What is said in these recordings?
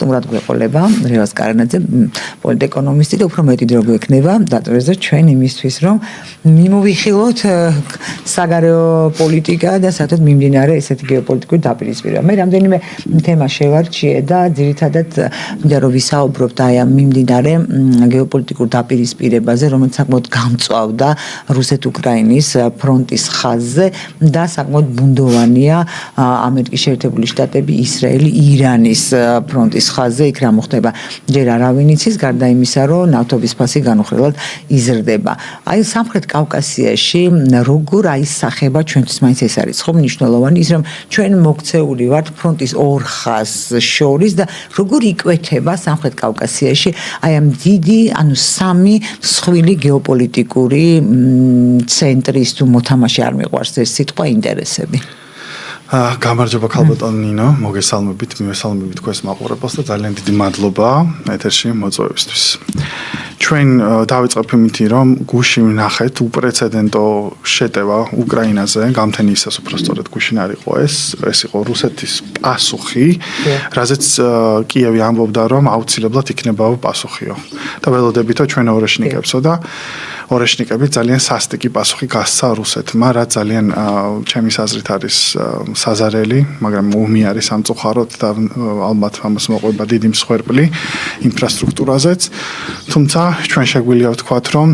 სტუმრად გვეყოლება რევაზ კარანაძე, პოლიტეკონომისტი და უფრო მეტი დრო გვექნება დაწესებულება ჩვენ იმისთვის, რომ მიმოვიხილოთ საგარეო პოლიტიკა და საერთოდ მიმდინარე ესეთი გეოპოლიტიკური დაპირისპირება. მე რამდენიმე თემა შევარჩიე და ძირითადად მინდა რომ ვისაუბროთ აი ამ მიმდინარე გეოპოლიტიკურ დაპირისპირებაზე, რომელიც საკმაოდ გამწვავდა რუსეთ-უკრაინის ფრონტის ხაზზე და საკმაოდ ბუნდოვანია ამერიკის შეერთებული შტატები, ისრაელი, ირანის ფრონტის ხაზზე, იქ რა მოხდება ჯერ არავინ იცის, გარდა იმისა, რომ ნავთობის ფასი განუხრელად იზრდება. აი სამხრეთ კავკასიაში როგორ აისახება ჩვენთვის მაინც ეს არის ხო მნიშვნელოვანი ის რომ ჩვენ მოქცეული ვართ ფრონტის ორ ხაზს შორის და როგორ იკვეთება სამხრეთ კავკასიაში აი ამ დიდი ანუ სამი მსხვილი გეოპოლიტიკური ცენტრის თუ მოთამაშე არ მიყვარს ეს სიტყვა ინტერესები. გამარჯობა ქალბატონ ნინო, მოგესალმებით, მივესალმებით თქვენს მაყურებელს და ძალიან დიდი მადლობა ეთერში მოწვევისთვის. ჩვენ დავიწყებ იმითი, რომ გუშინ ვნახეთ უპრეცედენტო შეტევა უკრაინაზე, გამთენიისას უბრალოდ გუშინ არ იყო ეს იყო რუსეთის პასუხი, რაზეც კიევი ამბობდა, რომ აუცილებლად იქნება პასუხიო. და ველოდებითო ჩვენ ორეშნიკებსო და ორეშნიკები ძალიან სასტიკი პასუხი გასცა რუსეთმა, რაც ძალიან ჩემის აზრით არის საზარელი, მაგრამ ომი არის სამწუხაროდ და ალბათ ამას მოყვება დიდი მსხვერპლი ინფრასტრუქტურაზეც. თუმცა ჩვენ შეგვიძლია ვთქვათ, რომ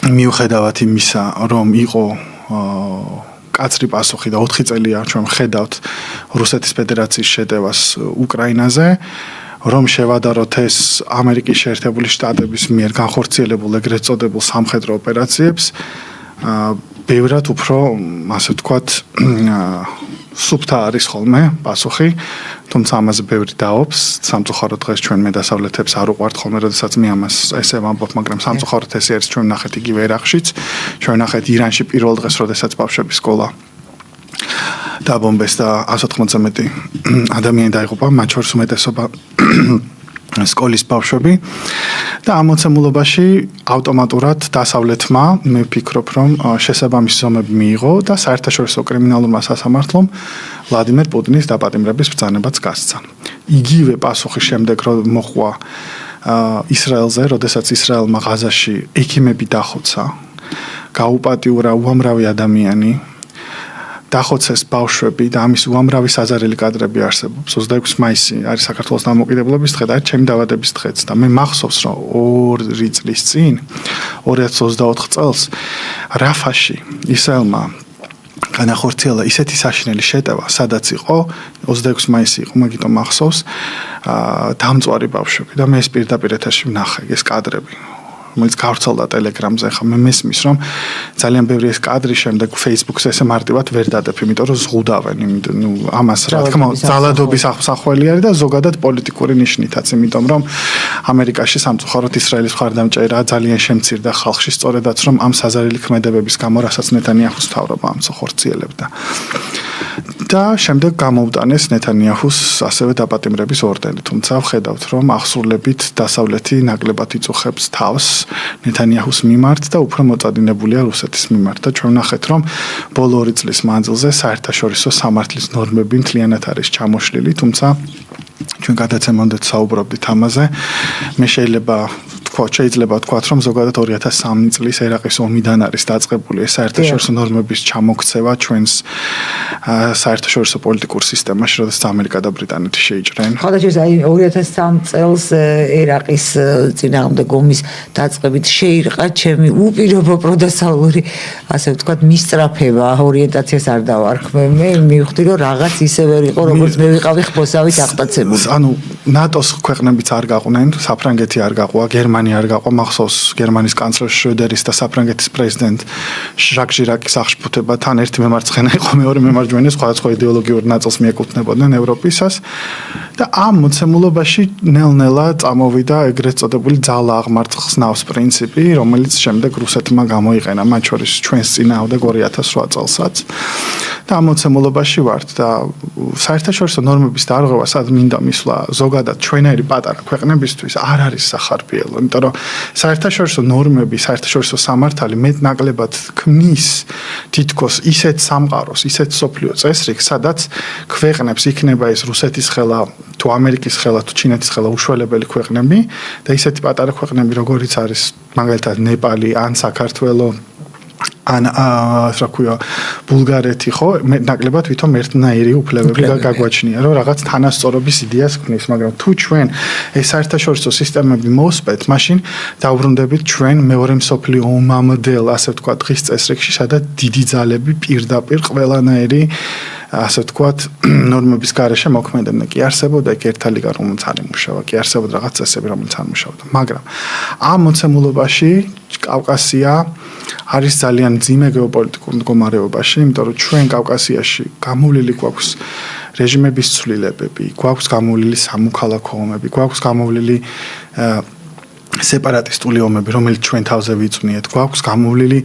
მიუხედავად იმისა, რომ იყო კაცრი პასუხი და 4 წელია ჩვენ ვხედავთ რუსეთის ფედერაციის შეტევას უკრაინაზე, რომ შევადაროთ ეს ამერიკის შეერთებული შტატების მიერ განხორციელებულ ეგრეთ წოდებულ სამხედრო ოპერაციებს, ბევრად უფრო, ასე ვთქვათ, სუფთა არის ხოლმე პასუხი, თუმცა ამაზე ბევრი დაობს. სამწუხაროდ დღეს ჩვენ მე დასავლეთებს არ უყვართ ხოლმე, როდესაც მე ამას ესე ვამბობ, მაგრამ სამწუხაროდ ესე არის ჩვენ ნახეთ იგივე ერაყშიც, ჩვენ ნახეთ ირანში პირველ დღეს, როდესაც ბავშვების სკოლა დაბომბეს და 180-ზე მეტი ადამიანი დაიღუპა, მათ შორის უმეტესობა სკოლის ბავშვები და ამოცემულობაში ავტომატურად დასავლეთმა მე ვფიქრობ, რომ შესაბამისი ზომები მიიღო და საერთაშორისო კრიმინალურმა სასამართლომ ვლადიმერ პუტინის დაპატიმრების ბრძანებაც გასცა. იგივე პასუხი შემდეგ რომ მოხვა ისრაელზე, როდესაც ისრაელმა ღაზაში ექიმები დახოცა, გაუპატიურა უამრავი ადამიანი, დახოცეს ბავშვები და ამის უამრავი საზარელი კადრები არსებობს. 26 მაისი არის საქართველოს დამოუკიდებლობის დღე და არის ჩემი დაბადების დღეც და მე მახსოვს, რომ 2 წლის წინ 2024 წელს რაფაში ისრაელმა განახორციელა ისეთი საშინელი შეტევა, სადაც იყო 26 მაისი იყო, მაგიტომ მახსოვს, დამწვარი ბავშვები და მე ეს პირდაპირ ეთერში ვნახე ეს კადრები. რომელიც გავრცელდა ტელეგრამზე, ხა მე მესმის, რომ ძალიან ბევრი ეს კადრი შემდეგ Facebook-ზე ესე მარტივად ვერ დადებ, იმიტომ რომ ზღუდავენ, ნუ ამას რა თქმა უნდა, ძალადობის ახსახველი არის და ზოგადად პოლიტიკური ნიშნითაც, იმიტომ რომ ამერიკაში სამწუხაროდ ისრაელის მხარდამჭერა ძალიან შემცირდა ხალხში, სწორედაც რომ ამ საზარელი ქმედებების გამო, რასაც ნეტანიაჰუს მთავრობა ამსახორციელებდა. და შემდეგ გამოუტანეს ნეტანიაჰუს ასევე დაპატიმრების ორდენი, თუმცა ვხედავთ, რომ ახსურლებით დასავლეთი ნაკლებად იწუხებს თავს ნეტანიაჰუს მიმართ და უფრო მოწადინებულია რუსეთის მიმართ და ჩვენ ვნახეთ, რომ ბოლო 2 წლის მანძილზე საერთაშორისო სამართლის ნორმები მთლიანად არის ჩამოშლილი, თუმცა ჩვენ გადაცემამდე საუბრობდით ამაზე. მე შეიძლება ვთქვათ, რომ ზოგადად 2003 წლის ერაყის ომიდან არის დაწყებული ეს საერთაშორისო ნორმების ჩამოქცევა ჩვენს საერთაშორისო პოლიტიკურ სისტემაში, როდესაც ამერიკა და ბრიტანეთი შეიჭრნენ. ხალხის აი 2003 წელს ერაყის წინააღმდეგ ომის დაწყებით შეირყა ჩემი უპირობო პროდასალური, ასე ვთქვათ, მისწრაფება, ორიენტაციას არ დავარქმევ. მე მივხვდი, რომ რაღაც ისე ვერ იყო, როგორც მე ვიყავი ხბოსავით აღტაცებული. ანუ ნატოს ქვეყნებიც არ გაყვნენ, საფრანგეთი არ გაყვა, გერმანია არ გაყვა, მახსოვს გერმანიის კანცლერ შროდერის და საფრანგეთის პრეზიდენტ ჟაკ ჟირაკის აღშფოთება, თან ერთი მემარცხენე იყო, მეორე მემარჯვენე, სხვადასხვა იდეოლოგიურ ნაწილს მიეკუთვნებოდნენ ევროპისას და ამ მოცემულობაში ნელ-ნელა წამოვიდა ეგრეთ წოდებული ძალა აღმარცხს ნავს პრინციპი, რომელიც შემდეგ რუსეთმა გამოიყენა, მათ შორის ჩვენს წინააღმდეგ 2008 წელსაც. და ამ მოცემულობაში ვართ და საერთაშორისო ნორმების დარღვევა სად მინდა მისვლა ზოგადად ჩვენერი პატარა ქვეყნებისთვის არ არის სახარბიელო, იმიტომ რომ საერთაშორისო ნორმები, საერთაშორისო სამართალი მეტნაკლებად ქმნის თითქოს ისეთ სამყაროს, ისეთ სოფლიო წესრიგს, სადაც ქვეყნებს იქნება ეს რუსეთის ხელა, თუ ამერიკის ხელა, თუ ჩინეთის ხელა უშველებელი ქვეყნები და ისეთი პატარა ქვეყნები, როგორიც არის მაგალითად ნეპალი ან საქართველო ან რა ქვია ბულგარეთი ხო ნაკლებად ვითომ ერთნაირი უფლებები გაგვაჩნია რომ რაღაც თანასწორობის იდეას ქმნის მაგრამ თუ ჩვენ ეს საერთაშორისო სისტემები მოვსპეთ მაშინ დაუბრუნდებით ჩვენ მეორე მსოფლიო ომამდელ ასე ვთქვა დღის წესრიგში სადაც დიდი ძალები პირდაპირ ყველანაირი ასე ვთქვათ ნორმების გარეშე მოქმედებდნენ კი არსებობდა ეგ ერთა ლიგა რომელიც არ იმუშავა კი არსებობდა რაღაც წესები რომელიც არ მუშაობდა მაგრამ ამ მოცემულობაში კავკასია არის ძალიან ძიმე გეოპოლიტიკურ მდგომარეობაში იმიტომ რომ ჩვენ კავკასიაში გამოვლილი გვაქვს რეჟიმების ცვლილებები გვაქვს გამოვლილი სამოქალაქო ომები გვაქვს გამოვლილი სეპარატისტული ომები, რომელიც ჩვენ თავზე ვიწვნიეთ, გვაქვს გამოვლილი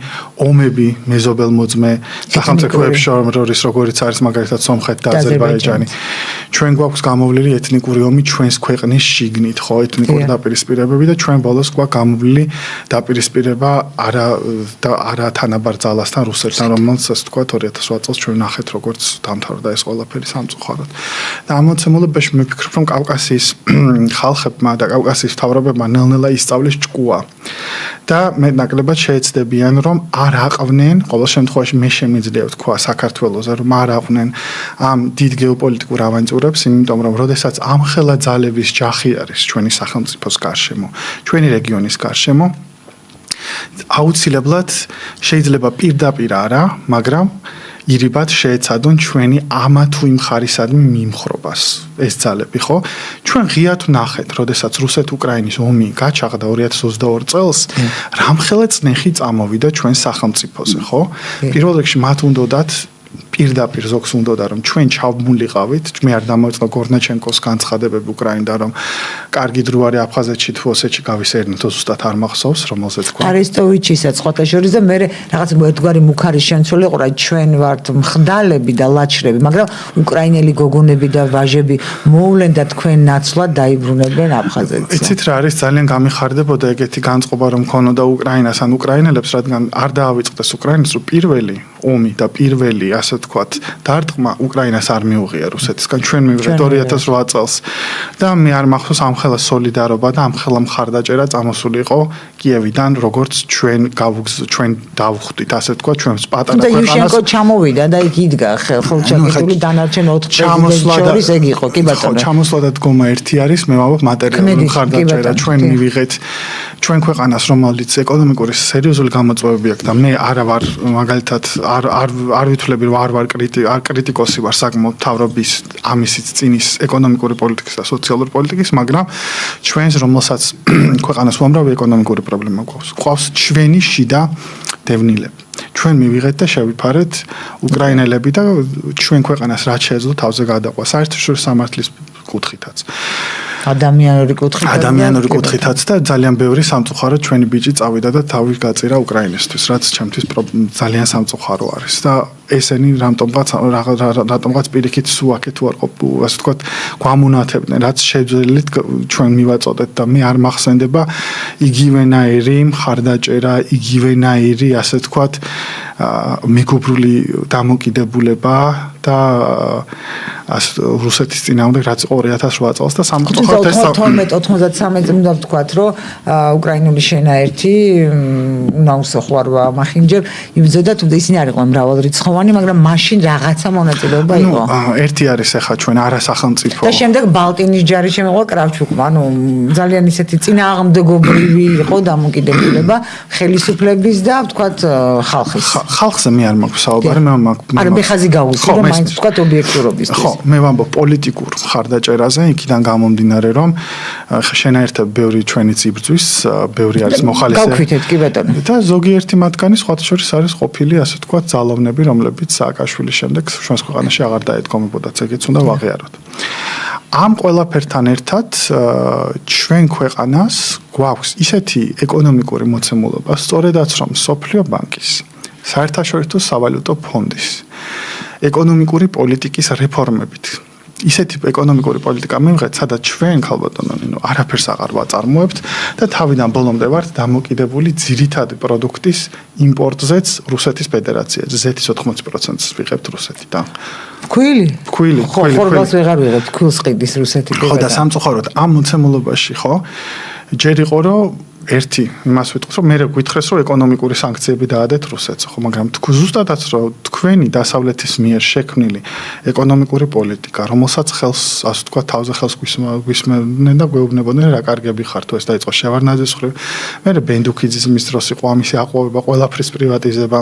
ომები მეზობელმოძმე სახელმწიფოებს შორის, როგორც არის მაგალითად სომხეთი და აზერბაიჯანი. ჩვენ გვაქვს გამოვლილი ეთნიკური ომი ჩვენს ქვეყნის შიგნით, ხო, ეთნიკური დაპირისპირებები და ჩვენ ბოლოს გვაქვს გამოვლილი დაპირისპირება არა თანაბარ ძალასთან რუსეთთან, რომელიც ასე ვთქვათ 2008 წელს ჩვენ ნახეთ, როგორც დამთავრდა ეს ყველაფერი სამწუხაროდ. და ამ მოცემულობაში მე ვფიქრობ, რომ კავკასიის ხალხებმა და კავკასიის მთავრობებმა ნელ-ნელა ისწავლეს ჭკუა და მეტნაკლებად შეეცდებიან რომ არ აყვნენ ყოველ შემთხვევაში მე შემიძლია ვთქვა საქართველოზე რომ არ აყვნენ ამ დიდ გეოპოლიტიკურ ავანტიურებს იმიტომ რომ როდესაც ამხელა ძალების ჯახი არის ჩვენი სახელმწიფოს გარშემო ჩვენი რეგიონის გარშემო აუცილებლად შეიძლება პირდაპირ არა მაგრამ ირიბად შეეცადონ ჩვენი ამა თუ იმ ხარისადმი მიმხრობას ეს ძალები ხო ჩვენ ღიად ვნახეთ როდესაც რუსეთ-უკრაინის ომი გაჩაღდა 2022 წელს რამხელა წნეხი წამოვიდა ჩვენ სახელმწიფოზე ხო პირველ რიგში მათ უნდათ პირდაპირ ზოგს უნდოდა რომ ჩვენ ჩავმულიყავით მე არ დამოწმა გორნაჩენკოს განცხადებები უკრაინიდან რომ კარგი დრო არის აფხაზეთში თუ ოსეთში გავისერნით ზუსტად არ მახსოვს რომელზეც თქვა არისტოვიჩისაც სხვათა შორის და მე რაღაც ერთგვარი მუქარის შემცველი ყურა ჩვენ ვართ მხდალები და ლაჩრები მაგრამ უკრაინელი გოგონები და ვაჟები მოვლენ და თქვენ ნაცვლად დაიბრუნებენ აფხაზეთს იცით რა არის ძალიან გამიხარდებოდა ეგეთი განწყობა რომ ქონოდა უკრაინას ან უკრაინელებს რადგან არ დაავიწყდეს უკრაინას რომ პირველი ომი და პირველი ასე ვთქვათ დარტყმა უკრაინას არ მიუღია რუსეთისგან ჩვენ მივიღეთ 2008 წელს და მე არ მახსოვს ამხელა სოლიდარობა და ამხელა მხარდაჭერა წამოსული იყო კიევიდან როგორც ჩვენ დავხვდით ასე ვთქვათ ჩვენს პატარა ქვეყანას და იუშენკო ჩამოვიდა და იქ იდგა ხელჩაკეტილი დანარჩენ 4 პრეზიდენტის შორის ეგ იყო კი ბატონო ჩამოსვლა და დგომა ერთი არის მე ვამბობ მატერიალური მხარდაჭერა ჩვენ მივიღეთ ჩვენ ქვეყანას რომელიც ეკონომიკური სერიოზული გამოწვევები აქვს და მე არა ვარ მაგალითად არ ვითვლები რომ არ კრიტიკოსი ვარ საკმაოდ თავრობის ამისიც წინის ეკონომიკური პოლიტიკის და სოციალური პოლიტიკის მაგრამ ჩვენს რომელსაც ქვეყანას უამრავი ეკონომიკური პრობლემა გვყავს ჩვენი შიდა დევნილები ჩვენ მივიღეთ და შევიფარეთ უკრაინელები და ჩვენ ქვეყანას რაც შეეძლო თავზე გადაყვა საერთაშორისო სამართლის კუთხითაც ადამიანური კუთხითაც და ძალიან ბევრი სამწუხარო ჩვენი ბიჭი წავიდა და თავი გაწირა უკრაინისთვის რაც ჩემთვის ძალიან სამწუხარო არის და ესენი რატომღაც პირიქით სუაკეთ თუ არ ყოფილ ასე ვთქვათ გვამონათებდნენ რაც შეძლებთ ჩვენ მივაწოდეთ და მე არ მახსენდება იგივენაირი მხარდაჭერა იგივენაირი ასე ვთქვათ მეგობრული დამოკიდებულება და რუსეთის წინააღმდეგ რაც იყო 2008 წელს და სამწუხაროდ ეს 93 წელს ვთქვათ რომ უკრაინული შენაერთი უნდა უსახლარვა მახინჯერ იბრძოდა თუმცა ისინი არ იყვნენ მრავალრიცხოვანი მაგრამ მაშინ რაღაცა მონაწილეობა იყო ერთი არის ახლა ჩვენ არასახელმწიფო და შემდეგ ბალტინის ჯარი შემოყვა კრავჩუკმა ანუ ძალიან ისეთი წინააღმდეგობრივი იყო დამოკიდებულება ხელისუფლების და ვთქვათ ხალხზე მე არ მაქვს საუბარი მე მაქვს არა მე ხაზი გავუსვი რომ მაინც ვთქვათ ობიექტურობისთვის ხო მე ვამბობ პოლიტიკურ მხარდაჭერაზე იქიდან გამომდინარე რომ შენაერთად ბევრი ჩვენიც იბრძვის ბევრი არის მოხალისე გავქვითეთ კი ბატონო და ზოგიერთი მათგანი სხვათა შორის არის ყოფილი ასე ვთქვათ ძალოვნები რომლებიც სააკაშვილის შემდეგ ჩვენს ქვეყანაში აღარ დაეთქომებოდათ ეგეც უნდა ვაღიაროთ ამ ყველაფერთან ერთად ჩვენ ქვეყანას გვაქვს ისეთი ეკონომიკური მოცემულობა სწორედაც რომ სოფლიო ბანკის საერთაშორისო სავალუტო ფონდის ეკონომიკური პოლიტიკის რეფორმებით ისეთი ეკონომიკური პოლიტიკა მივიღეთ, სადაც ჩვენ ქალბატონო არაფერს აღარ ვაწარმოებთ და თავიდან ბოლომდე ვართ დამოკიდებული ძირითადი პროდუქტის იმპორტზეც რუსეთის ფედერაციაზე. ზეთის 80%-ს ვიღებთ რუსეთიდან. ფქვილი? ფქვილი. ხორბალს ვეღარ ვიღებთ, ფქვილს ყიდის რუსეთი. ხო და სამწუხაროდ ამ მოცემულობაში ხო ჯერ იყო რომ ერთი იმას ვიტყვით რომ მე გითხრეს რომ ეკონომიკური სანქციები დაადეთ რუსეთს ხო მაგრამ ზუსტადაც რომ თქვენი დასავლეთის მიერ შექმნილი ეკონომიკური პოლიტიკა რომელსაც ხელს ასე თქვა თავზე ხელს გვისმენდნენ და გვეუბნებოდნენ რა კარგები ხართ თუ ეს დაიწყო შევარნაძის ხრივ მე ბენდუქიძის მის დროს იყო ამისი აყვავება ყველაფრის პრივატიზება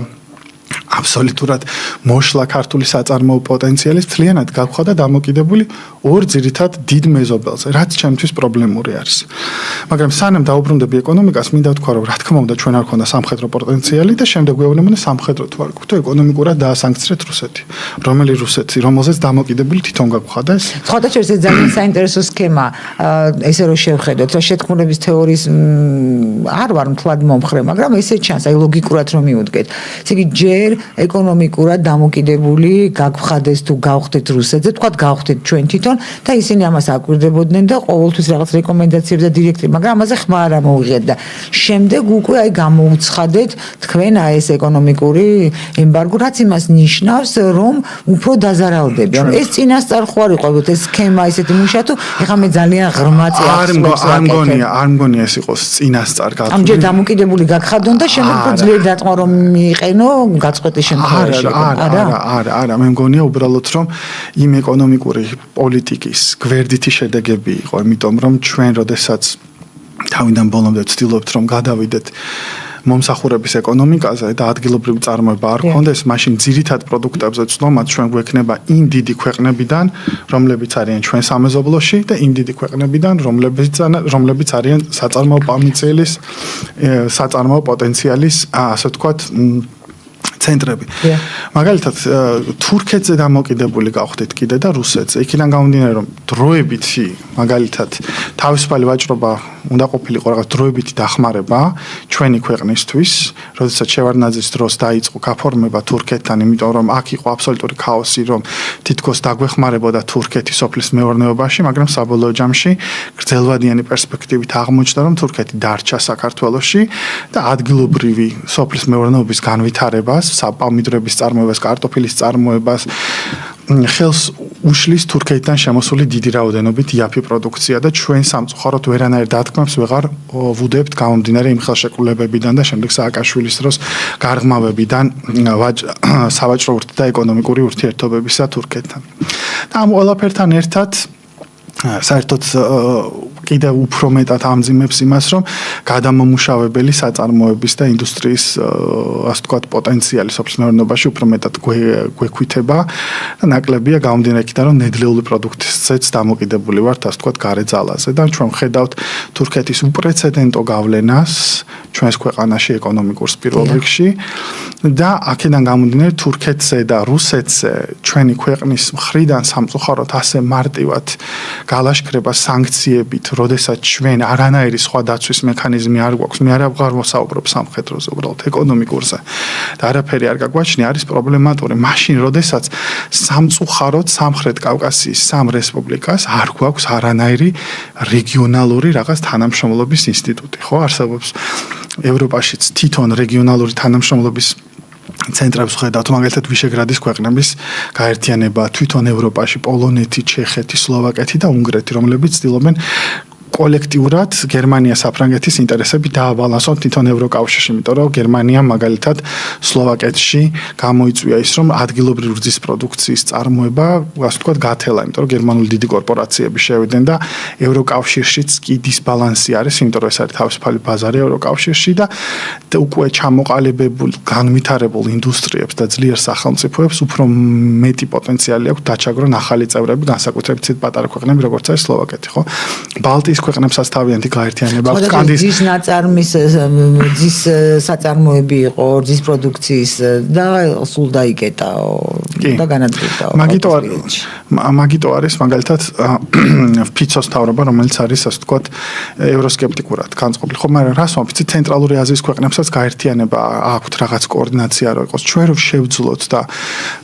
აბსოლუტურად მოშლა ქართული საწარმოო პოტენციალის მთლიანად გავხდა დამოკიდებული ორ ძირითად დიდ მეზობელზე, რაც ჩემთვის პრობლემური არის. მაგრამ სანამ დაუბრუნდები ეკონომიკას, მინდა ვთქვა, რომ რა თქმა უნდა ჩვენ არ ქონდა სამხედრო პოტენციალი და შემდეგ ვეუბნებოდნენ სამხედრო თუ არ გვქონდა ეკონომიკურად დაასანქცირეთ რუსეთი. რომელზეც დამოკიდებული თვითონ გავხდა ეს. სხვადასხვა ეს ძალიან საინტერესო სქემა, ესე რომ შევხედოთ, რა შეთქმულების თეორიის არ ვარ მთლად მომხრე, მაგრამ ესე ჩანს, აი ლოგიკურად რომ მივუდგეთ. ესე იგი ჯერ ეკონომიკურად დამოკიდებული გაგხდეს თუ გავხდეთ რუსეთზე, თქვათ გავხდეთ ჩვენ თვითონ და ისინი ამას აკვირდებოდნენ და ყოველთვის რაღაც რეკომენდაციებს და დირექტივებს, მაგრამ ამაზე ხმა არ ამოუღიათ და შემდეგ უკვე აი გამოუცხადეთ თქვენ აი ეს ეკონომიკური ემბარგო, რაც იმას ნიშნავს, რომ უფრო დაზარალდები. ანუ ეს წინასწარ ხო არ იყო ეს სქემა ისეთი მუშა თუ ეხლა მე ძალიან ღრმა წიაღს არ მგონია ეს იყოს წინასწარ გაკეთებული. ამჯერ დამოკიდებული გაგხადონ და შემდეგ უფრო ძლიერ დატყმა რომ მიიყენო გაწყვეტის შემთხვევაში. არა, მე მგონია უბრალოდ რომ იმ ეკონომიკური პოლიტიკის გვერდითი შედეგები იყო, იმიტომ რომ ჩვენ როდესაც თავიდან ბოლომდე ვცდილობთ რომ გადავიდეთ მომსახურების ეკონომიკაზე და ადგილობრივი წარმოება არ გქონდეს, მაშინ ძირითად პროდუქტებზე ცნომაც ჩვენ გვექნება იმ დიდი ქვეყნებიდან, რომლებიც არიან ჩვენ სამეზობლოში და იმ დიდი ქვეყნებიდან, რომლებიც არიან საწარმოო პოტენციალის, ასე ვთქვათ, ცენტრები. მაგალითად, თურქეთზე დამოკიდებული გავხდით კიდე და რუსეთზე. იქიდან გამომდინარე, რომ დროებითი, მაგალითად, თავისუფალი ვაჭრობა უნდა ყოფილიყო რაღაც დროებითი დახმარება ჩვენი ქვეყნისთვის, როდესაც შევარდნაძის დროს დაიწყო გაფორმება თურქეთთან, იმიტომ რომ აქ იყო აბსოლუტური ქაოსი, რომ თითქოს დაგვეხმარებოდა თურქეთი სოფლის მეურნეობაში, მაგრამ საბოლოო ჯამში გრძელვადიანი პერსპექტივით აღმოჩნდა, რომ თურქეთი დარჩა საქართველოში და ადგილობრივი სოფლის მეურნეობის განვითარებას საპამიდრების წარმოებას, კარტოფილის წარმოებას ხელს უშლის თურქეთიდან შემოსული დიდი რაოდენობით იაფი პროდუქცია და ჩვენ სამწუხაროდ ვერანაირ დათქმებს ვეღარ ვუდებთ გამომდინარე იმ ხელშეკრულებებიდან და შემდეგ სააკაშვილის დროს გარღმავებიდან სავაჭრო და ეკონომიკური ურთიერთობებისა თურქეთთან. და ამ ყველაფერთან ერთად საერთოდ კიდევ უფრო მეტად ამძიმებს იმას, რომ გადამომუშავებელი საწარმოების და ინდუსტრიის, ასე ვთქვათ, პოტენციალი სოფლის მეურნეობაში უფრო მეტად გვექვითება და ნაკლებია გამომდინარე იქიდან, რომ ნედლეული პროდუქტისეც დამოკიდებული ვართ, ასე ვთქვათ, გარე ძალაზე და ჩვენ ვხედავთ თურქეთის უპრეცედენტო გავლენას ჩვენს ქვეყანაში ეკონომიკურ პირველ რიგში და აქედან გამომდინარე თურქეთზე და რუსეთზე ჩვენი ქვეყნის მხრიდან სამწუხაროდ ასე მარტივად გალაშქრება სანქციებით, როდესაც ჩვენ არანაირი სხვა დაცვის მექანიზმი არ გვაქვს, მე არ ვსაუბრობ სამხედროზე, უბრალოდ ეკონომიკურზე და არაფერი არ გაგვაჩნია, არის პრობლემატური. მაშინ, როდესაც სამწუხაროდ სამხრეთ კავკასიის სამ რესპუბლიკას არ გვაქვს არანაირი რეგიონალური რაღაც თანამშრომლობის ინსტიტუტი, ხო, არსებობს ევროპაშიც თვითონ რეგიონალური თანამშრომლობის ცენტრებს ხედავთ, მაგალითად ვიშეგრადის ქვეყნების გაერთიანება, თვითონ ევროპაში პოლონეთი, ჩეხეთი, სლოვაკეთი და უნგრეთი, რომლებიც ცდილობენ კოლექტიურად გერმანია საფრანგეთის ინტერესები დააბალანსონ თვითონ ევროკავშირში, იმიტომ რომ გერმანია მაგალითად სლოვაკეთში გამოიწვია ის, რომ ადგილობრივი რძის პროდუქციის წარმოება, ასე ვთქვათ, გათელა, იმიტომ რომ გერმანული დიდი კორპორაციები შევიდნენ და ევროკავშირშიც კი დისბალანსი არის, იმიტომ რომ ეს არის თავისუფალი ბაზარი ევროკავშირში და უკვე ჩამოყალიბებულ, განვითარებულ ინდუსტრიებს და ძლიერ სახელმწიფოებს უფრო მეტი პოტენციალი აქვს დაჩაგრონ ახალი წევრები, განსაკუთრებით პატარა ქვეყნები, როგორც არის სლოვაკეთი, ხო? ბალტიის ქვეყნებსაც თავიანთი გაერთიანება აქვს. ძის ნაწარმის ძის საწარმოები იყო, ძის პროდუქციის და სულ დაიკეტაო და განადგურდაო. მაგიტო არის მაგალითად ფიცოს თავრობა, რომელიც არის ასე ვთქვათ ევროსკეპტიკურად განწყობილი. ხო, მაგრამ რას ვამბობთ, ცენტრალური აზიის ქვეყნებსაც გაერთიანება აქვთ რაღაც კოორდინაცია რო იყოს. ჩვენ რო შევძლოთ და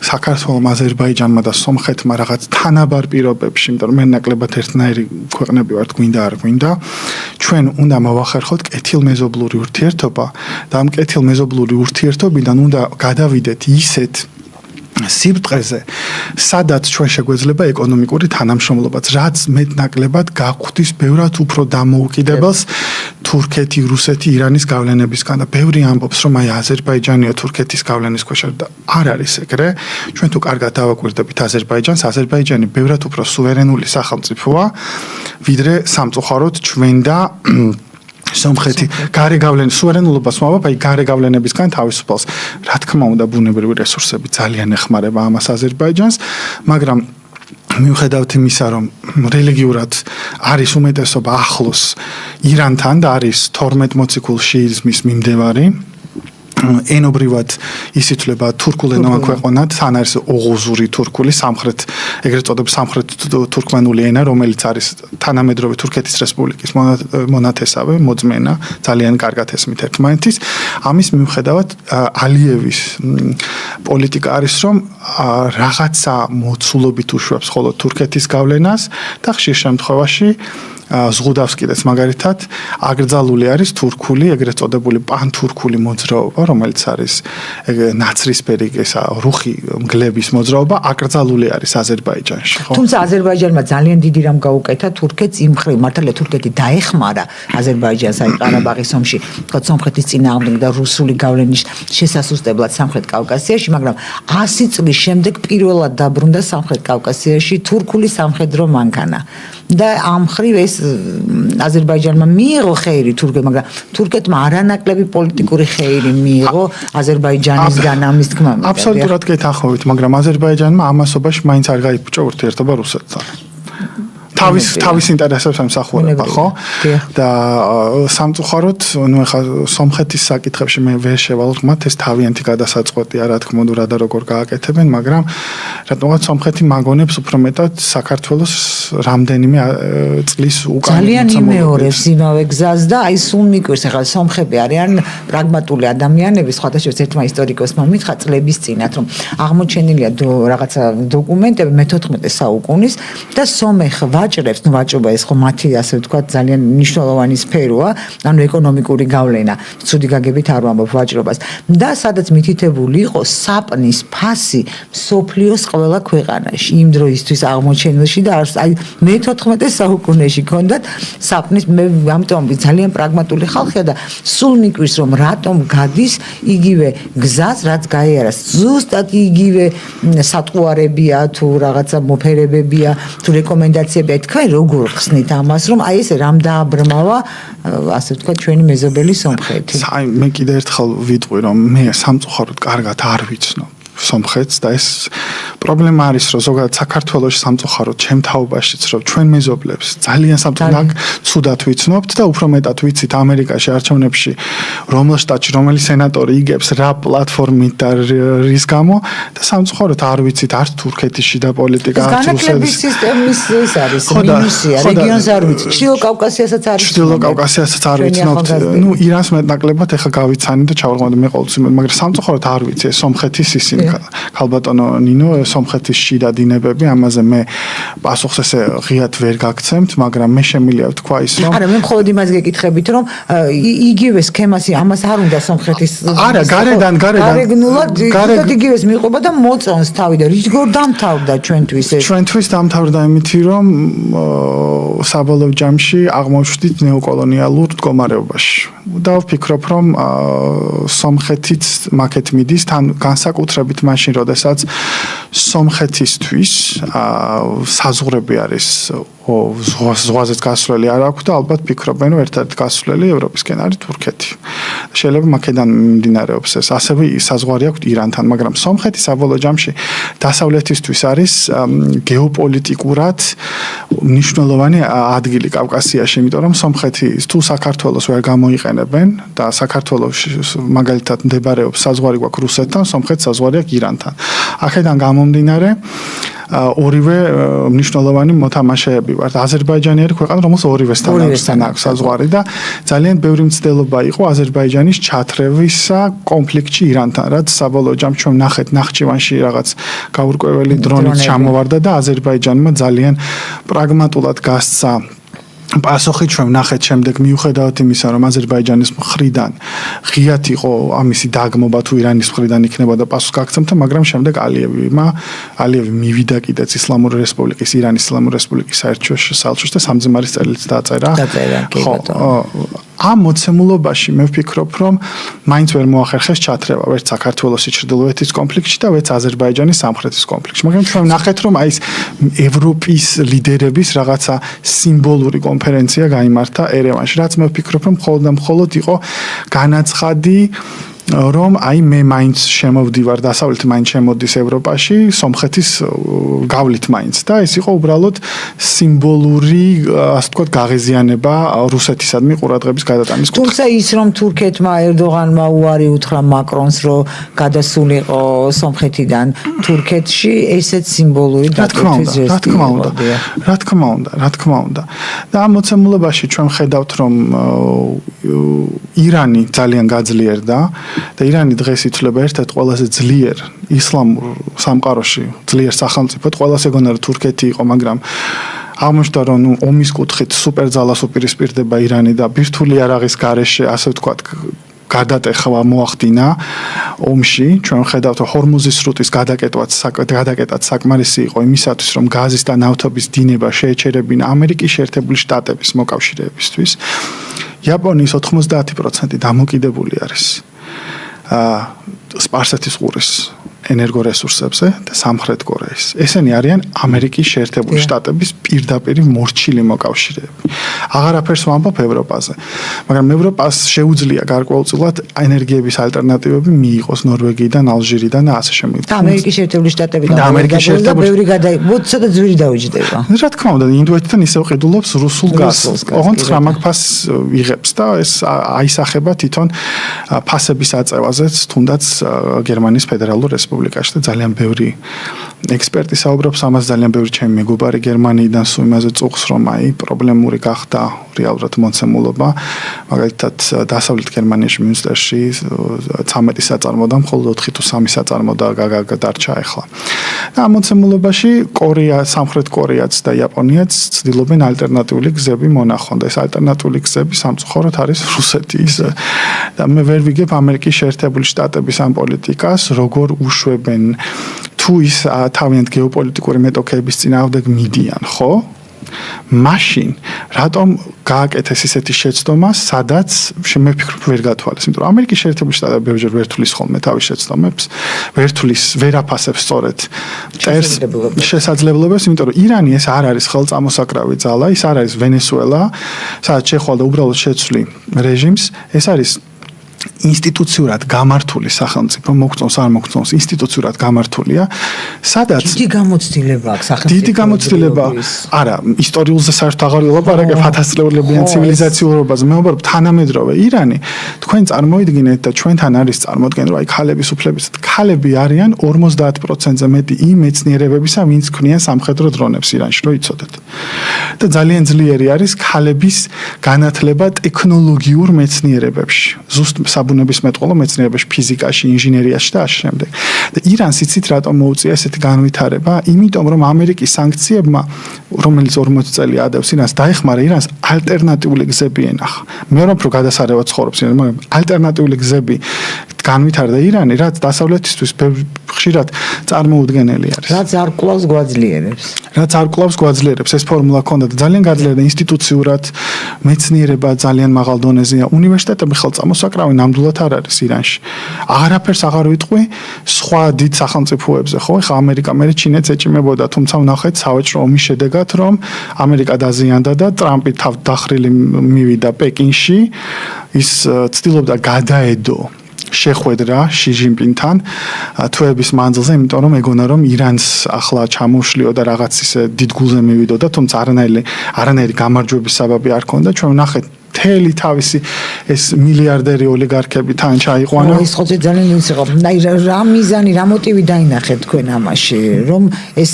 საქართველოს, აზერბაიჯანმა და სომხეთმა რაღაც თანაბარ პირობებში, იმიტომ რომ მე ნაკლებად ერთნაირი ქვეყნები ვართ, გვინდა არ გვინდა, ჩვენ უნდა მოვახერხოთ კეთილმეზობლური ურთიერთობა და ამ კეთილმეზობლური ურთიერთობიდან უნდა გადავიდეთ ისეთ სიბრტყეზე, სადაც ჩვენ შეგვეძლება ეკონომიკური თანამშრომლობაც, რაც მეტნაკლებად გაგვხდის ბევრად უფრო დამოუკიდებელს თურქეთი, რუსეთი, ირანის გავლენებისგან და ბევრი ამბობს, რომ აი აზერბაიჯანია თურქეთის გავლენის ქვეშ და არ არის ეგრე. ჩვენ თუ კარგად დავაკვირდებით აზერბაიჯანს, აზერბაიჯანი ბევრად უფრო სუვერენული სახელმწიფოა, ვიდრე სამწუხაროდ ჩვენ და სომხეთი გარე გავლენის სუვერენულობას მოვაბ, აი გარე გავლენებისგან თავისუფალს. რა თქმა უნდა, ბუნებრივი რესურსები ძალიან ეხმარება ამას აზერბაიჯანს, მაგრამ მიუხედავად იმისა, რომ რელიგიურად არის უმეტესობა ახლოს ირანთან და არის 12 მოციქულ შიიზმის მიმდევარი, ენობრივად ისითვლება თურქულენოვან ქვეყანად, თან არის ოღუზური თურქული, სამხრეთ, ეგრეთ წოდებული სამხრეთ თურქმენული ენა, რომელიც არის თანამედროვე თურქეთის რესპუბლიკის მონათესავე, მოძმენა, ძალიან კარგად ესმით ერთმანეთის. ამის მიუხედავად ალიევის პოლიტიკა არის, რომ რაღაცა მოცულობით უშვებს ხოლო თურქეთის გავლენას და ხშირ შემთხვევაში ზღუდავს კიდეც მაგალითად აკრძალული არის თურქული, ეგრეთ წოდებული პანთურქული მოძრაობა, რომელიც არის ნაცრისფერი ესა რუხი მგლების მოძრაობა, აკრძალული არის აზერბაიჯანში, ხო? თუმცა აზერბაიჯანმა ძალიან დიდი რამ გაუკეთა თურქეთს იმ მხრივ, მართალია თურქეთი დაეხმარა აზერბაიჯანს აი ყარაბაღის ომში, თქო სომხეთის წინააღმდეგ და რუსული გავლენის შესასუსტებლად სამხრეთ კავკასიაში, მაგრამ 100 წლის შემდეგ პირველად დაბრუნდა სამხრეთ კავკასიაში თურქული სამხედრო მანქანა. და ამ მხრივ ეს აზერბაიჯანმა მიიღო ხეირი თურქეთმა, მაგრამ თურქეთმა არანაკლები პოლიტიკური ხეირი მიიღო აზერბაიჯანისგან ამის თქმა. აბსოლუტურად გეთანხმებით, მაგრამ აზერბაიჯანმა ამასობაში მაინც არ გაიფუჭა ურთიერთობა რუსეთთან. თავის ინტერესებს ემსახურება, ხო? და სამწუხაროდ, ნუ ეხლა სომხეთის საკითხებში მე ვერ შევალ მათ ეს თავიანთი გადასაწყვეტია, რა თქმა უნდა, რა და როგორ გააკეთებენ, მაგრამ რატომღაც სომხეთი მაგონებს უფრო მეტად საქართველოს რამდენიმე წლის უკან ძალიან იმეორებს იმავე გზას და აი სულ მიკვირს, ეხლა სომხები არიან პრაგმატული ადამიანები, სხვათა შორის ერთმა ისტორიკოსმა მითხრა წლების წინათ, რომ აღმოჩენილია რაღაცა დოკუმენტები მე-14 საუკუნის და სომეხ ვაჭრებს, ნუ ვაჭრობა ეს ხო მათი ასე ვთქვათ ძალიან მნიშვნელოვანი სფეროა, ანუ ეკონომიკური გავლენა. ცუდი გაგებით არ ვამბობ ვაჭრობას. და სადაც მითითებული იყო საპნის ფასი სოფლიოს ყველა ქვეყანაში იმ დროისთვის აღმოჩენილში და აი მე-14 საუკუნეში ქონდათ საპნის, მე ამიტომ ძალიან პრაგმატული ხალხია და სულ მიკვირს რომ რატომ გადის იგივე გზას, რაც გაიარას. ზუსტად იგივე სატყუარებია თუ რაღაცა მოფერებებია თუ რეკომენდაციებია. თქვენ როგორ ხსნით ამას, რომ აი ეს რამ დააბრმავა, ასე ვთქვათ, ჩვენი მეზობელი სომხეთი? აი მე კიდე ერთხელ ვიტყვი, რომ მე სამწუხაროდ კარგად არ ვიცნობ სომხეთს და ეს პრობლემა არის, რომ ზოგადად საქართველოში სამწუხაროდ ჩემ თაობაშიც, რომ ჩვენ მეზობლებს ძალიან სამწუხაროდ ცუდად ვიცნობთ და უფრო მეტად ვიცით ამერიკაში არჩევნებში რომელ შტატში რომელი სენატორი იგებს რა პლატფორმით და რის გამო და სამწუხაროდ არ ვიცით არც თურქეთის შიდა პოლიტიკა, არც განათლების სისტემის ეს არის მინუსია, რეგიონს არ ვიცით, ჩრდილო კავკასიასაც არ ვიცით. ჩრდილო კავკასიასაც არ ვიცნობთ. ნუ ირანს მეტნაკლებად ეხა გავიცანი და ჩავარღვანდი მე ყოველთვის, მაგრამ სამწუხაროდ არ ვიცი ეს სომხეთის ისინი ქალბატონო ნინო სომხეთის შიდა დინებები, ამაზე მე პასუხს ესე ღიად ვერ გაგცემთ, მაგრამ მე შემიძლია ვთქვა ის რომ არა, მე მხოლოდ იმას გეკითხებით, რომ იგივე სქემას ამას არ უნდა სომხეთის არა, გარედან გარეგნულად იგივეს მიყვება და მოწონს თავი და როგორ დამთავრდა ჩვენთვის ეს? ჩვენთვის დამთავრდა იმითი, რომ საბოლოო ჯამში აღმოჩნდით ნეოკოლონიალურ მდგომარეობაში. და ვფიქრობ, რომ სომხეთიც მაგეთ მიდის თან განსაკუთრებით მაშინ, როდესაც სომხეთისთვის საზღვრები არის ზღვაზეც გასვლელი არ აქვს და ალბათ ფიქრობენ, რომ ერთ-ერთი გასვლელი ევროპისკენ არის თურქეთი. შეიძლება მაქედან მიმდინარეობს ეს. ასევე საზღვარი აქვს ირანთან, მაგრამ სომხეთი საბოლოო ჯამში დასავლეთისთვის არის გეოპოლიტიკურად მნიშვნელოვანი ადგილი კავკასიაში, იმიტომ რომ სომხეთი თუ საქართველოს ვერ გამოიყენებენ და საქართველოს მაგალითად მდებარეობს საზღვარი გვაქვს რუსეთთან, სომხეთს საზღვარი აქვს ირანთან. აქედან გამომდინარე ორივე მნიშვნელოვანი მოთამაშეები ვართ. აზერბაიჯანი არის ქვეყანა, რომელსაც ორივესთან აქვს საზღვარი და ძალიან ბევრი მცდელობა იყო აზერბაიჯანის ჩათრევისა კონფლიქტში ირანთან, რაც საბოლოო ჯამში ჩვენ ნახეთ ნახჭევანში რაღაც გაურკვეველი დრონით ჩამოვარდა და აზერბაიჯანმა ძალიან პრაგმატულად გასცა პასუხი ჩვენ ნახეთ შემდეგ მიუხედავად იმისა რომ აზერბაიჯანის მხრიდან ღიათ იყო ამისი დაგმობა თუ ირანის მხრიდან იქნებოდა პასუხი გაგცემთა მაგრამ შემდეგ ალიევი მივიდა კიდეც ისლამური რესპუბლიკის ირანის ისლამური რესპუბლიკის საერთაშორისო და სამძიმარის წერილიც დაწერა ხო ამ მოცემულობაში მე ვფიქრობ რომ მაინც ვერ მოახერხეს ჩათრევა ვერც საქართველოსი ჩრდილოეთის კონფლიქტში და ვერც აზერბაიჯანის სამხრეთის კონფლიქტში მაგრამ ჩვენ ნახეთ რომ აი ეს ევროპის ლიდერების რაღაცა სიმბოლური კონფერენცია გაიმართა ერევანში რაც მე ვფიქრობ რომ მხოლოდ იყო განაცხადი რომ აი მე მაინც შემოვდივარ დასავლეთი მაინც შემოდის ევროპაში სომხეთის გავლით მაინც და ეს იყო უბრალოდ სიმბოლური ასე ვთქვათ გაღიზიანება რუსეთისადმი ყურადღების გადატანის კუთხით. თუმცა ის რომ თურქეთმა ერდოღანმა უარი უთხრა მაკრონს რომ გადასულიყო სომხეთიდან თურქეთში ესეც სიმბოლური დაკეთების ჟესტი რა თქმა უნდა და ამ მოცემულობაში ჩვენ ხედავთ რომ ირანი ძალიან გაძლიერდა და ირანი დღეს ითვლება ერთ-ერთ ყველაზე ძლიერ ისლამურ სამყაროში ძლიერ სახელმწიფოდ ყველაზე გონა რომ თურქეთი იყო მაგრამ აღმოჩნდა რომ ომის კუთხით სუპერძალას უპირისპირდება ირანი და ბირთვული იარაღის გარეშე ასე ვთქვათ გადატეხვა მოახდინა ომში ჩვენ ხედავთ რომ ჰორმუზის სრუტის გადაკეტაც საკმარისი იყო იმისათვის რომ გაზის და ნავთობის დინება შეეჩერებინა ამერიკის შეერთებული შტატების მოკავშირეებისთვის იაპონიის 90% დამოკიდებული არის სპარსეთის ყურის ენერგორესურსებზე და სამხრეთ კორეის. ესენი არიან ამერიკის შეერთებული შტატების პირდაპირ მორჩილი მოკავშირეები. აღარაფერს ვამბობ ევროპაზე. მაგრამ ევროპას შეუძლია გარკვეულწილად ენერგიების ალტერნატივები მიიღოს ნორვეგიიდან, ალჟირიდან და ასე შემდეგ. და ამერიკის შეერთებული შტატები და ამერიკის შეერთებული ცოტა ძვირი დაუჯდება. რა თქმა უნდა, ინდოეთთან ისევ ყიდულობს რუსულ გაზს. ოღონდ რამაკფას იღებს და ეს აისახება თვითონ ფასების აწევაზეც, თუნდაც გერმანიის ფედერალურ რესპუბლიკაში და ძალიან ბევრი ექსპერტი საუბრობს ამას ძალიან ბევრი ჩემი მეგობარი გერმანიიდან სულ იმაზე წუხს რომ აი პრობლემური გახდა რეალურად მოცემულობა მაგალითად დასავლეთ გერმანიაში მიუნსტერში 13 საწარმოდან მხოლოდ 4 თუ 3 საწარმოდა დარჩა ახლა და ამ მოცემულობაში კორეა სამხრეთ კორეაც და იაპონიაც ცდილობენ ალტერნატიული გზები მონახონ და ეს ალტერნატიული გზები სამწუხაროდ არის რუსეთის და მე ვერ ვიგებ ამერიკის შეერთებული შტატების ამ პოლიტიკას როგორ უშვებენ თუ ის თავიანთ გეოპოლიტიკური მეტოქეების წინააღმდეგ მიდიან, ხო? მაშინ რატომ გააკეთეს ისეთი შეცდომა, სადაც მე ვფიქრობ ვერ გათვალეს, იმიტომ რომ ამერიკის შეერთებული შტატები ბევრჯერ ვერ თulis ხოლმე თავის შეცდომებს, ვერ აფასებს სწორედ შესაძლებლობებს, იმიტომ რომ ირანი ეს არ არის ხელწამოსაკრავი ძალა, ის არ არის ვენესუელა, სადაც შეხვალდა უბრალოდ შეცვლი რეჟიმს, ეს არის ინსტიტუციურად გამართული სახელმწიფო მოგწონს არ მოგწონს ინსტიტუციურად გამართულია სადაც დიდი გამოცდილება აქვს სახელმწიფო დიდი გამოცდილება არა ისტორიულზე საერთოდ აღარ ვილაპარაკებ ათასწლეულებიან ცივილიზაციურობაზე მე ვამბობ თანამედროვე ირანი თქვენ წარმოიდგინეთ და ჩვენთან არის წარმოდგენ რომ აი ქალების უფლებისა ქალები არიან 50%-ზე მეტი იმ მეცნიერებებისა ვინც ქმნიან სამხედრო დრონებს ირანში რომ იცოდეთ და ძალიან ძლიერი არის ქალების განათლება ტექნოლოგიურ მეცნიერებებში ზუსტ საბუნებისმეტყველო მეცნიერებაში, ფიზიკაში, ინჟინერიაში და ასე შემდეგ. და ირანს იცით რატომ მოუწია ესეთი განვითარება? იმიტომ რომ ამერიკის სანქციებმა, რომელიც 40 წელი ადევს ირანს, დაეხმარა ირანს ალტერნატიული გზები ენახა. მე რომ გადასარევად ცხოვრობს ირანი, მაგრამ ალტერნატიული გზები განვითარდა ირანი, რაც დასავლეთისთვის ხშირად წარმოუდგენელი არის. რაც არ კლავს გვაძლიერებს. რაც არ კლავს გვაძლიერებს, ეს ფორმულა ქონდა და ძალიან გაძლიერდა ინსტიტუციურად, მეცნიერება ძალიან მაღალ დონეზეა. უნივერსიტეტები ხელ წამოსაკრავი ნამდვილად არ არის ირანში. აღარაფერს აღარ ვიტყვი სხვა დიდ სახელმწიფოებზე, ხო? ეხლა ამერიკა მე ჩინეთს ეჭიმებოდა, თუმცა ვნახეთ სავაჭრო ომის შედეგად, რომ ამერიკა დაზიანდა და ტრამპი თავდახრილი მივიდა პეკინში, ის ცდილობდა გადაედო შეხვედრა ში ჟინპინთან თვეების მანძილზე, იმიტომ რომ ეგონა რომ ირანს ახლა ჩამოშლიო და რაღაც ისე დიდ გულზე მივიდოდა, თუმცა არანაირი გამარჯვების საბაბი არ ქონდა. ჩვენ ვნახეთ მთელი თავისი ეს მილიარდერი ოლიგარქები თან ჩაიყვანა. ეს ხოთი ძალიან ის იყო. აი რა მიზანი, რა მოტივი დაინახეთ თქვენ ამაში, რომ ეს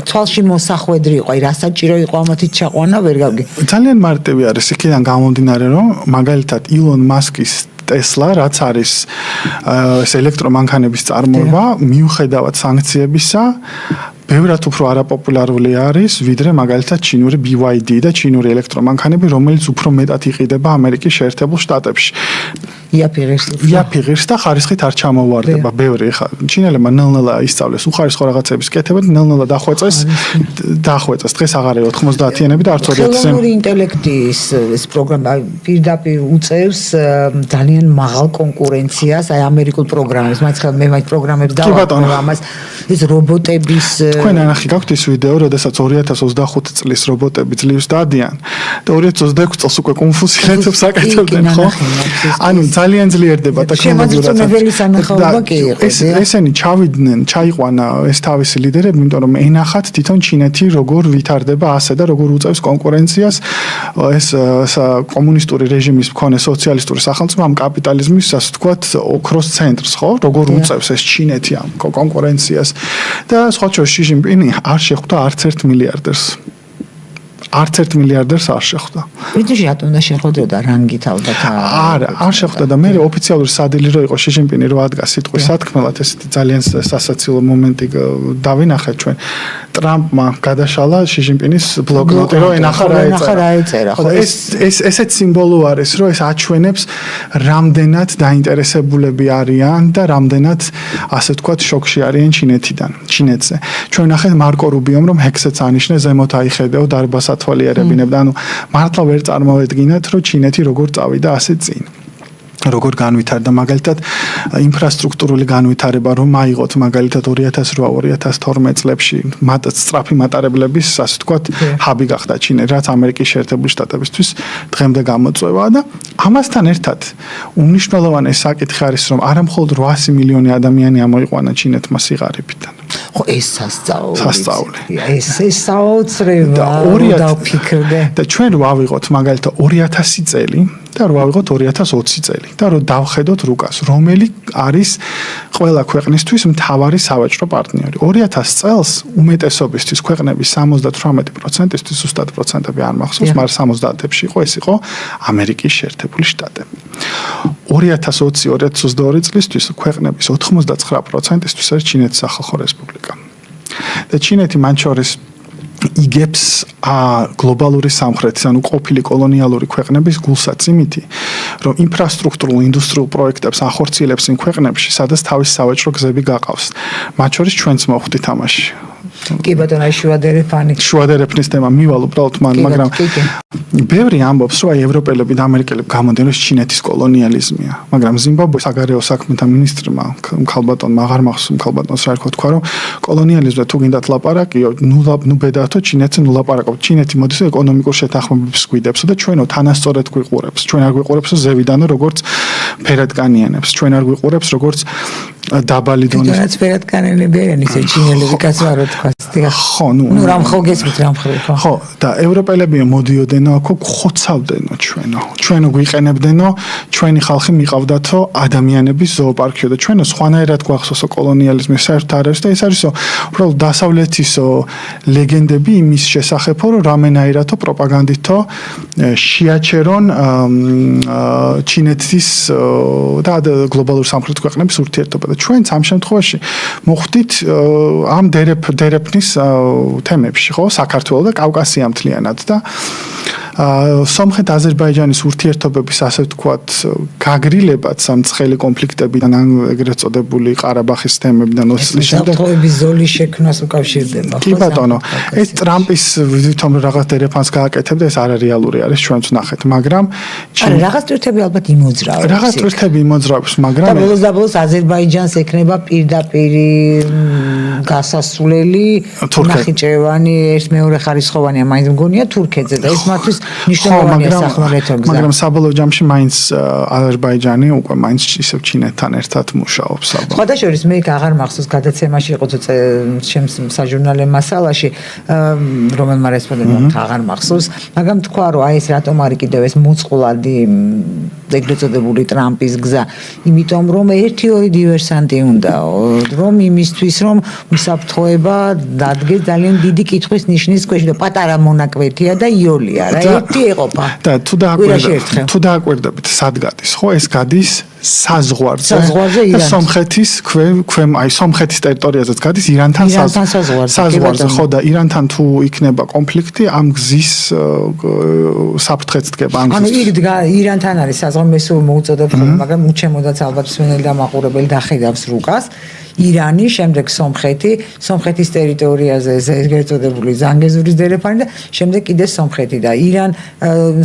თვალში მოსახვედრი იყო, აი რა საჭირო იყო ამათი ჩაყვანა, ვერ გავგი. ძალიან მარტივი არის იქიდან გამომდინარე, რომ მაგალითად ილონ მასკის Tesla, რაც არის ეს ელექტრომანქანების წარმოება, მიუხედავად სანქციებისა, ბევრად უფრო არაპოპულარული არის, ვიდრე მაგალითად ჩინური BYD და ჩინური ელექტრომანქანები, რომელიც უფრო მეტად იყიდება ამერიკის შეერთებულ შტატებში. იაფიღირს და ხარისხით არ ჩამოვარდება. ბევრი ხა ჩინელებმა ნელ-ნელა ისწავლეს უხარისხო რაღაცების კეთება და ნელ-ნელა დახვეწეს. დღეს აღარ არის 90-იანები და არც 2000-ზე. ხელოვნური ინტელექტის ეს პროგრამა პირდაპირ უწევს ძალიან მაღალ კონკურენციას, აი ამერიკულ პროგრამებს, მე მათ პროგრამებს დავაყენებ ამას, ეს რობოტების თქვენ ანახი გაქვთ ის ვიდეო, როდესაც 2025 წლის რობოტები ძლივს დადიან და 2026 წელს უკვე კონფუსილეთებს აკეთებდნენ, ხო? ანუ ძალიან ძლიერდება ტექნოლოგიურად. ესენი ჩავიდნენ, ჩაიყვანა ეს თავისი ლიდერები, იმიტომ რომ ენახათ თვითონ ჩინეთი როგორ ვითარდება ასე და როგორ უწევს კონკურენციას ეს კომუნისტური რეჟიმის მქონე სოციალისტური სახელმწიფო ამ კაპიტალიზმის, ასე ვთქვათ, ოქროს ცენტრს, ხო? როგორ უწევს ეს ჩინეთი ამ კონკურენციას და სხვა ში ჟინპინი არ შეხვდა არც ერთ მილიარდერს. არც ერთ მილიარდერს არ შეხვდა. ვიდეოში რატომ და შეხვდოდა რანგით ალბათ? არ შეხვდა და მე ოფიციალური სადილი რო იყო ში ჟინპინი რო ადგა სიტყვის სათქმელად, ესეთი ძალიან სასაცილო მომენტი დავინახეთ ჩვენ. ტრამპმა გადაშალა ში ჟინპინის ბლოკნოტი, რო ენახა რა ეწერა. ესეც სიმბოლო არის, რომ ეს აჩვენებს რამდენად დაინტერესებულები არიან და რამდენად ასე ვთქვათ შოკში არიან ჩინეთზე. ჩვენ ნახეთ მარკო რუბიომ რომ ჰექსეც ანიშნე ზემოთ აიხედეო დარბასად თვალიერებინებდა. ანუ მართლა ვერ წარმოვედგინათ, რომ ჩინეთი როგორ წავიდა ასე წინ. როგორ განვითარდა მაგალითად ინფრასტრუქტურული განვითარება რომ აიღოთ მაგალითად 2008-2012 წლებში სწრაფი მატარებლების ასე ვთქვათ ჰაბი გახდა ჩინეთი, რაც ამერიკის შეერთებული შტატებისთვის დღემდე გამოწვევა და ამასთან ერთად უმნიშვნელოვანესი საკითხი არის რომ არა მხოლოდ 800 მილიონი ადამიანი ამოიყვანა ჩინეთმა სიღარიბიდან. ხო ეს სასწაული. ეს საოცრება დავფიქრდე. და ჩვენ რო ავიღოთ მაგალითად 2000 წელი და რო ავიღოთ 2020 წელი და რო დავხედოთ რუკას, რომელი არის ყველა ქვეყნისთვის მთავარი სავაჭრო პარტნიორი. 2000 წელს უმეტესობისთვის ქვეყნების 78%-ისთვის ზუსტად პროცენტები არ მახსოვს, მაგრამ 70-ებში იყო, ეს იყო ამერიკის შეერთებული შტატები. 2020-2022 წლისთვის ქვეყნების 99%-ისთვის არის ჩინეთის სახალხო რესპუბლიკა. და ჩინეთი მათ შორის იგებს გლობალური სამხრეთის, ანუ ყოფილი კოლონიალური ქვეყნების გულსაც იმითი, რომ ინფრასტრუქტურულ ინდუსტრიულ პროექტებს ახორციელებს იმ ქვეყნებში, სადაც თავის სავაჭრო გზები გაყავს. მათ შორის ჩვენც მოვხვდით ამაში. კი ბატონო, შუადერეფნის თემა მივალ უბრალოდ მან, მაგრამ ბევრი ამბობს, რომ ევროპელები და ამერიკელები გამოდიან, რომ ჩინეთის კოლონიალიზმია, მაგრამ ზიმბაბვეს საგარეო საქმეთა მინისტრმა ქალბატონმა აღარ მახსოვს ქალბატონს რა თქვა, რომ კოლონიალიზმზე თუ გინდათ ლაპარაკიო, ნუ ბედაა, რომ ჩინეთს ნუ ლაპარაკობ. ჩინეთი მოდის ეკონომიკურ შეთანხმებებს გვიდებსო და ჩვენო თანასწორად გვიყურებს. ჩვენ არ გვიყურებს ზევიდანო როგორც ფერად განიანებს. ჩვენ არ გვიყურებს როგორც დაბალი დონის. რაც ფერად განიანები არიან ისე ჩინელები კაცვარო თქვა. ხო, ნუ რამ ხო გესმით რამ ხო? ხო, და ევროპელები მოდიოდენო აქ ხოცავდენო ჩვენო გვიყენებდენო, ჩვენი ხალხი მიყავდათო ადამიანების ზოოპარკიო და ჩვენო სხვანაირად გვახსოვსო კოლონიალიზმის საერთოდ არ არის და ეს არისო უბრალოდ დასავლეთისო ლეგენდები იმის შესახებო, რომ რამენაირათო პროპაგანდითო შეაჩერონ ჩინეთის და გლობალური სამხრეთ ქვეყნების ურთიერთობა და ჩვენც ამ შემთხვევაში მოხვდით ამ დერეფნის თემებში, ხო, საქართველოს და კავკასია მთლიანად და სომხეთ-აზერბაიჯანის ურთიერთობების ასე ვთქვათ გაგრილებაც ამ ცხელი კონფლიქტებიდან ან ეგრეთ წოდებული ყარაბახის თემებიდან 20 წლის შემდეგ საფრთხეების ზოლის შექმნას უკავშირდება. კი ბატონო, ეს ტრამპის ვითომ რაღაც დერეფანს გააკეთებდა, ეს არარეალური არის, ჩვენც ვნახეთ, მაგრამ რაღაც ტვირთები ალბათ იმოძრავებს. რაღაც ტვირთები იმოძრავებს, მაგრამ და ბოლოს აზერბაიჯანს ექნება პირდაპირ გასასვლელი ნახიჭევანი ეს მეორე ხარისხოვანია, მაინც მგონია თურქეთზე და ეს მათთვის მნიშვნელოვანია სახმელეთო გზა. მაგრამ საბოლოო ჯამში მაინც აზერბაიჯანი უკვე მაინც ისევ ჩინეთთან ერთად მუშაობს. სხვადასხვა მე აღარ მახსოვს გადაცემაში იყო ჩემს საჟურნალო მასალაში რომელმა რესპონდენტმა აღარ მახსოვს, მაგრამ თქვა რომ აი ეს რატომ არის კიდევ ეს მოწყვლადი ეგრეთ წოდებული ტრამპის გზა, იმიტომ რომ 1-2 დივერსანტი უნდა რომ იმისთვის რომ უსაფრთხოება დადგეს ძალიან დიდი კითხვის ნიშნის ქვეშ და პატარა მონაკვეთია და იოლია რა ერთი ეყოფა. და თუ დააკვირდებით სად გადის, ხო ეს გადის საზღვარზე და სომხეთის აი სომხეთის ტერიტორიაზეც გადის ირანთან საზღვარზე ხო და ირანთან თუ იქნება კონფლიქტი ამ გზის საფრთხეც დგება ამ გზის. ანუ იქ ირანთან არის საზღვარი მე სულ მოუწოდებ ხოლმე, მაგრამ უჩემოდაც ალბათ სვენელი და მაყურებელი დახედავს რუკას. ირანი, შემდეგ სომხეთის ტერიტორიაზე ეგრეთ წოდებული ზანგეზურის დერეფანი და შემდეგ კიდე სომხეთი და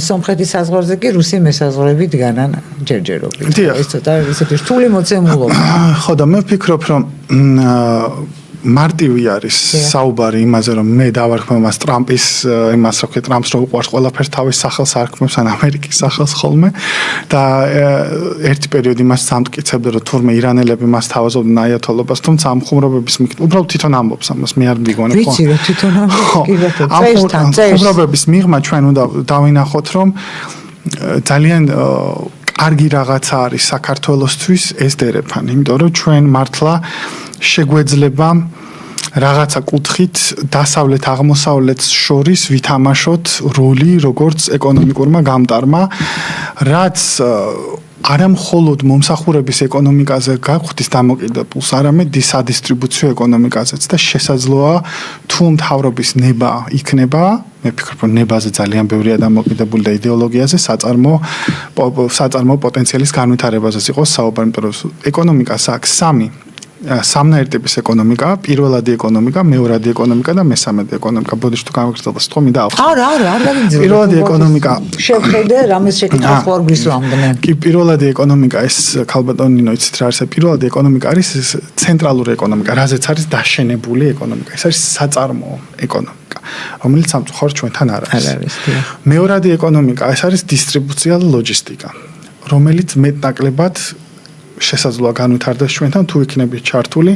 სომხეთის საზღვარზე კი რუსი მესაზღვრები დგანან ჯერჯერობით. ეს ცოტა ისეთი რთული მოცემულობა. ხო და მე ვფიქრობ რომ მარტივი არის საუბარი იმაზე რომ მე დავარქმევ მას ტრამპის იმას რომ ტრამპს რო უყვარს ყველაფერს თავის სახელს არქმევს ან ამერიკის სახელს ხოლმე და ერთი პერიოდი მას სამტკიცებდა რომ თურმე ირანელები მას თავაზობდნენ აიათოლობას, თუმცა ამ ხუმრობების უბრალოდ თვითონ ამბობს ამას, მე არ მიგონებ ხო. ვიცი რომ თვითონ ამბობს, ხუმრობების მიღმა ჩვენ უნდა დავინახოთ რომ ძალიან კარგი რაღაცა არის საქართველოსთვის ეს დერეფანი, იმიტომ რომ ჩვენ მართლა შეგვეძლება რაღაცა კუთხით დასავლეთ აღმოსავლეთს შორის ვითამაშოთ როლი როგორც ეკონომიკურმა გამტარმა, რაც არა მხოლოდ მომსახურების ეკონომიკაზე გაგვხდის დამოკიდებულს, არამედ სადისტრიბუციო ეკონომიკაზეც და შესაძლოა თუ მთავრობის ნება იქნება, მე ვფიქრობ რომ ნებაზე ძალიან ბევრია დამოკიდებული და იდეოლოგიაზე საწარმო პოტენციალის განვითარებაზეც იყოს საუბარი, იმიტომ რომ ეკონომიკას აქვს სამნაირი ტიპის ეკონომიკა, პირველადი ეკონომიკა, მეორადი ეკონომიკა და მესამედი ეკონომიკა. ბოდიში თუ გამიგრძელდა სიტყვი და ახლა. არა, გაგიძრა. პირველადი ეკონომიკა. შევხედე, რამეს შეკითხავს ხوار გვისვამდნენ. კი, პირველადი ეკონომიკა ეს ქალბატონინო იცით რა არის? პირველადი ეკონომიკა არის ცენტრალური ეკონომიკა, რაზეც არის დაშენებული ეკონომიკა. ეს არის საწარმოო ეკონომიკა, რომელიც სამწუხაროდ ჩვენთან არ არის. მეორადი ეკონომიკა, ეს არის დისტრიბუცია და ლოჯისტიკა, რომელიც მეტნაკლებად შესაძლოა განვითარდეს ჩვენთან თუ იქნებით ჩართული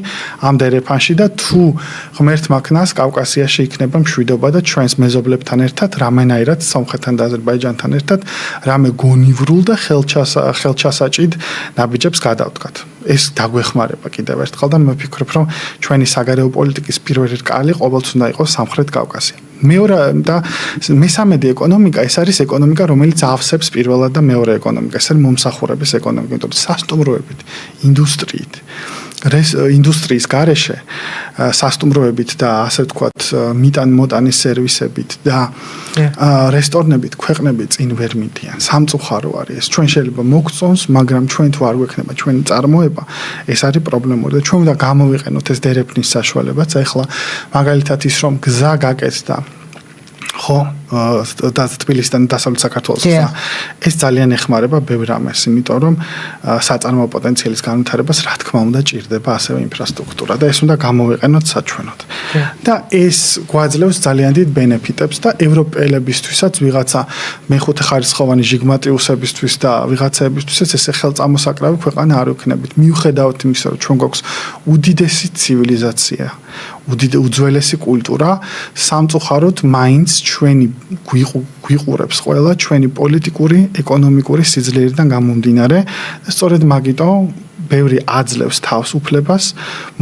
ამ დერეფანში და თუ ღმერთმა ქნას კავკასიაში იქნება მშვიდობა და ჩვენს მეზობლებთან ერთად რამენაირად სომხეთთან და აზერბაიჯანთან ერთად რამე გონივრულ და ხელჩასაჭიდ ნაბიჯებს გადავდგათ. ეს დაგვეხმარება კიდევ ერთხელ და მე ვფიქრობ რომ ჩვენი საგარეო პოლიტიკის პირველი რკალი ყოველთვის უნდა იყოს სამხრეთ კავკასია. მეორე და მესამედი ეკონომიკა ეს არის ეკონომიკა რომელიც ავსებს პირველად და მეორე ეკონომიკას, ეს არის მომსახურების ეკონომიკა, იმიტომ რომ სასტუმროებით, ინდუსტრიით, ინდუსტრიის გარეშე სასტუმროებით და ასე ვთქვათ მიტან-მოტანის სერვისებით და რესტორნებით ქვეყნები წინ ვერ მიდიან. სამწუხარო არის ეს. ჩვენ შეიძლება მოგწონს, მაგრამ ჩვენ თუ არ გვექნება ჩვენი წარმოება, ეს არის პრობლემური და ჩვენ უნდა გამოვიყენოთ ეს დერეფნის საშუალებაც. ახლა მაგალითად ის რომ გზა გაკეთდა ხო და თბილისიდან დასავლეთ საქართველოს ეს ძალიან ეხმარება ბევრ რამეს, იმიტომ რომ საწარმოო პოტენციალის განვითარებას რა თქმა უნდა ჭირდება ასევე ინფრასტრუქტურა და ეს უნდა გამოვიყენოთ საჩვენოდ. და ეს გვაძლევს ძალიან დიდ ბენეფიტებს და ევროპელებისთვისაც ვიღაცა მეხუთე ხარისხოვანი ჟიგმატიუსებისთვის და ვიღაცაებისთვისაც ესე ხელწამოსაკრავი ქვეყანა არ ვიქნებით. მიუხედავად იმისა, რომ ჩვენ გვაქვს უდიდესი ცივილიზაცია, უძველესი კულტურა, სამწუხაროდ მაინც ჩვენი გვიყურებს ყველა ჩვენი პოლიტიკური, ეკონომიკური სიძლიერიდან გამომდინარე და სწორედ მაგიტომ ბევრი აძლევს თავს უფლებას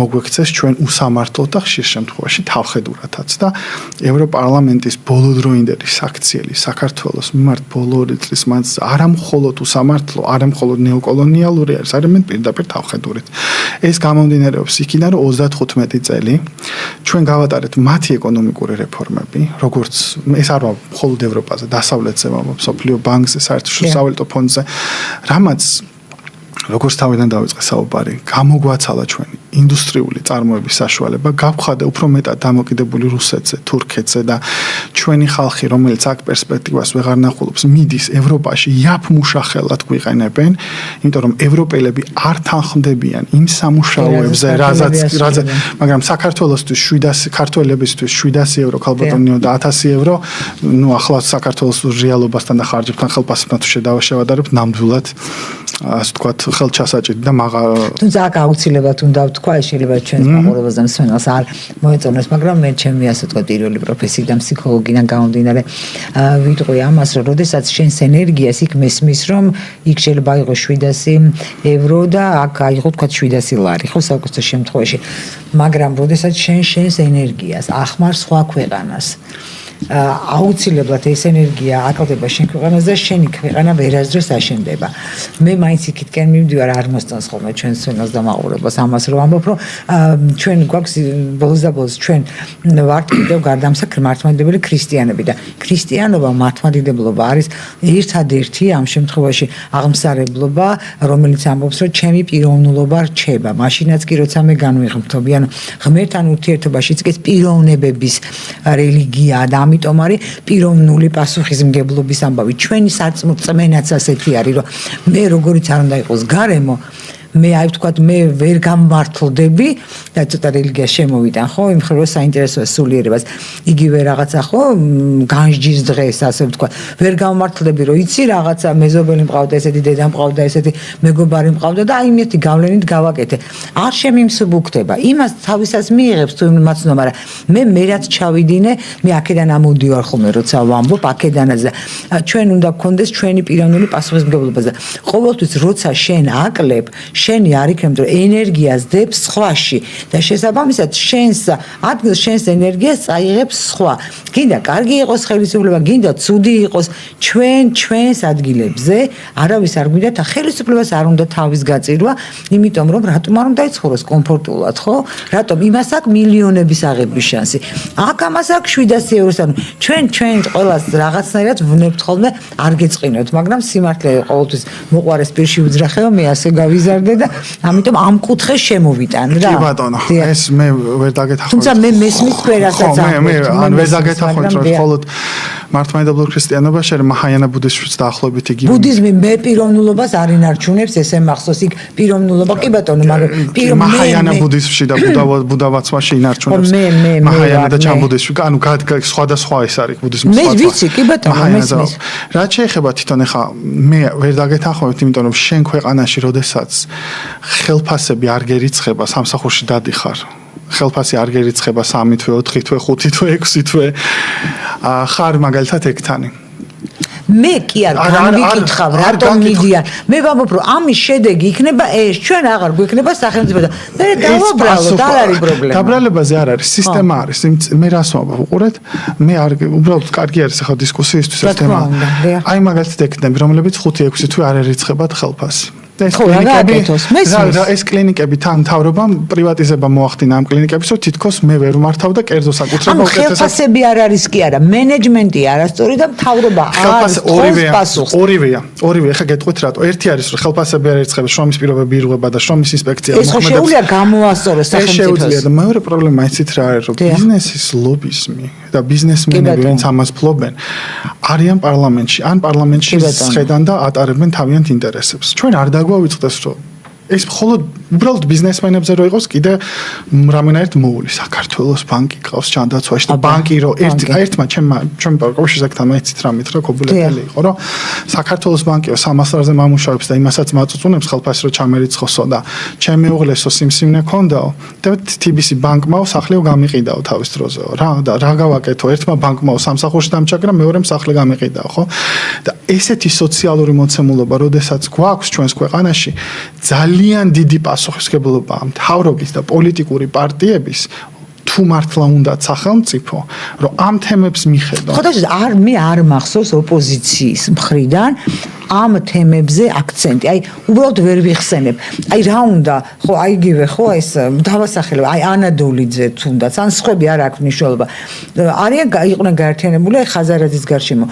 მოგვექცეს ჩვენ უსამართლოდ და ხშირ შემთხვევაში თავხედურათაც და ევროპარლამენტის ბოლოდროინდელი საქციელი საქართველოს მიმართ ბოლო 2 წლის მანძილზე არა მხოლოდ უსამართლო, არა მხოლოდ ნეოკოლონიალური არის, არამედ პირდაპირ თავხედურით. ეს გამომდინარეობს იქიდან, რომ 35 წელი ჩვენ გავატარეთ მათი ეკონომიკური რეფორმები, როგორც ეს არ ვარ მხოლოდ ევროპაზე, დასავლეთზე, მსოფლიო ბანკზე, საერთაშორისო სავალუტო ფონდზე, რამაც როგორც თავიდან დავიწყე საუბარი, გამოგვაცალა ჩვენი ინდუსტრიული წარმოების საშუალება, გავხადა უფრო მეტად დამოკიდებული რუსეთზე, თურქეთზე და ჩვენი ხალხი, რომელიც აქ პერსპექტივას ვეღარ ნახულობს, მიდის ევროპაში იაფმუშახელად გვიყენებენ, იმიტომ რომ ევროპელები არ თანხმდებიან იმ სამუშაოებზე, რაზაც, მაგრამ საქართველოსთვის 700 ქართველებისთვის 700 евро ქალბატონიო და 1000 евро, ნუ ახლა საქართველოს რეალობასთან და ხარჯებთან ხელფასებთან თუ შევადარებთ, ნამდვილად ასე ვთქვათ, ხელჩასაჭირი და თუმცა აქ აუცილებლად უნდა ვთქვა, შეიძლება ჩვენს მაყურებელს და მსმენელს არ მოეწონოს, მაგრამ მე ჩემი ასე ვთქვათ, პირველი პროფესიიდან ფსიქოლოგიდან გამომდინარე ვიტყვი ამას, რომ როდესაც შენს ენერგიას იქ მესმის, რომ იქ შეიძლება იყოს 700 евро და აქ აიღო ვთქვათ 700 ლარი, ხო, საკუთარ შემთხვევაში, მაგრამ როდესაც შენს ენერგიას ახმარ სხვა ქვეყანას აუცილებლად ეს ენერგია აკლდება შენ ქვეყანას და შენი ქვეყანა ვერასდროს აშენდება. მე მაინც იქითკენ მივდივარ, არ მოსწონს ხოლმე ჩვენ სვენელს და მაყურებელს ამას რომ ამბობ, რომ ჩვენ გვაქვს ბოლოს და ბოლოს ჩვენ ვართ კიდევ გარდამსაქმე მართლმადიდებელი ქრისტიანები და ქრისტიანობა მართლმადიდებლობა არის ერთადერთი ამ შემთხვევაში აღმსარებლობა, რომელიც ამბობს, რომ ჩემი პიროვნულობა რჩება. მაშინაც კი როცა მე განვიღმთობი, ანუ ღმერთთან ურთიერთობაშიც კი პიროვნებების რელიგია და ამიტომ არის პიროვნული პასუხისმგებლობის ამბავი. ჩვენი სარწმუნოც ასეთი არის, რომ მე როგორიც არ უნდა იყოს გარემო, მე აი ვთქვათ, მე ვერ გამმართლდები და ცოტა რელიგია შემოვიდან, ხო, იმ ხრო საინტერესოა სულიერებას. იგივე რაღაცა, ხო, განსჯის დღეს, ასე ვთქვათ, ვერ გამმართლდები, რომ იცი რაღაცა მეზობელი მყავდა, ესეთი დედა მყავდა, ესეთი მეგობარი მყავდა და აი მეთი გავლენით გავაკეთე. არ შემიმსუბუქდება. იმას თავისას მიიღებს თუ იმაც ნო, მაგრამ მე რაც ჩავიდინე, მე აქედან ამოდივარ ხოლმე, როცა ვამბობ აქედანაც. ჩვენ უნდა გქონდეს ჩვენი პიროვნული პასუხისმგებლობა და ყოველთვის როცა შენ აკლებ შენი არ იქნებ, რომ ენერგიას დებს სხვაში და შესაბამისად შენს ადგილს შენს ენერგიას წაიღებს სხვა. გინდა კარგი იყოს ხელისუფლება, გინდა ცუდი იყოს, ჩვენს ადგილებზე არავის არ გვინდა და ხელისუფლებას არ უნდა თავის გაწირვა, იმიტომ რომ რატომ არ უნდა იცხოვროს კომფორტულად, ხო? რატომ იმას აქვს მილიონების აღების შანსი. აქ ამას აქვს 700 ევროს, ანუ ჩვენ ყველას რაღაცნაირად ვნებთ ხოლმე, არ გეწყინოთ, მაგრამ სიმართლე ყოველთვის მოყვარეს პირში უძრახეო, მე ასე გავიზარდე და ამიტომ ამ კუთხეს შემოვიტან რა. კი ბატონო, ეს მე ვერ დაგეთახმებით. თუმცა მე მესმის სფერასაც მე არ ვერ დაგეთახმებით, რომ მხოლოდ მართლმადიდებლურ ქრისტიანობა შეიძლება მაჰაიანა ბუდიზმშიც დაახლოებით იგივე. ბუდიზმი მე პიროვნულობას არ ინარჩუნებს, ესე მახსოვს იქ პიროვნულობა კი ბატონო, მაგრამ მაჰაიანა ბუდიზმში და ბუდავაცვაში ინარჩუნებს. მაჰაიანა და ჩამბუდიზმში, ანუ სხვადასხვა ის არის ბუდიზმის სხვა. მე ვიცი კი ბატონო, მესმის. რაც შეიძლება თვითონ ახლა მე ვერ დაგეთახმებით, იმიტომ რომ შენ ქვეყანაში როდესაც ხელფასები არ გერიცხება, სამსახურში დადიხარ. ხელფასი არ გერიცხება 3 თვე, 4 თვე, 5 თვე, 6 თვე. ხარ მაგალითად ექთანი. მე კი არ განვიკითხავ, რატომ მიდიან. მე ვამბობ, რომ ამის შედეგი იქნება ეს, ჩვენ აღარ გვექნება სახელმწიფო და მე დავაბრალოთ, არ არის პრობლემა. დაბრალებაზე არ არის, სისტემა არის. მე რას ვამბობ, უყურეთ, მე არ უბრალოდ კარგი არის ახლა დისკუსიისთვის ეს თემა. აი მაგალითად ექთნები, რომლებიც 5-6 თვე არ ერიცხებათ ხელფასი. ეს კლინიკები თან მთავრობამ პრივატიზება მოახდინა ამ კლინიკებს, რომ თითქოს მე ვერ ვმართავ და კერძო საკუთრება უკეთესად. ხელფასები არ არის კი არა, მენეჯმენტი არასწორი და მთავრობა არ პასუხს. ორივე, ხა გეტყვით რატო? ერთი არის, რომ ხელფასები არ ერიცხება, შრომის პირობები ირღვება და შრომის ინსპექცია მოქმედებს. ეს ხო შეუძლია გამოასწოროს სახელმწიფოს. ეს შეუძლია და მეორე პრობლემა იცით რა არის, რომ ბიზნესის ლობიზმი და ბიზნესმენები, ვინც ამას ფლობენ, არიან პარლამენტში, ან პარლამენტში შედან და ატარებენ თავიანთ ინტერესებს. ჩვენ არ დაგვავიწყდეს, რომ ეს მხოლოდ უბრალოდ ბიზნესმენებზე რო იყოს, კიდე რამენაირად მოული საქართველოს ბანკი ყავს ჩანდაცვაში და ბანკი რო ერთმა ჩემ პარკოში ზაკთან მეცით რამით რა ქობულეთელი იყო, რომ საქართველოს ბანკიო 300 ლარზე მომუშავებს და იმასაც მაწუწუნებს ხელფასი რო ჩამერიცხოსო და ჩემ მეუღლესო სიმსივნე ქონდაო და TBC ბანკმაო სახლეო გამიყიდაო თავის დროზეო რა და რა გავაკეთო, ერთმა ბანკმაო სამსახურში დამჭაკრა, მეორემ სახლე გამიყიდაო, ხო? და ესეთი სოციალური მოცემულობა, როდესაც გვაქვს ჩვენს ქვეყანაში, ძალიან დიდი პასუხისმგებლობაა მთავრობის და პოლიტიკური პარტიების თუ მართლა უნდა სახელმწიფო, რომ ამ თემებს მიხედონ. ხო და მე არ მახსოვს ოპოზიციის მხრიდან ამ თემებზე აქცენტი. აი, უბრალოდ ვერ ვიხსენებ. აი, რა უნდა, ხო, აიგივე, ხო, ეს დავასახელებ, აი, ანადოლიძე თუნდაც, ან სხვები არ აქვს მნიშვნელობა. არიან იყვნენ გაერთიანებული ხაზარაძის გარშემო.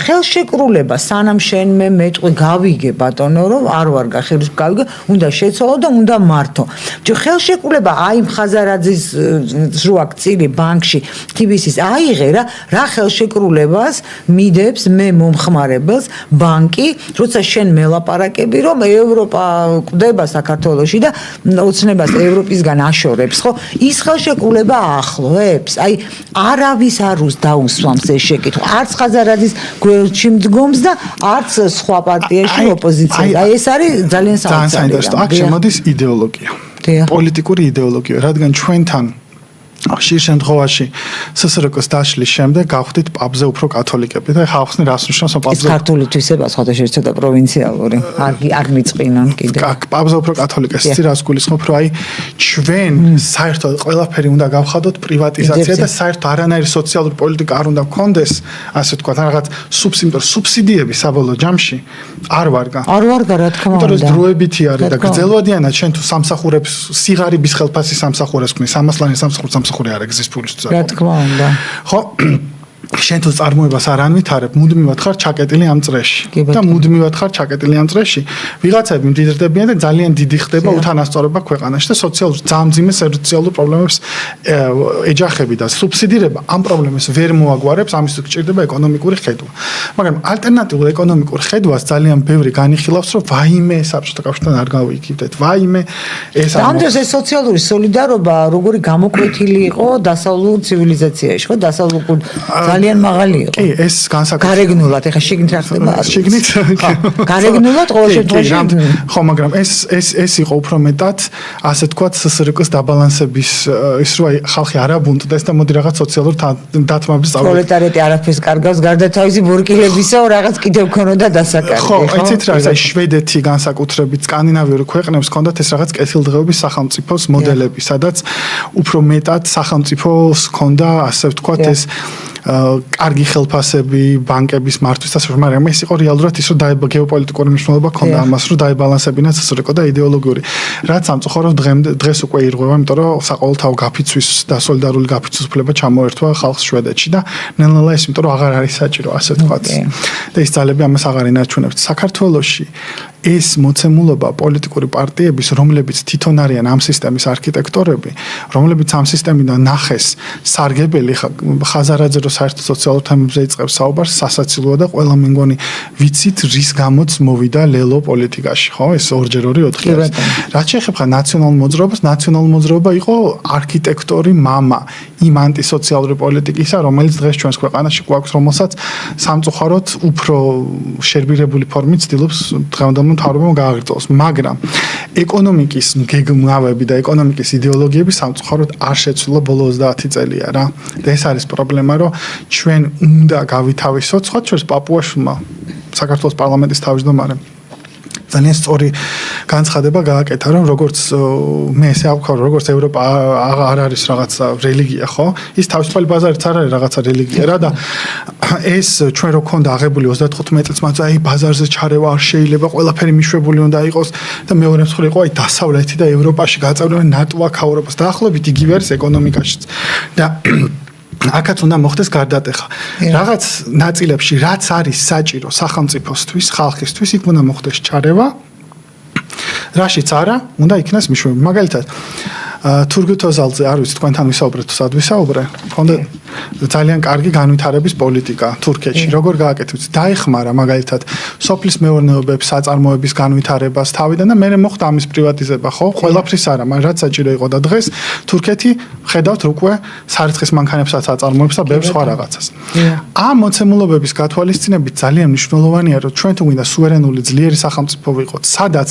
ხელშეკრულება, სანამ შენ მე მეტყვი გავიგე ბატონო, რომ არ ვარ გახერხ გავიგე, უნდა შეცვალო და უნდა მართო. ხელშეკრულება აი ხაზარაძის ზრუაკ წილი ბანკში TBC-ს აიღე რა ხელშეკრულებას მიდებს მე მომხმარებელს ბანკი, როცა შენ მელაპარაკები, რომ ევროპა კვდება საქართველოში და ოცნებას ევროპისგან აშორებს, ხო? ის ხელშეკრულება ახლოვებს. აი, არავის არ დაუსვამს ეს შეკითხვა. არც ხაზარაძის გვერდში მდგომს და არც სხვა პარტიაში ოპოზიციაში. აი, ეს არის ძალიან საოცარი. აქ შემოდის იდეოლოგია. პოლიტიკური იდეოლოგია, რადგან ჩვენთან ხშირ შემთხვევაში SSRK-ს დაშლის შემდეგ გავხდით პაბზე უფრო კათოლიკები და ხალხსნი რას ნიშნავს პაბზე? ეს ქართული თვისებაა, სხვადასხვა ცოტა პროვინციალური. არ მიწყინონ კიდე. პაბზე უფრო კათოლიკეს იცი რას გულისხმობ, რომ აი ჩვენ საერთოდ ყველაფერი უნდა გავხადოთ პრივატიზაცია და საერთოდ არანაირი სოციალური პოლიტიკა არ უნდა გქონდეს, ასე ვთქვათ, რაღაც სუბსიდიები საბოლოო ჯამში არ ვარგა. არ ვარგა, რა თქმა უნდა. იმიტომ რომ დროებითი არის და გრძელვადიანად შენ თუ სამსახურებს სიღარიბის ხელფასი სამსახურებს ქმნის, 100 ლარის სამსახური არ ეგზის ფულის წავა. რა თქმა უნდა. ხო შენ თუ წარმოებას არ ანვითარებ, მუდმივად ხარ ჩაკეტილი ამ წრეში და მუდმივად ხარ ჩაკეტილი ამ წრეში. ვიღაცები მდიდრდებიან და ძალიან დიდი ხდება უთანასწორობა ქვეყანაში და ძალიან მძიმე სოციალურ პრობლემებს ეჯახები და სუბსიდირება ამ პრობლემებს ვერ მოაგვარებს, ამისთვის გჭირდება ეკონომიკური ხედვა. მაგრამ ალტერნატიულ ეკონომიკურ ხედვას ძალიან ბევრი განიხილავს, რომ ვაიმე საბჭოთა კავშირთან არ გავიქიდეთ, ვაიმე ეს ამ დროს ეს სოციალური სოლიდარობა როგორი გამოკვეთილი იყო დასავლურ ცივილიზაციაში, ხო? დასავლურ ძალიან მაღალი იყო. კი, ეს განსაკუთრებით გარეგნულად, ეხა შიგნით რა ხდება? შიგნით? გარეგნულად ყოველ შემთხვევაში. ხო, მაგრამ ეს იყო უფრო მეტად, ასე თქვათ, SSRK-ს დაბალანსების ის რომ ხალხი არ აბუნტდეს და მოდი რაღაც სოციალურ დათმობებს წავიდეთ. პროლეტარიატი არაფერს კარგავს, გარდა თავისი ბორკილებისა, რაღაც კიდევ ქონოდა დასაკარგი. ხო, იცით რა, აი შვედეთი განსაკუთრებით სკანდინავიური ქვეყნებს ჰქონდათ ეს რაღაც კეთილდღეობის სახელმწიფოს მოდელები, სადაც უფრო მეტად სახელმწიფოს ჰქონდა, ასე ვთქვათ, ეს კარგი ხელფასები, ბანკების მართვის და სხვა, მაგრამ ეს იყო რეალურად ის, რომ გეოპოლიტიკური მნიშვნელობა ჰქონდა ამას, რომ დაებალანსებინათ SSRK და იდეოლოგიური. რაც სამწუხაროდ დღეს უკვე ირღვევა, იმიტომ რომ საყოველთაო გაფიცვის და სოლიდარული გაფიცვის უფლება ჩამოერთვა ხალხს შვედეთში და ნელ-ნელა ეს იმიტომ რომ აღარ არის საჭირო, ასე ვთქვათ. და ის ძალები ამას აღარ ინარჩუნებთ. საქართველოში ეს მოცემულობა პოლიტიკური პარტიების, რომლებიც თვითონ არიან ამ სისტემის არქიტექტორები, რომლებიც ამ სისტემიდან ნახეს სარგებელი ხაზარაძე რო საერთოდ სოციალურ თემებზე იწყებს საუბარს, სასაცილოა და ყველა მე მგონი ვიცით რის გამოც მოვიდა ლელო პოლიტიკაში, ხო? ეს 2x2 4 არის. რაც შეეხება ნაციონალურ მოძრაობას, ნაციონალური მოძრაობა იყო არქიტექტორი მამა იმ ანტისოციალური პოლიტიკისა, რომელიც დღეს ჩვენს ქვეყანაში გვაქვს, რომელსაც სამწუხაროდ უფრო შერბირებული ფორმით ცდილობს დღევანდელ მთავრობამ გააღწევოს, მაგრამ ეკონომიკის გეგმავები და ეკონომიკის იდეოლოგიები სამწუხაროდ არ შეცვლილა ბოლო 30 წელია რა. და ეს არის პრობლემა, რომ ჩვენ უნდა გავითავისოთ, სხვა ჩვენს პაპუაშვილმა საქართველოს პარლამენტის თავმჯდომარემ ძალიან სწორი განცხადება გააკეთა, რომ როგორც მე ესე ავქარ, როგორც ევროპა არ არის რაღაცა რელიგია, ხო? ის თავისუფალი ბაზარიც არ არის რაღაცა რელიგია რა და ეს ჩვენ რო ქონდა აღებული 35 წელს მაგ აი ბაზარზე ჩარევა არ შეიძლება, ყველაფერი მიშვებული უნდა იყოს და მეორე მხრივ იყო აი დასავლეთი და ევროპაში გაწევრდნენ ნატო აქაურობას. დაახლოებით იგივე არის ეკონომიკაშიც. და აქაც უნდა მოხდეს გარდატეხა. რაღაც ნაწილებში, რაც არის საჭირო სახელმწიფოსთვის, ხალხისთვის, იქ უნდა მოხდეს ჩარევა. რაშიც არა, უნდა იქნას მიშვები. მაგალითად, თურქეთოზალზე არ ვიცი თქვენთან ვისაუბრეთ თუ სად ვისაუბრე. ქონდა ძალიან კარგი განვითარების პოლიტიკა თურქეთში. როგორ გააკეთეთ? დაეხმარა მაგალითად სოფლის მეურნეობებს, საწარმოების განვითარებას თავიდან და მერე მოხდა ამის პრივატიზება, ხო? ყველაფრის არა, მაგრამ რაც საჭირო იყო და დღეს თურქეთი ხედავთ უკვე სარიცხის მანქანებსაც აწარმოებს და ბევრ სხვა რაღაცას. ამ მოცემულობების გათვალისწინებით ძალიან მნიშვნელოვანია, რომ ჩვენ თუ გვინდა სუვერენული ძლიერი სახელმწიფო ვიყოთ, სადაც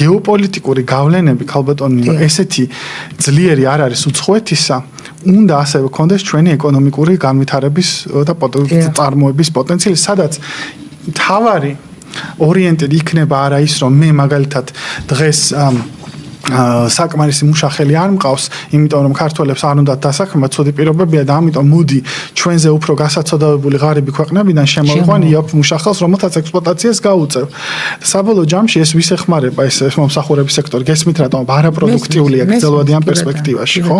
გეოპოლიტიკური გავლენები ქალბატონი ესეთი ძლიერი არ არის უცხოეთისა, უნდა ასევე გქონდეს ჩვენი ეკონომიკური განვითარების და წარმოების პოტენციალი, სადაც თავარი ორიენტედი იქნება არა ის რომ მე მაგალითად დღეს საკმარისი მუშახელი არ მყავს, იმიტომ რომ ქართველებს არ უნდათ დასაქმება ცუდი პირობებია და ამიტომ მოდი ჩვენზე უფრო გასაცოდავებული ღარიბი ქვეყნებიდან შემოვიყვან იაფ მუშახელს, რომელთაც ექსპლუატაციას გაუწევ. საბოლოო ჯამში ეს ვის ეხმარება ეს მომსახურების სექტორი? გესმით რატომ არაპროდუქტიულია გრძელვადიან პერსპექტივაში, ხო?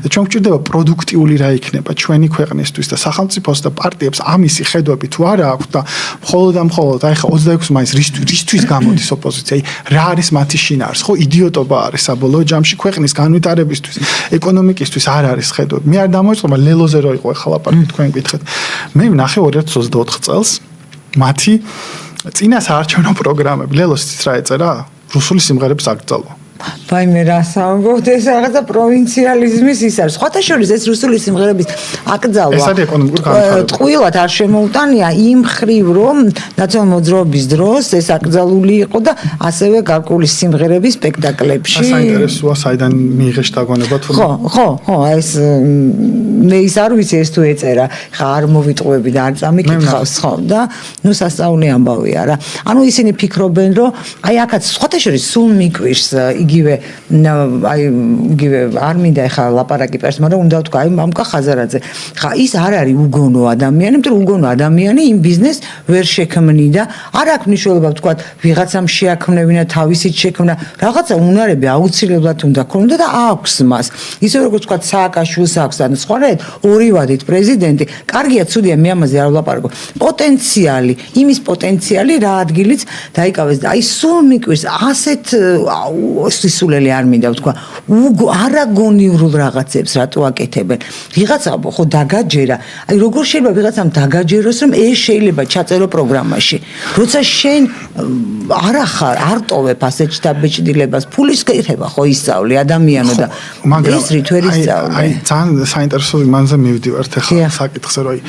და ჩვენ გვჭირდება პროდუქტიული რა იქნება ჩვენი ქვეყნისთვის და სახელმწიფოს და პარტიებს ამისი ხედვები თუ არა აქვს და მხოლოდ აი ხა 26 მაისს რისთვის გამოდის ოპოზიცია? რა არის მათი შინაარსი? ხო, იდიოტობა არის საბოლოო ჯამში ქვეყნის განვითარებისთვის, ეკონომიკისთვის არ არის ხედვები. მე არ დამოიწყება ლელოზე რო იყო ახლა ლაპარაკი თქვენ გითხეთ. მე ვნახე 2024 წელს მათი წინა საარჩევნო პროგრამები. ლელოს იცით რა ეწერა? რუსული სიმღერების აკრძალვა. ვაი მე რა სამბობთ ეს რაღაცა პროვინციალიზმის ის არის. სხვათა შორის ეს რუსული სიმღერების აკრძალვა. ეს არის ეკონომიკური განვითარება. ტყუილად არ შემოუტანია იმ ხრივ რომ ნაციონალურ მოძრაობის დროს ეს აკრძალული იყო და ასევე გარკვეული სიმღერების სპექტაკლებში. საინტერესოა საიდან მიიღე შთაგონება თუ ხო, ეს მე ის არ ვიცი ეს თუ ეწერა. ხა არ მოვიტყუები და არ წამიკითხავს ხო და ნუ სასწაული ამბავია რა. ანუ ისინი ფიქრობენ რომ აი აქაც სხვათა შორის სულ მიკვირს იგივე არ მინდა ახლა ლაპარაკი პერს, მაგრამ უნდა ვთქვა აი მამკა ხაზარაძე. ხა ის არ არის უგონო ადამიანი, იმიტომ რომ უგონო ადამიანი იმ ბიზნესს ვერ შექმნიდა. არ აქვს მნიშვნელობა ვთქვა ვიღაცამ შეაქმნევინა თავისით შექმნა. რაღაცა უნარები აუცილებლად უნდა ქონოდა და აქვს მას. ისე როგორც ვთქვა სააკაშვილს აქვს ან სხვანაირად ორივადით პრეზიდენტი. კარგია, ცუდია, მე ამაზე არ ვლაპარაკობ. პოტენციალი, იმის პოტენციალი რა ადგილიც დაიკავეს და აი სულ მიკვირს ასეთ სისულელი არ მინდა ვთქვა არაგონიურულ რაღაცებს რატო აკეთებენ ვიღაცა ხო დაგაჯერა აი როგორ შეიძლება ვიღაცამ დაგაჯეროს რომ ეს შეიძლება ჩაწერო პროგრამაში როცა შენ არ ახარ არ ტოვებ ასეთ შტაბეჭდილებას ფულის კეთება ხო ისწავლე ადამიანო და ეს რით ვერ ისწავლე აი ძალიან საინტერესო იმანზე მივდივართ ახლა საკითხზე რომ აი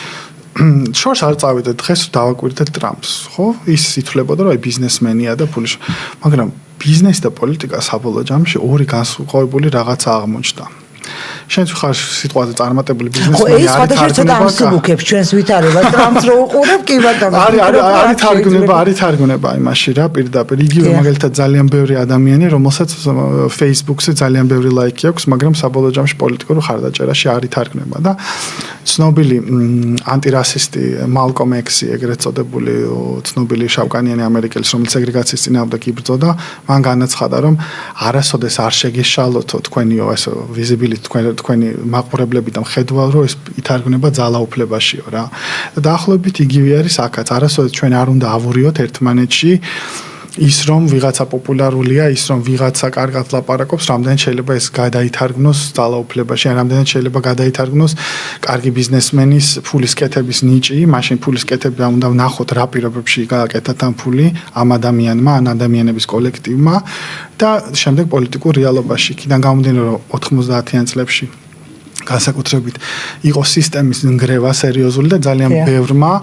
შორს არ წავიდე დღეს დავაკვირდეთ ტრამპს ხო ის ითვლებოდა რომ აი ბიზნესმენია და ფულის მაგრამ ბიზნესი და პოლიტიკა საბოლოო ჯამში ორი განსხვავებული რაღაცა აღმოჩნდა. შენ ხარ სიტყვაზე წარმატებული ბიზნესმენი არის თარგმნებს ჩვენს ვითარებას ტრამპს რო უყურებ კი ბატონო არის თარგმნება იმაში რა პირდაპირ იგივე მაგალითად ძალიან ბევრი ადამიანი რომელსაც Facebook-ზე ძალიან ბევრი ლაიქი აქვს მაგრამ საბოლოო ჯამში პოლიტიკურ ხარდაჭერაში არის თარგმნება და ცნობილი ანტირასისტი მალკომ ექსი ეგრეთ წოდებული ცნობილი შავკანიანი ამერიკელის რომელიც სეგრეგაციის წინააღმდეგ იბრძოდა მან განაცხადა რომ არასოდეს არ შეგეშალოთო თქვენიო ეს ვიზიბილი თქვენი მაყურებლები და მხედვა რომ ეს ითარგმნება ძალაუფლებაშიო რა. და დაახლოებით იგივე არის აქაც. არასოდეს ჩვენ არ უნდა ავურიოთ ერთმანეთში ის რომ ვიღაცა პოპულარულია, ის რომ ვიღაცა კარგად ლაპარაკობს, რამდენად შეიძლება ეს გადაითარგმნოს ძალაუფლებაში, რამდენად შეიძლება გადაითარგმნოს კარგი ბიზნესმენის ფულის კეთების ნიჭი, მაშინ ფულის კეთება უნდა ვნახოთ რა პირობებში გააკეთათ ამ ფული ამ ადამიანმა, ან ადამიანების კოლექტივმა და შემდეგ პოლიტიკურ რეალობაში. იქიდან გამომდინარე რომ 90-იან წლებში განსაკუთრებით იყო სისტემის ნგრევა სერიოზული და ძალიან ბევრმა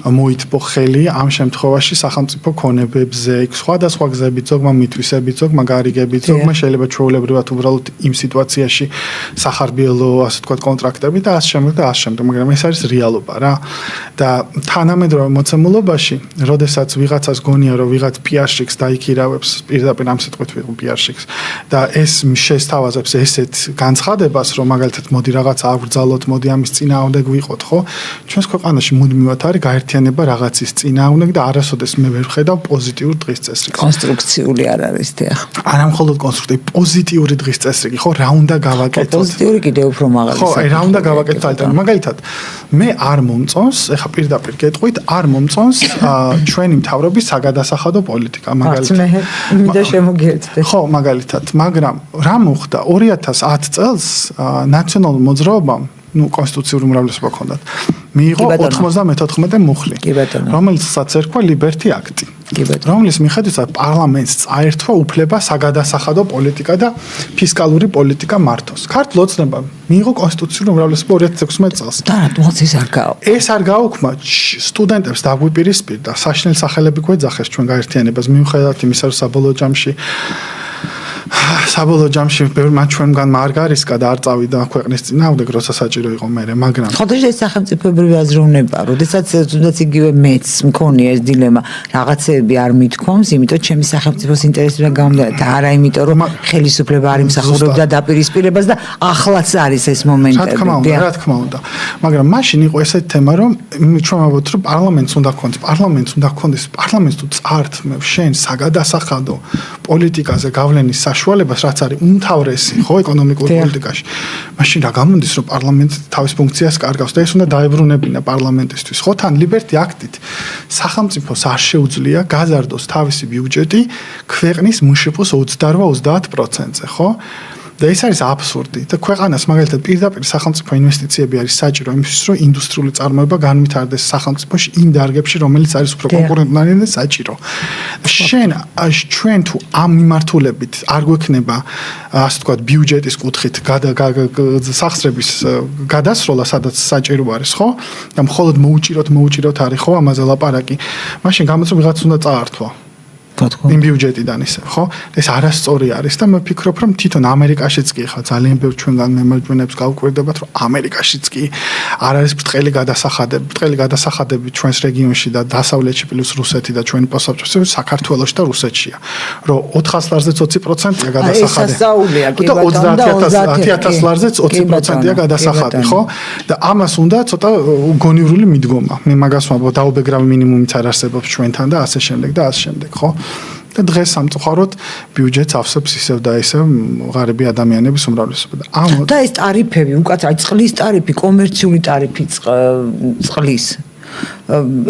მოითბო ხელი ამ შემთხვევაში სახელმწიფო ქონებებზე, სხვადასხვა გზებით, ზოგმა მითვისებით, ზოგმა გარიგებით, ზოგმა შეიძლება ჩვეულებრივად უბრალოდ იმ სიტუაციაში სახარბიელო, ასე ვთქვათ, კონტრაქტები და ასე შემდეგ, მაგრამ ეს არის რეალობა რა. და თანამედროვე მოცემულობაში, როდესაც ვიღაცას გონია, რომ ვიღაც PR-შიქს დაიქირავებს, პირდაპირ ამ სიტყვით ვიღო PR-შიქს და ეს შესთავაზებს ესეთ განცხადებას, რომ მაგალითად მოდი რაღაცა აღბრძალოთ, მოდი ამის წინააღმდეგ ვიყოთ, ხო? ჩვენს ქვეყანაში მუდმივად არის გაერთიანება რაღაცის წინააღმდეგ და არასოდეს მე ვერ ვხედავ პოზიტიურ დღის წესრიგს. კონსტრუქციული არ არის თე. არა მხოლოდ კონსტრუქციული, პოზიტიური დღის წესრიგი, ხო? რა უნდა გავაკეთოთ? პოზიტიური კიდევ უფრო მაღალი. ხო, აი რა უნდა გავაკეთოთ? მაგალითად, მე არ მომწონს, ეხა პირდაპირ გეტყვით, არ მომწონს ჩვენი მთავრობის საგადასახადო პოლიტიკა, მაგალითად. მინდა შემოგიერთდე. ხო, მაგალითად, მაგრამ რა მოხდა 2010 წელს ნაციონალურ მოძრაობამ ну კონსტიტუციური უმრავლესობა ჰქონდათ. მიიღო 94 მუხლი, რომელსაც ერქვა ლიბერტი აქტი. რომლის მიხედვითაც პარლამენტს წაერთვა უფლება საგადასახადო პოლიტიკა და ფისკალური პოლიტიკა მართოს. ქართულ ოცნებამ მიიღო კონსტიტუციური უმრავლესობა 2016 წელს. და რატომაც ეს არ გააქვს? ეს არ გააუქმა სტუდენტებს დაგვიპირისპირდა საშინელ სახელები გვეძახეს ჩვენ გაერთიანებას მიუხედავად იმისა რომ საბოლოო ჯამში საბოლოო ჯამში ბევრმა ჩვენგან მარგარისკა და არ წავიდა ქვეყნის წინააღმდეგ, როცა საჭირო იყო მე, მაგრამ ხოდეშ ეს სახელმწიფოებრივი აზროვნება, როდესაც თუნდაც იგივე მეც მქონია ეს დილემა, რაღაცეები არ მithქვამს, იმიტომ ჩემი სახელმწიფოს ინტერესებიდან გამომდინარე და არა იმიტომ რომ ხელისუფლება არ იმსახურებდა დაპირისპირებას და ახლაც არის ეს მომენტები. რა თქმა უნდა. მაგრამ მაშინ იყო ესეთი თემა, რომ ჩვენ ვამბობთ, რომ პარლამენტს უნდა გქონდეს, პარლამენტს თუ წართმევ შენ საგადასახადო პოლიტიკაზე გავლენის საშუალებას, რაც არის უმთავრესი, ხო, ეკონომიკურ პოლიტიკაში. მაშინ რა გამოდის, რომ პარლამენტი თავის ფუნქციას კარგავს და ეს უნდა დაებრუნებინა პარლამენტისთვის, ხო? თან ლიბერტი აქტით სახელმწიფოს არ შეუძლია გაზარდოს თავისი ბიუჯეტი ქვეყნის მშპ-ს 28-30%-ზე, ხო? და ეს არის აბსურდი და ქვეყანას მაგალითად პირდაპირ სახელმწიფო ინვესტიციები არის საჭირო იმისთვის, რომ ინდუსტრიული წარმოება განვითარდეს სახელმწიფოში იმ დარგებში, რომელიც არის უფრო კონკურენტული და საჭირო. ჩვენ თუ ამ მიმართულებით არ გვექნება, ასე ვთქვათ, ბიუჯეტის კუთხით სახსრების გადასროლა, სადაც საჭირო არის, ხო? და მხოლოდ მოუჭიროთ არის, ხო, ამაზე ლაპარაკი. მაშინ გამოწვევ ვიღაც უნდა წაართვა. იმ ბიუჯეტიდან ისე, ხო? ეს არასწორი არის და მე ვფიქრობ, რომ თვითონ ამერიკაშიც კი ხა ძალიან ბევრ ჩვენგან მემარჯვენეებს გავუკვირდებათ, რომ ამერიკაშიც კი არ არის ბრტყელი გადასახადები ჩვენს რეგიონში და დასავლეთში პლუს რუსეთი და ჩვენი პოსტსაბჭოთი საქართველოში და რუსეთშია. რომ 400 ლარზეც 20%-ია გადასახადი. და 30,000 ლარზეც 20%-ია გადასახადი, ხო? და ამას უნდა ცოტა გონივრული მიდგომა. მე მაგას ვამბობ, დაუბეგრავი მინიმუმიც არ არსებობს ჩვენთან და ასე შემდეგ და ასე შემდეგ, ხო? და დღეს სამწუხაროდ ბიუჯეტს ავსებს ისევ და ისევ ღარიბი ადამიანების უმრავლესობა. და ეს ტარიფები, უკაცრავად წყლის ტარიფი, კომერციული ტარიფი წყლის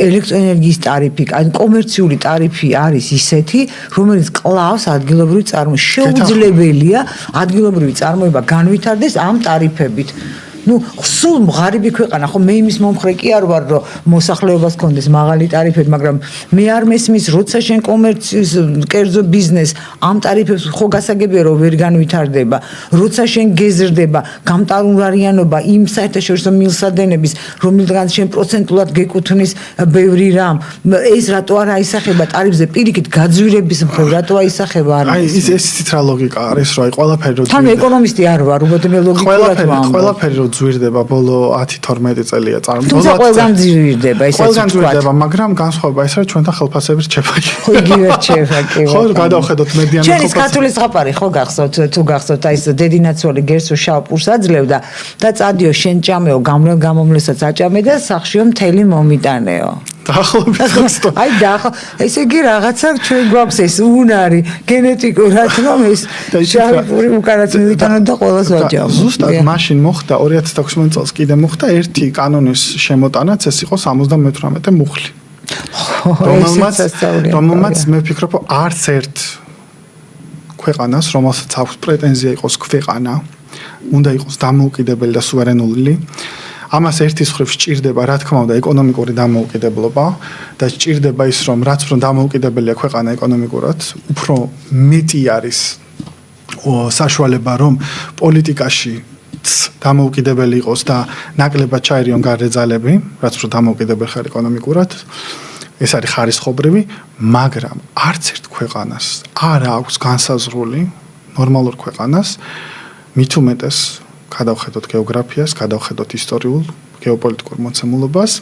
ელექტროენერგიის ტარიფი, ან კომერციული ტარიფი არის ისეთი, რომელიც კლავს ადგილობრივ წარმოებას. შეუძლებელია ადგილობრივი წარმოება განვითარდეს ამ ტარიფებით. სულ ღარიბი ქვეყანა, ხო, მე იმის მომხრე კი არ ვარ, რომ მოსახლეობას კონდეს მაღალი ტარიფები, მაგრამ მე არ მესმის, როცა შენ კომერციის, კერძო ბიზნეს ამ ტარიფებს ხო გასაგებია, რომ ვერ განვითარდება, როცა შენ გეზრდება გამტარუნარიანობა იმ საერთაშორისო მილსადენების, რომელთაც შენ პროცენტულად გეკუთვნის ბევრი რამ, ეს რატო არ აისახება ტარიფზე პირიქით გაძვირების მხრივ, რატო აისახება არ არის? ეს ისიც რა ლოგიკა არის, რომ ყველაფერი რო თან ეკონომისტი არ ვარ, უბრალოდ მე ლოგიკურად ვამბობ. ყველაფერი რო ძვირდება ბოლო 10-12 წელია წარმოება. თუმცა ყველგან ძვირდება, ესეც ძვირდება, მაგრამ განსხვავება ის არის ჩვენთან ხელფასები რჩება. ხო, იგივე რჩება, კი. ხო, გადავხედოთ მედიანი ხელფასები. ჩვენი ქართული ზღაპარი ხო გახსოვთ, თუ გახსოვთ, აი ეს დედინაცვალი გერსო შავ პურს აძლევდა და წადიო შენ ჭამეო, გამომლესაც აჭამე და სახშიო მთელი მომიტანეო. დაახლოებით. აი ესე იგი რაღაცა ჩვენ გვაქვს ეს უნარი გენეტიკურად, რომ ეს შავი პური უკანაც მივიტანოთ და ყველას ვაჭამოთ. ზუსტად მაშინ მოხდა 2016 წელს კიდე მოხდა ერთი კანონის შემოტანაც, ეს იყო 78 მუხლი. რომელმაც მე ვფიქრობ, არც ერთ ქვეყანას, რომელსაც აქვს პრეტენზია იყოს ქვეყანა, უნდა იყოს დამოუკიდებელი და სუვერენული. ამას ერთის მხრივ სჭირდება, რა თქმა უნდა, ეკონომიკური დამოუკიდებლობა და სჭირდება ის, რომ რაც უფრო დამოუკიდებელია ქვეყანა ეკონომიკურად, უფრო მეტი არის საშუალება, რომ პოლიტიკაში დამოუკიდებელი იყოს და ნაკლებად ჩაერიონ გარდაძალები, რაც უფრო დამოუკიდებელი ხარ ეკონომიკურად. ეს არის ხარისხობრივი, მაგრამ არც ერთ ქვეყანას არ აქვს განსაზღვრული ნორმალურ ქვეყანას მით უმეტეს გადავხედოთ გეოგრაფიას, გადავხედოთ ისტორიულ, გეოპოლიტიკურ მოცემულობას,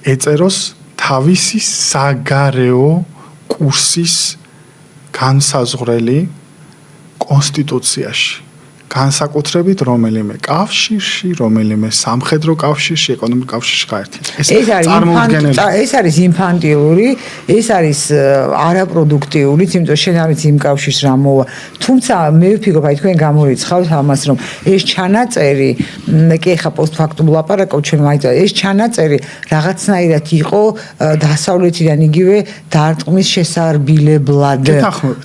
ეწეროს თავისი საგარეო კურსის განსაზღვრელი კონსტიტუციაში. განსაკუთრებით რომელიმე კავშირში, რომელიმე სამხედრო კავშირში, ეკონომიკურ კავშირში გაერთიანდა. ეს არის ინფანტილური, ეს არის არაპროდუქტიული, იმიტომ შენ არის იმ კავშირს რა მოვა. თუმცა მე ვფიქრობ, აი თქვენ გამორიცხავთ ამას, რომ ეს ჩანაწერი, კი ხა პოსტფაქტუმ ლაპარაკობ ჩვენ მაინც ეს ჩანაწერი რაღაცნაირად იყო დასავლეთიდან იგივე დარტყმის შესარბილებლად.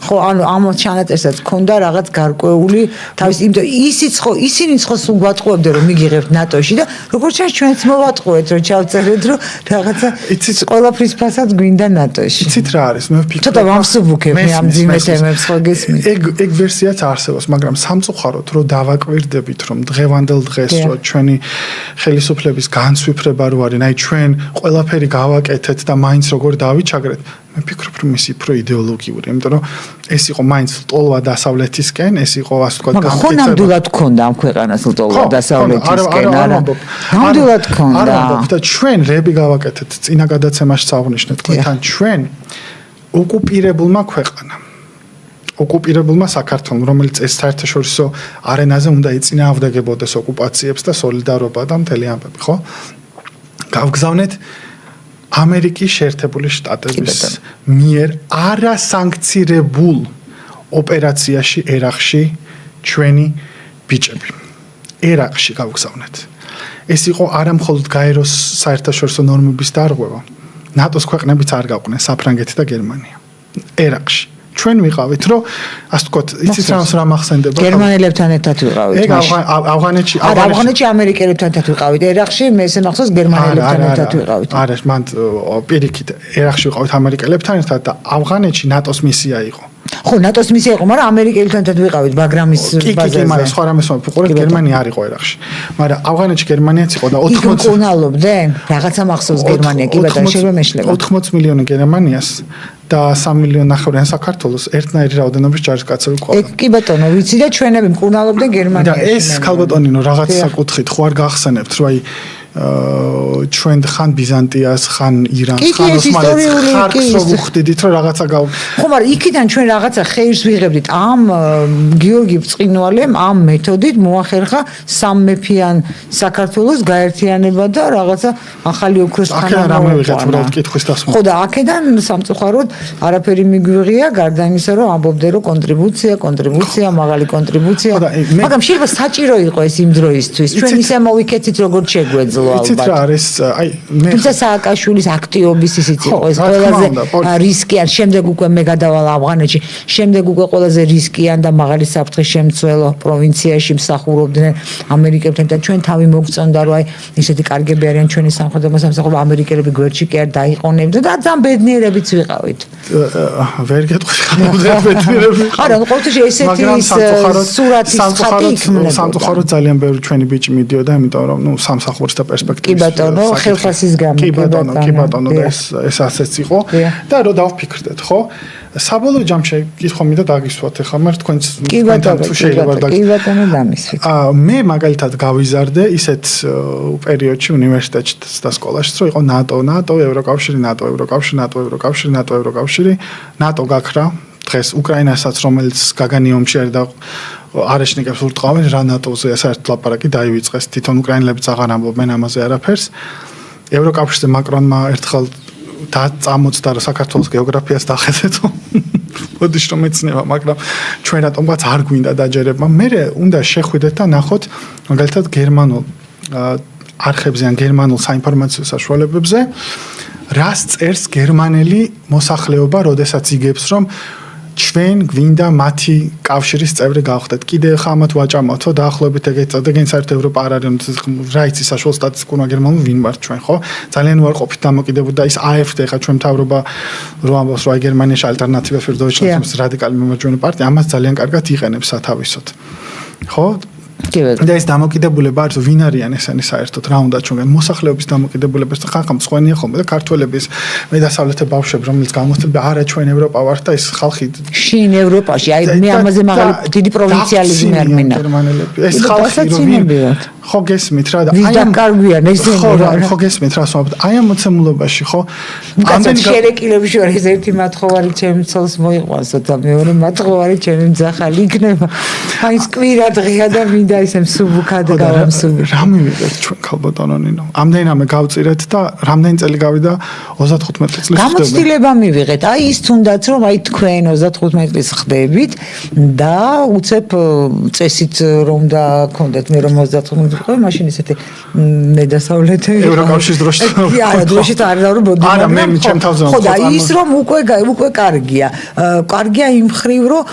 ხო, ანუ ამ ჩანაწერსაც ქონდა რაღაც გარკვეული თავის ისიც ხო ისინიც ხო სულ გვატყუებდნენ რომ მიგიღებთ ნატოში და როგორც ჩვენც მოვატყუეთ რომ ჩავწერეთ რომ რაღაცა ყველაფრის ფასად გვინდა ნატოში. იცით რა არის? მე ვფიქრობ ცოტა ვამსუბუქებ მე ამ ძიმე თემებს ხო გესმის? ეგ ვერსიაც არსებობს, მაგრამ სამწუხაროდ რომ დავაკვირდებით რომ დღევანდელ დღეს რომ ჩვენი ხელისუფლების განცვიფრება რო არის, აი ჩვენ ყველაფერი გავაკეთეთ და მაინც როგორ დავიჩაგრეთ, მე ფიქრობ რომ ის უფრო იდეოლოგიური, იმიტომ რომ ეს იყო მაინც ლტოლვა დასავლეთისკენ, ეს იყო ასე ვთქვათ მაგრამ ხო ნამდვილად ქონდა ამ ქვეყანას ლტოლვა დასავლეთისკენ, არა? ნამდვილად ქონდა. არა, და ჩვენ რები გავაკეთეთ, წინა გადაცემაში წაღვნიშნეთ, თქვენ ჩვენ ოკუპირებულმა ქვეყანამ ოკუპირებულმა საქართველოს, რომელიც ეს საერთაშორისო არენაზე უნდა ეწინააღმდეგებოდეს ოკუპაციებს და სოლიდარობა და მთელი ამბები, ხო? გავგზავნეთ ამერიკის შეერთებული შტატების მიერ არასანქცირებულ ოპერაციაში ერაყში ჩვენი ბიჭები. ერაყში გავგზავნეთ. ეს იყო არა მხოლოდ გაეროს საერთაშორისო ნორმების დარღვევა. ნატოს ქვეყნებიც არ გავყვნენ, საფრანგეთი და გერმანია. ერაყში ჩვენ ვიყავით, რომ ასე ვთქვათ, იცით რა მახსენდება? გერმანელებთან ერთად ვიყავით. ეგ ავღანეთში ავღანეთში ამერიკელებთან ერთად ვიყავით. ერაყში მე ესე მახსოვს გერმანელებთან ერთად ვიყავით. არა, მან პირიქით ერაყში ვიყავით ამერიკელებთან ერთად და ავღანეთში ნატოს მისია იყო. ხო, ნატოს მისია იყო, მაგრამ ამერიკელებთან ერთად ვიყავით ბაგრამის ბაზაზე. კი, მაგრამ სხვა რამეს ვიყურეთ, გერმანია არ იყო ერაყში. მაგრამ ავღანეთში გერმანიაც იყო და 80 კონალობდნენ. რაღაცა მახსოვს გერმანია, კი ბატონო, შეიძლება მეშლება. 80 მილიონი გერმანიას და 3 მილიონი ნახევრიან საქართველოს ერთნაირი რაოდენობის ჯარისკაცები ყავდა. კი ბატონო, ვიცი და ჩვენები მკურნალობდნენ გერმანიაში. და ეს ქალბატონინო რაღაც საკუთხით ხო არ გახსენებთ, რომ აი ჩვენ ხან ბიზანტიას, ხან ირანს, ხან ოსმალეთს ხარკს რო ვუხდიდით, რომ რაღაცა ხო, მაგრამ იქიდან ჩვენ რაღაცა ხეირს ვიღებდით ამ გიორგი ბრწყინვალემ ამ მეთოდით მოახერხა სამეფიან საქართველოს გაერთიანება და რაღაცა ახალი ოქროს ხანა. აქედან რამე ვიღეთ უბრალოდ კითხვის დასმა. ხო და აქედან სამწუხაროდ არაფერი მიგვიღია, გარდა იმისა, რომ ამბობდნენ, რომ კონტრიბუცია, მაღალი კონტრიბუცია. მაგრამ შეიძლება საჭირო იყო ეს იმ დროისთვის. ჩვენ ისე მოვიქეცით, როგორც შეგვეძლო. იცით რა არის აი მე თუმცა სააკაშვილის აქტიობის ისიც იყო ეს ყველაზე რისკიან შემდეგ უკვე მე გადავალ ავღანეთში შემდეგ უკვე ყველაზე რისკიან და მაღალი საფრთხის შემცველო პროვინციაში მსახურობდნენ ამერიკელებთან და ჩვენ თავი მოგწონდა რომ აი ისეთი კარგები არიან ჩვენი სამხედრო სამსახურები ამერიკელები გვერდში კი არ დაიყონებდა და ძალიან ბედნიერებიც ვიყავით ვერ გეტყვი ბედნიერები არა ყოველთვის ესეთი სურათის ხატი იქმნებოდა სამწუხაროდ ძალიან ბევრი ჩვენი ბიჭი მიდიოდა იმიტომ რომ ნუ სამსახურის და პერსპექტივის კი ბატონო ხელფასის გამო კი ბატონო და ეს ასეც იყო და რო დავფიქრდეთ ხო საბოლოო ჯამში კითხვა მინდა დაგისვათ ახლა მე თქვენს თუ შეიძლება კი ბატონო დამისვით მე მაგალითად გავიზარდე ისეთ პერიოდში უნივერსიტეტში და სკოლაში რომ იყო ნატო ევროკავშირი ნატო გაქრა დღეს უკრაინასაც რომელიც გაგანი ომში არის და არაშნიკებს ურტყავენ რა ნატოზე საერთოდ ლაპარაკი დაივიწყეს თვითონ უკრაინელებიც აღარ ამბობენ ამაზე არაფერს ევროკავშირზე მაკრონმა ერთხელ წამოწდა რომ საქართველოს გეოგრაფიას დახედეთო მოდიშ რომ ეცნება მაგრამ ჩვენ რატომღაც არ გვინდა დაჯერება მე უნდა შეხვიდეთ და ნახოთ მაგალითად გერმანულ არხებზე ან გერმანულ საინფორმაციო საშუალებებზე რას წერს გერმანელი მოსახლეობა როდესაც იგებს რომ ჩვენ გვინდა მათი კავშირის წევრი გავხდეთ. კიდე ხა ამათ ვაჭამავთო დაახლოებით ეგეთ წადეგენ საერთოდ ევროპა არ არის რა იცი საშუალო სტატისტიკურმა გერმანულ ვინ ვართ ჩვენ ხო? ძალიან უარყოფით დამოკიდებული და ის AfD ხა ჩვენ მთავრობა რო ამბობს რომ გერმანიაში ალტერნატივა für Deutschland რადიკალი მომაჯვენე პარტია ამას ძალიან კარგად იყენებს სათავისოდ. ხო? და ეს დამოკიდებულება არის ვინ არიან ესენი საერთოდ რა უნდა ჩვენ მოსახლეობის დამოკიდებულებას და ხანხამ სხვენია ხოლმე და ქართველების მე დასავლეთე ბავშვები რომელიც გამოსწორდა არა ჩვენ ევროპა ვართ და ეს ხალხი შინ ევროპაში აი მე ამაზე მაღალი დიდი პროვინციალიზმი არ მინდა ეს ხალხი რომ ხო გესმით რა და აი ამ კარგვიან ესენი ხო გესმით რა სწორად აი ამ მოცემულობაში ხო ამდენი შერეკილები შორის ერთი მათხოვარი ჩემი ცოლს მოიყვანსო და მეორე მათხოვარი ჩემი მძახალი იქნება აი სკვირა დღეა და მინდა ისე მსუბუქად გავამსუბუქ რა მივიღეთ ჩვენ ქალბატონონინო ამდენამე გავწირეთ და რამდენი წელი გავიდა 35 წლის გამოცდილება მივიღეთ აი ის თუნდაც რომ აი თქვენ 35 წლის ხდებით და უცებ წესით რომ და გქონდეთ მე რომ 35 ხო მაშინ ისეთი მე დასავლეთე ევროკავშირის დროში არა დროში არ დავრბოდი არა მე ჩემ თავზე ხო და ის რომ უკვე კარგია იმ ხრივ რომ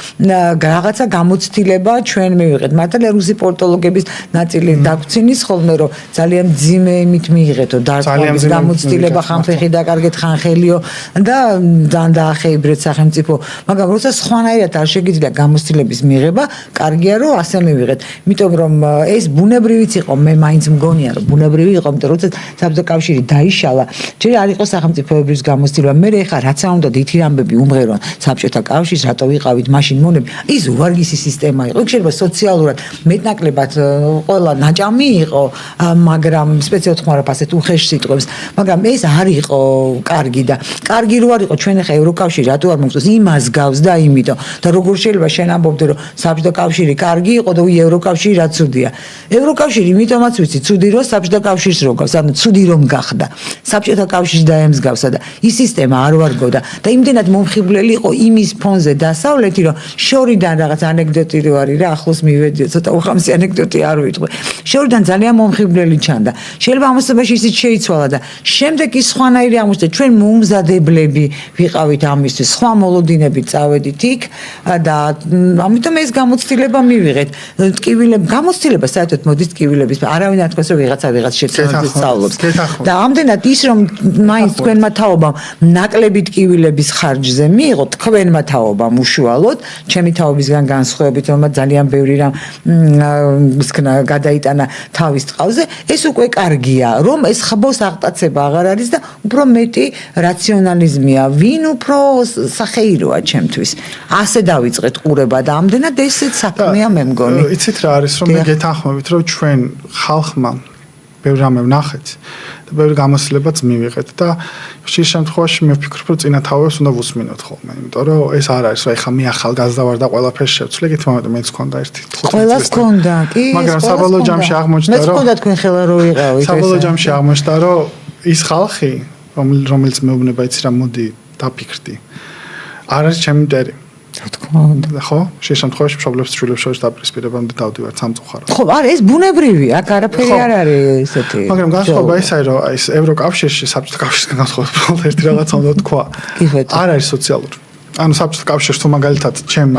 რაღაცა გამოცდილება ჩვენ მივიღეთ მართალია რუსი სპორტოლოგების ნაწილი დაგვრცინის ხოლმე რომ ძალიან ძიმე იმით მიიღეთო დარწმუნების გამოცდილება ხანფეხი დაკარგეთ ხანხელიო და ძალიან დაახეიბრეთ სახელმწიფო მაგრამ როცა სხვანაირად არ შეგიძლია გამოცდილების მიღება კარგია რომ ასე მივიღეთ იმიტომ რომ ეს ბუნებრივიც იყო მე მაინც მგონია რომ ბუნებრივი იყო იმიტომ როცა საბჭოთა კავშირი დაიშალა ჯერ არ იყო სახელმწიფოების გამოცდილება მე ეხა რაც არ უნდა დიდი ამბები უმღერონ საბჭოთა კავშირს რატო ვიყავით მაშინ მონები ის უვარგისი სისტემა იყო იქ შეიძლება სოციალურად მეტნაკლებად ყველა ნაჭამი იყო მაგრამ სპეციალურად ხმარობ ასეთ უხეშ სიტყვებს მაგრამ ეს არ იყო კარგი და კარგი რო არ იყო ჩვენ ეხა ევროკავშირი რატო არ მოგწონს იმას გავს და იმიტომ და როგორ შეიძლება შენ ამბობდე რომ საბჭოთა კავშირი კარგი იყო და ევროკავშირი რა ცუდია ევროკავშირი იმიტომაც ვიცი ცუდი რომ საბჭოთა კავშირს რო გავს ანუ ცუდი რომ გახდა საბჭოთა კავშირს დაემსგავსა და ის სისტემა არ ვარგოდა და იმდენად მომხიბვლელი იყო იმის ფონზე დასავლეთი რომ შორიდან რაღაც ანეკდოტი რო არის რა ახლოს მივედი ცოტა უხამსი ანეკდოტი არ ვიტყვი შორიდან ძალიან მომხიბვლელი ჩანდა შეიძლება ამასობაში ისიც შეიცვალა და შემდეგ ის სხვანაირი აღმოჩნდა ჩვენ მომზადებლები ვიყავით ამისთვის სხვა მოლოდინებით წავედით იქ და ამიტომ ეს გამოცდილება მივიღეთ ტკივილები გამოცდილება საერთოდ მოდის ტკივილების არავინ არ თქვას რომ ვიღაც შეცდომით სწავლობს და ამდენად ის რომ მაინც თქვენმა თაობამ ნაკლები ტკივილების ხარჯზე მიიღო თქვენმა თაობამ უშუალოდ ჩემი თაობისგან განსხვავებით რომ ძალიან ბევრი რამ გადაიტანა თავის ტყავზე ეს უკვე კარგია რომ ეს ხბოს აღტაცება აღარ არის და უფრო მეტი რაციონალიზმია ვინ უფრო სახეიროა ჩემთვის ასე დავიწყეთ ყურება და ამდენად ესეც საქმეა მე მგონი იცით რა არის რომ მე გეთანხმებით რომ ჩვენ ხალხმა ბევრი რამე ვნახეთ და ბევრი გამოცდილებაც მივიღეთ და ხშირ შემთხვევაში მე ვფიქრობ რომ წინა თაობებს უნდა ვუსმინოთ ხოლმე იმიტომ რომ ეს არ არის რომ ეხლა მე ახალგაზრდა ვარ და ყველაფერს შევცვლი ეგეთ მომენტი მეც მქონდა ერთი 15 ყველას მქონდა კი მაგრამ საბოლოო ჯამში აღმოჩნდა რომ მეც მქონდა თქვენ ხელა რო ვიყავით საბოლოო ჯამში აღმოჩნდა რომ ის ხალხი რომელიც მეუბნება იცი რა მოდი დაფიქრდი არ არის ჩემი მტერი ხო შემთხვევაში მშობლებს შვილებს შორის დაპირისპირებამდე დავდივარ სამწუხაროდ ხო არა ეს ბუნებრივია აქ არაფერი არ არის ესეთი მაგრამ განსხვავება ისაა რომ აი ეს ევროკავშირში საბჭოთა კავშირისგან განსხვავებით ერთი რაღაცა უნდა თქვა არ არის სოციალური ანუ საბჭოთა კავშირს თუ მაგალითად ჩემ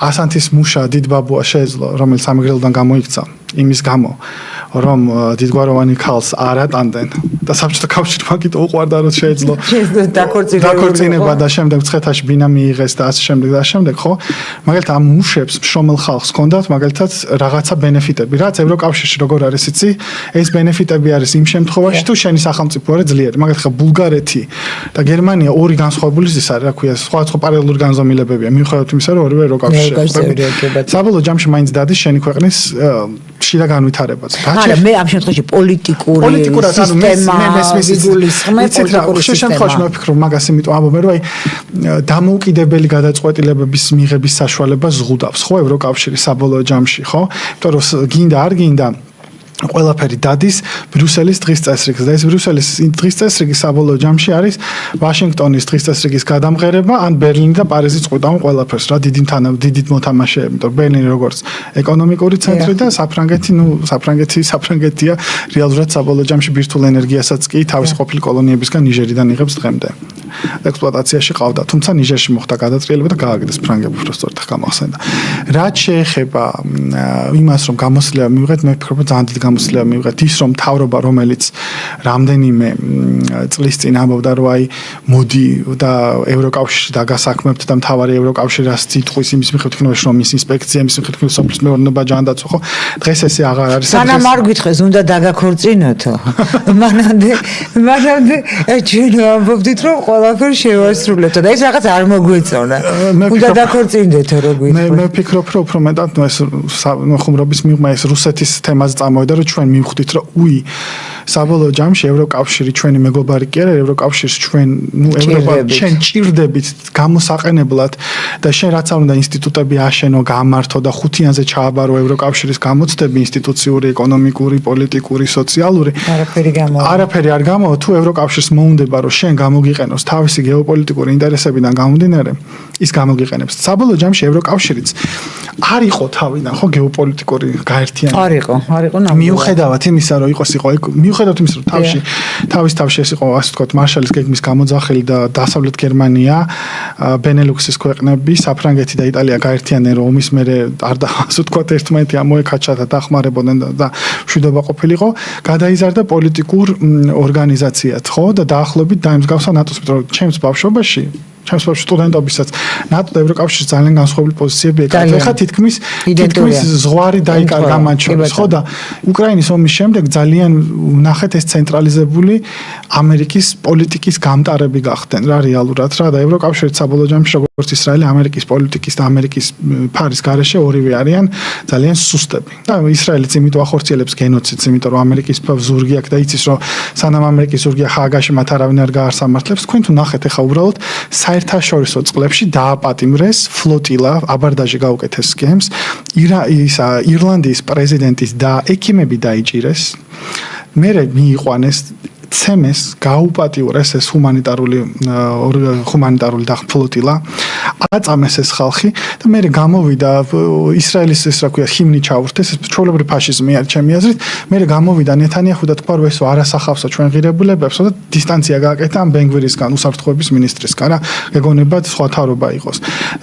ასანთის მუშა დიდბაბუა შეეძლო რომელიც სამეგრელოდან გამოიქცა იმის გამო რომ დიდგვაროვანი ქალს არ ატანდნენ და საბჭოთა კავშირი მაგით უყვარდა რომ შეეძლო დაქორწინება და შემდეგ ცხეთაში ბინა მიიღეს და ასე შემდეგ და შემდეგ ხო მაგალითად ამ მუშებს შრომელ ხალხს ჰქონდათ მაგალითად რაღაცა ბენეფიტები რაც ევროკავშირში როგორ არის იცი ეს ბენეფიტები არის იმ შემთხვევაში თუ შენი სახელმწიფო არის ძლიერი მაგალითად ბულგარეთი და გერმანია ორი განსხვავებული ის არის რა ქვია სხვა პარალელური განზომილებებია მიუხედავად იმისა რომ ორივე ევროკავშირში საბოლოო ჯამში მაინც დადის შენი ქვეყნის შიდა განვითარებაც არა მე ამ შემთხვევაში პოლიტიკური სისტემა იცით რა ხშირ შემთხვევაში მე ვფიქრობ მაგას იმიტომ ამბობ რომ აი დამოუკიდებელი გადაწყვეტილებების მიღების საშუალება ზღუდავს ხო ევროკავშირის საბოლოო ჯამში ხო იმიტომ რომ გინდა არ გინდა ყველაფერი დადის ბრიუსელის დღის წესრიგს და ეს ბრიუსელის დღის წესრიგი საბოლოო ჯამში არის ვაშინგტონის დღის წესრიგის გადამღერება ან ბერლინი და პარიზი წყვეტავენ ყველაფერს რა დიდი მოთამაშეები იმიტომ ბერლინი როგორც ეკონომიკური ცენტრი და საფრანგეთია რეალურად საბოლოო ჯამში ბირთვულ ენერგიასაც კი თავის ყოფილი კოლონიებისგან ნიჟერიდან იღებს დღემდე ექსპლუატაციაში ყავდა თუმცა ნიჟერში მოხდა გადატრიალება და გააგდეს ფრანგები უფრო სწორად გამახსენდა რაც შეეხება იმას რომ გამოსვლია მივიღეთ მე ვფიქრობ ძალიან დიდი გამოსვლია მივიღეთ ის რომ თავრობა რომელიც რამდენიმე წლის წინ ამბობდა რომ აი მოდი და ევროკავშირში დაგასაქმებთ და მთავარი ევროკავშირის წიტყვის იმის მიხედვით იქნება შრომის ინსპექცია იმის მიხედვით იქნება სოფლის მეურნეობა ჯანდაცვა ხო დღეს ესე აღარ არის სანამ არ გითხეს უნდა დაგაქორწინოთო მანამდე ჩვენ ამბობდით რომ ყველაფერს შევასრულებთ და ეს რაღაც არ მოგვეწონა უნდა დაქორწინდეთო რო გითხეთ მე ვფიქრობ რომ უფრო მეტად ეს ხუმრობის მიღმა ეს რუსეთის თემაზე წამოვიდა რომ ჩვენ მივხვდით რომ უი საბოლოო ჯამში ევროკავშირი ჩვენი მეგობარი კი არა ევროკავშირს ჩვენ ევროპა ჩვენ ჭირდებით გამოსაყენებლად და შენ რაც არ უნდა ინსტიტუტები აშენო გამართო და ხუთიანზე ჩააბარო ევროკავშირის გამოცდები ინსტიტუციური ეკონომიკური პოლიტიკური სოციალური არაფერი არ გამოვა თუ ევროკავშირს მოუნდება რომ შენ გამოგიყენოს თავისი გეოპოლიტიკური ინტერესებიდან გამომდინარე ის გამოგიყენებს საბოლოო ჯამში ევროკავშირიც არ იყო თავიდან ხო გეოპოლიტიკური გაერთიანება არ იყო მიუხედავად იმისა რომ იყო მიუხედავად იმისა, რომ თავის ეს იყო ასე ვთქვათ მარშალის გეგმის გამოძახილი და დასავლეთ გერმანია, ბენელუქსის ქვეყნები, საფრანგეთი და იტალია გაერთიანდნენ, რომ ომის მერე არ ასე ვთქვათ ერთმანეთი ამოეკაჩა და დახმარებოდნენ და მშვიდობა ყოფილიყო, გადაიზარდა პოლიტიკურ ორგანიზაციად, ხო? და დაახლოებით დაემსგავსა ნატოს, იმიტომ რომ ჩემს ბავშვობაში სტუდენტობისაც ნატო და ევროკავშირის ძალიან განსხვავებული პოზიციები ეკავა. ეხლა თითქმის ზღვარი დაიკარგა მათ შორის, ხო და უკრაინის ომის შემდეგ ძალიან ნახეთ ეს ცენტრალიზებული ამერიკის პოლიტიკის გამტარები გახდნენ რა რეალურად რა და ევროკავშირის საბოლოო ჯამში როგორც ისრაელი ამერიკის პოლიტიკის და ამერიკის ფარის გარეშე ორივე არიან ძალიან სუსტები. და ისრაელიც იმიტომ ახორციელებს გენოციდს, იმიტომ რომ ამერიკის ზურგი აქვს და იცის რომ სანამ ამერიკის ზურგია ჰააგაში მათ არავინ არ გაარსამართლებს. თქვენ თუ ნახეთ ეხლა უბრალოდ საერთაშორისო წყლებში დააპატიმრეს ფლოტილა, აბარდაჟი გაუკეთეს სქემს, ირლანდიის პრეზიდენტის და ექიმები დაიჭირეს, მერე მიიყვანეს ცემეს გაუპატიურეს ეს ჰუმანიტარული ფლოტილა, აწამეს ეს ხალხი და მერე გამოვიდა ისრაელის ეს რა ქვია ჰიმნი ჩაურთეს, ეს ჩვეულებრივი ფაშიზმი არის ჩემი აზრით, მერე გამოვიდა ნეთანიაჰუ და თქვა რომ ეს არასახავსო ჩვენ ღირებულებებსო და დისტანცია გააკეთა ამ ბენგვირისგან, უსაფრთხოების მინისტრისგან რა, გეგონებათ სხვა თავრობა იყოს.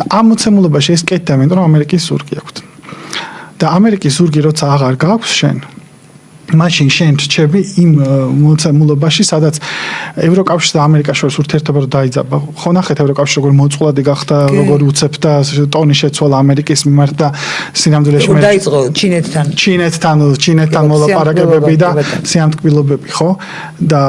ამ მოცემულობაში ეს კეთდა, იმიტომ რომ ამერიკის ზურგი აქვს. და ამერიკის ზურგი როცა აღარ გაქვს შენ მაშინ შენ რჩები იმ მოცემულობაში, სადაც ევროკავშირი და ამერიკა შორის ურთიერთობა დაიძაბა. ხო ნახეთ ევროკავშირი როგორ მოწყვლადი გახდა, როგორ უცებდა ტონი შეცვალა ამერიკის მიმართ და სინამდვილეში მე დაიწყო ჩინეთთან მოლაპარაკებები და სიამტკბილობები, ხო? და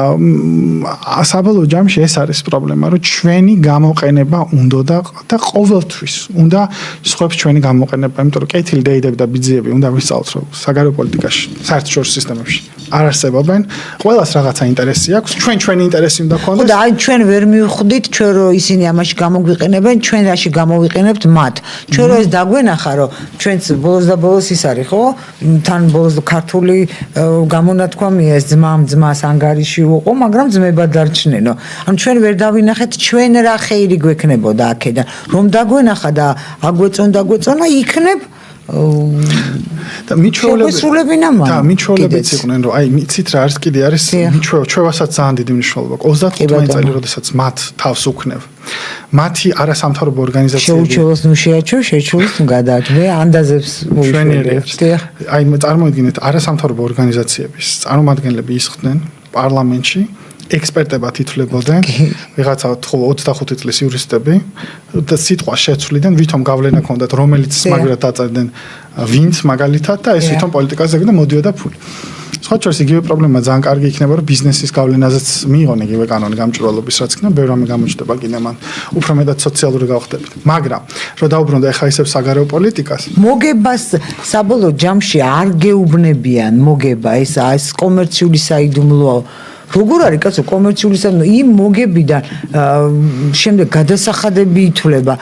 საბოლოო ჯამში ეს არის პრობლემა, რომ ჩვენი გამოყენება უნდა და ყოველთვის უნდა სხვებს ჩვენი გამოყენება, იმიტომ რომ კეთილი დეიდები და ბიძიები უნდა ვისწავლოთ, რომ საგარეო პოლიტიკაში, საერთაშორისო არ არსებობენ, ყველას რაღაცა ინტერესი აქვს, ჩვენი ინტერესი უნდა ქონდეს. და აი ჩვენ ვერ მივხვდით, ჩვენ რომ ისინი ამაში გამოგვიყენებენ, ჩვენ რაში გამოვიყენებთ მათ. ჩვენ რომ ეს დაგვენახა, რომ ჩვენც ბოლოს და ბოლოს ის არის, ხო? თან ბოლოს ქართული გამონათქვამია ეს ძმას ანგარიში უყო, მაგრამ ძმება დარჩნენო. ანუ ჩვენ ვერ დავინახეთ ჩვენ რა ხეირი გვექნებოდა აქედან. რომ დაგვენახა და აგვეწონა იქნებ და მიჩვეულებიც იყვნენ, რომ აი მიცით რა არის კიდე არის ჩვევასაც ძალიან დიდი მნიშვნელობა. 35 წელი, როდესაც მათ თავს უქნევ. მათი არასამთავრობო ორგანიზაციები შეუჩვენოს ნუ შეჩვენოს ნუ გადააჭმე ანდაზებს მოვიშვენიერებს. აი წარმოიდგინეთ არასამთავრობო ორგანიზაციების წარმომადგენლები ისხდნენ პარლამენტში ექსპერტებად ითვლებოდნენ, ვიღაცა 25 წლის იურისტები და სიტყვა შეცვლიდან ვითომ გავლენა ჰქონდათ, რომელიც მაგალითად დაწერდნენ ვინც მაგალითად და ეს ვითომ პოლიტიკაზე და მოდიოდა ფული. სხვა შორის იგივე პრობლემა ძალიან კარგი იქნება, რომ ბიზნესის გავლენაზეც მიიღონ იგივე კანონი გამჭვირვალობის, რაც იქნება, ბევრი რამე გამოჩნდება კიდე მან. უფრო მეტად სოციალური გავხდებით. მაგრამ რომ დაუბრუნდა ახლა ისევ საგარეო პოლიტიკას. მოგებას საბოლოო ჯამში არ გეუბნებიან მოგება ეს კომერციული საიდუმლოა. როგორ არის კაცო კომერციული საქმე იმ მოგებიდან შემდეგ გადასახადები ითვლება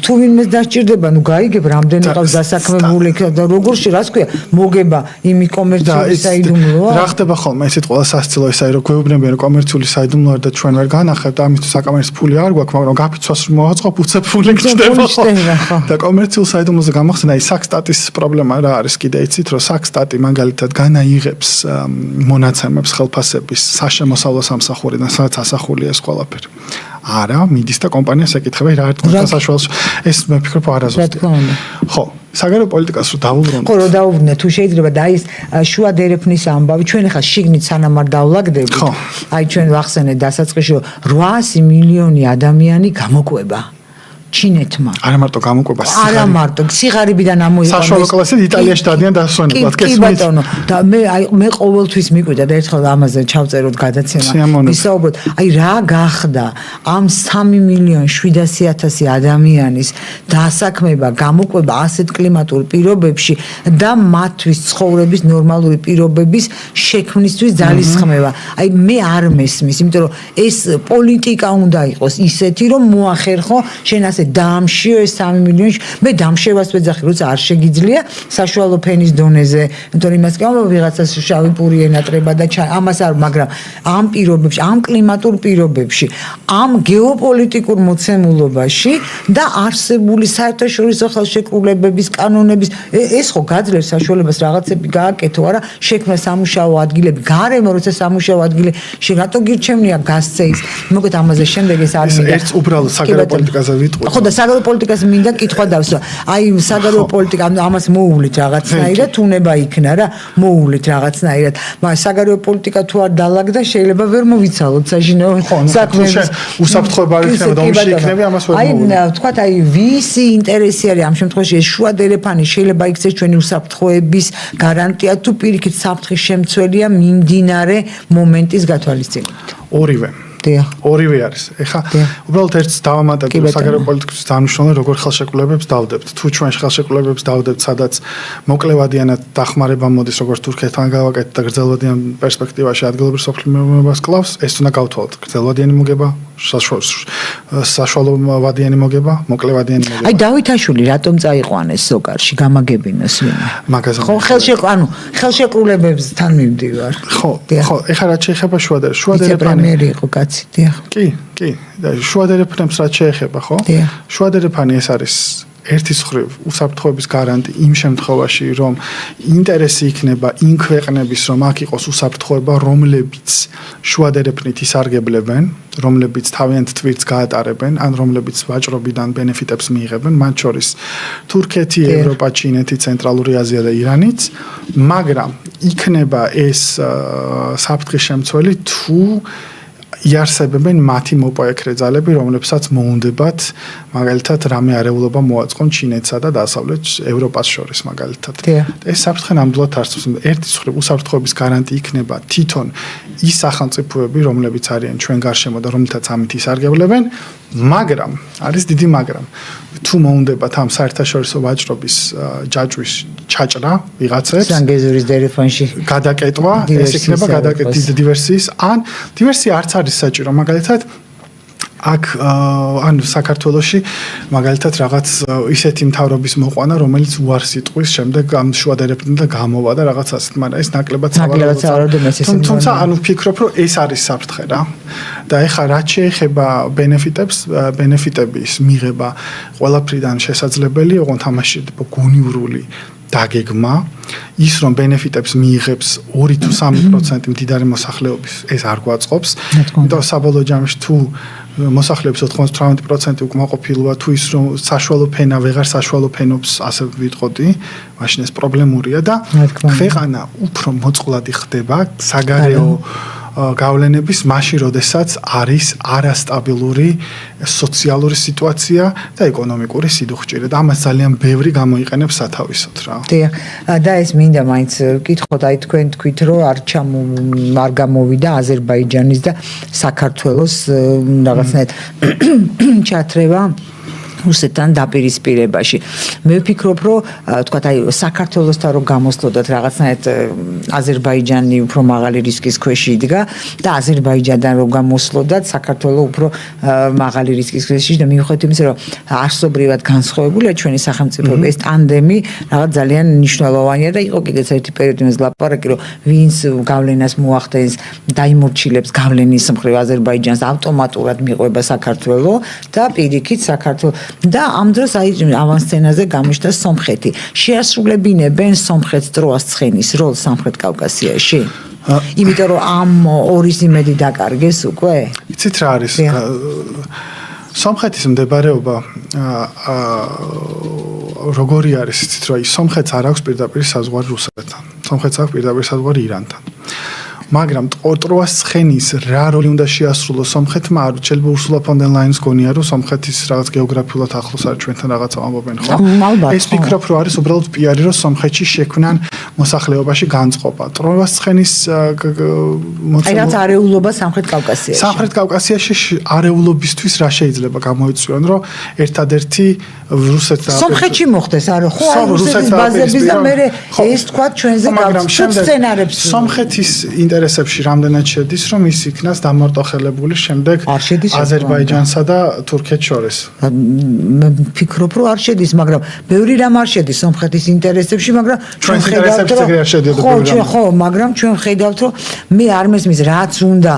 თუ ვინმე დასჭირდება ნუ გაიგებ რამდენი ყავს დასაქმებული და როგორში რას ქვია მოგება იმ კომერციული საიდუმლოა რა ხდება ხოლმე ესეთ ყველა სასწილო ისე რომ გვეუბნებიან რომ კომერციული საიდუმლოა და ჩვენ ვერ განახებთ ამისთვის საკამერს ფული არ გვაქვს მაგრამ გაფიცვას მოვაწყობ უცებ ფული გჭდება და კომერციულ საიდუმლოზე გამახსენა ის საქსტატის პრობლემა რა არის კიდე იცით რომ საქსტატი მაგალითად განაიღებს მონაცემებს ხელფასების შემოსავლა სამსახურიდან სადაც ასახულია ეს ყველაფერი. არა, მიდის და კომპანიას ეკითხება რა ერთმანეთთან საშუალო ეს მე ვფიქრობ არაზუსტია. ხო, საგარეო პოლიტიკას რო დავუბრუნდეთ. ხო, რო დავუბრუნდეთ, თუ შეიძლება და ის შუა დერეფნის ამბავი, ჩვენ ახლა შიგნით სანამ არ დავლაგდებით. აი ჩვენ ვახსენეთ დასაწყისში 800 მილიონი ადამიანი გამოკვება. ჩინეთმა. არა მარტო გამოკვება, არა მარტო, სიღარიბიდან ამოიყვანეს. საშუალო კლასით იტალიაში დადიან დასვენებლად. კი ბატონო, და მე ყოველთვის მიკვირდა და ერთხელ ამაზე ჩავწეროთ გადაცემა. ვისაუბროთ, აი რა გახდა ამ 3.700.000 ადამიანის დასაქმება, გამოკვება ასეთ კლიმატურ პირობებში და მათთვის ცხოვრების ნორმალური პირობების შექმნისთვის ძალისხმევა. აი მე არ მესმის, იმიტომ რომ ეს პოლიტიკა უნდა იყოს ისეთი, რომ მოახერხო შენ ასე დამშიო ეს 3 მილიონი მე დამშევას ვეძახი როცა არ შეგიძლია საშუალო ფენის დონეზე თორემ იმას გამო ვიღაცას შავი პური ენატრება და ამას არ მაგრამ ამ პირობებში ამ კლიმატურ პირობებში ამ გეოპოლიტიკურ მოცემულობაში და არსებული საერთაშორისო ხელშეკრულებების კანონების ეს ხო გაძლევს საშუალებას რაღაცები გააკეთო არა შექმნა სამუშაო ადგილები გარემო როცა სამუშაო ადგილები რატო გირჩევნია გასცე ის მოგეთ ამაზე შემდეგ ეს არის ერთ უბრალოდ საგარეო პოლიტიკაზე ვიტყვი ხო და საგარეო პოლიტიკას მინდა კითხვა დავსვა აი საგარეო პოლიტიკა ამას მოუვლით რაღაცნაირად თუნება იქნა რა მოუვლით რაღაცნაირად მაგრამ საგარეო პოლიტიკა თუ არ დალაგდა შეიძლება ვერ მოვიცალოთ საშინაო საქმეების უსაფრთხოება არ იქნება და ომში იქნება ამას ვერ მოუვლით აი თქვათ აი ვისი ინტერესი არის ამ შემთხვევაში ეს შუა დერეფანი შეიძლება იქცეს ჩვენი უსაფრთხოების გარანტია თუ პირიქით საფრთხის შემცველია მიმდინარე მომენტის გათვალისწინებით ორივე არის. ეხლა უბრალოდ ერთს დავამატებ საგარეო პოლიტიკის დანიშნულება როგორ ხელშეკრულებებს დავდებთ. თუ ჩვენ ხელშეკრულებებს დავდებთ, სადაც მოკლევადიანად დახმარება მოდის როგორც თურქეთთან გავაკეთეთ და გრძელვადიან პერსპექტივაში ადგილობრივ სოფლის მეურნეობას კლავს, ეს უნდა გავთვალოთ. გრძელვადიანი მოგება, საშუალოვადიანი მოგება, მოკლევადიანი მოგება. აი დავითაშვილი რატომ წაიყვანეს სოკარში გამაგებინოს ვინმე? მაგაზე ხო ხელშეკრულებებთან მივდივარ. ხო, ეხლა რაც შეეხება შუადერეფანი პრემიერი იყო კაცი. კი. და შუადერეფანს რაც შეეხება, ხო? შუადერეფანი ეს არის ერთის მხრივ უსაფრთხოების გარანტი იმ შემთხვევაში, რომ ინტერესი იქნება იმ ქვეყნების, რომ აქ იყოს უსაფრთხოება, რომლებიც შუადერეფნით ისარგებლებენ, რომლებიც თავიანთ თვირთს გაატარებენ, ან რომლებიც ვაჭრობიდან ბენეფიტებს მიიღებენ, მათ შორის თურქეთი, ევროპა, ჩინეთი, ცენტრალური აზია და ირანიც, მაგრამ იქნება ეს საფრთხის შემცველი თუ იარსებებენ მათი მოპოეკრე ძალები, რომლებსაც მოუნდებათ მაგალითად რამე არეულობა მოაწყონ ჩინეთსა და დასავლეთ ევროპას შორის მაგალითად. ეს საფრთხე ნამდვილად არსებობს. ერთის მხრივ უსაფრთხოების გარანტი იქნება თვითონ ის სახელმწიფოები, რომლებიც არიან ჩვენ გარშემო და რომლითაც ამით ისარგებლებენ, მაგრამ არის დიდი მაგრამ. თუ მოუნდებათ ამ საერთაშორისო ვაჭრობის ჯაჭვის ჩაჭრა ვიღაცებს სანგეზურის დერეფანში გადაკეტვა, ეს იქნება გადაკეტვის დივერსიის, ან დივერსია არც არის საჭირო, მაგალითად აქ ან საქართველოში მაგალითად რაღაც ისეთი მთავრობის მოყვანა, რომელიც უარს იტყვის შემდეგ ამ შუადერეფნიდან და გამოვა და რაღაც ასეთ, მაგრამ ეს ნაკლებად სავარაუდოა. თუმცა ანუ ვფიქრობ, რომ ეს არის საფრთხე რა. და ეხლა რაც შეეხება ბენეფიტების მიღება ყველაფრიდან შესაძლებელი, ოღონდ ამაში შეიძლება გონივრული დაგეგმა, ის რომ ბენეფიტებს მიიღებს 2 თუ 3% მდიდარი მოსახლეობის, ეს არ გვაწყობს. იმიტომ საბოლოო ჯამში თუ მოსახლეობის 98% უკმაყოფილოა, თუ ის რომ საშუალო ფენა ვეღარ საშუალო ფენობს, ასე ვიტყოდი, მაშინ ეს პრობლემურია და ქვეყანა უფრო მოწყვლადი ხდება საგარეო გავლენების მაშინ, როდესაც არის არასტაბილური სოციალური სიტუაცია და ეკონომიკური სიდუხჭირე და ამას ძალიან ბევრი გამოიყენებს სათავისოდ რა. და ეს მინდა მაინც ვკითხოთ, აი თქვენ თქვით, რომ არ გამოვიდა აზერბაიჯანის და საქართველოს რაღაცნაირად ჩათრევა რუსეთთან დაპირისპირებაში. მე ვფიქრობ, რომ თქვათ აი საქართველოსთან რომ გამოსვლოდათ რაღაცნაირად აზერბაიჯანი უფრო მაღალი რისკის ქვეშ იდგა და აზერბაიჯანიდან რომ გამოსვლოდათ საქართველო უფრო მაღალი რისკის ქვეშ და მიუხედავად იმისა, რომ არსობრივად განსხვავებულია ჩვენი სახელმწიფოები, ეს ტანდემი რაღაც ძალიან მნიშვნელოვანია და იყო კიდეც ერთი პერიოდი მას ლაპარაკი, რომ ვინც გავლენას მოახდენს, დაიმორჩილებს გავლენის მხრივ აზერბაიჯანს ავტომატურად მიყვება საქართველო და პირიქით საქართველო და ამ დროს აი ავანსცენაზე გამოჩნდა სომხეთი. შეასრულებინებენ სომხეთს ტროას ცხენის როლს სამხრეთ კავკასიაში? იმიტომ რომ ამ ორის იმედი დაკარგეს უკვე? იცით რა არის? სომხეთის მდებარეობა როგორი არის, იცით რა, სომხეთს არ აქვს პირდაპირ საზღვარი რუსეთთან. სომხეთს აქვს პირდაპირ საზღვარი ირანთან. მაგრამ ტროას ცხენის რა როლი უნდა შეასრულოს სომხეთმა, არ შეიძლება ურსულა ფონ დერ ლაინის გონია, რომ სომხეთის რაღაც გეოგრაფიულად ახლოს არის ჩვენთან რაღაცა ამბობენ, ხო? ეს ფიქრობ, რომ არის უბრალოდ პიარი, რომ სომხეთში შექმნან მოსახლეობაში განწყობა. ტროას ცხენის აი რაც არეულობა სამხრეთ კავკასიაში. სამხრეთ კავკასიაში არეულობისთვის რა შეიძლება გამოიწვიონ, რომ ერთადერთი რუსეთს სომხეთში მოხდეს, არა ხო? აი რუსეთის ბაზების და მე ეს თქვა ჩვენზე გავწევთ სცენარებს. სომხეთის ინტერესებში რამდენად შედის, რომ ის იქნას დამარტოხელებული შემდეგ არ შედის აზერბაიჯანსა და თურქეთს შორის. ფიქრობ, რომ არ შედის, მაგრამ ბევრი რამ არ შედის სომხეთის ინტერესებში, მაგრამ ჩვენს ინტერესებში ეგრე არ შედიოდა ბევრი რამ. ხო, მაგრამ ჩვენ ხედავთ, რომ მე არ მესმის რაც უნდა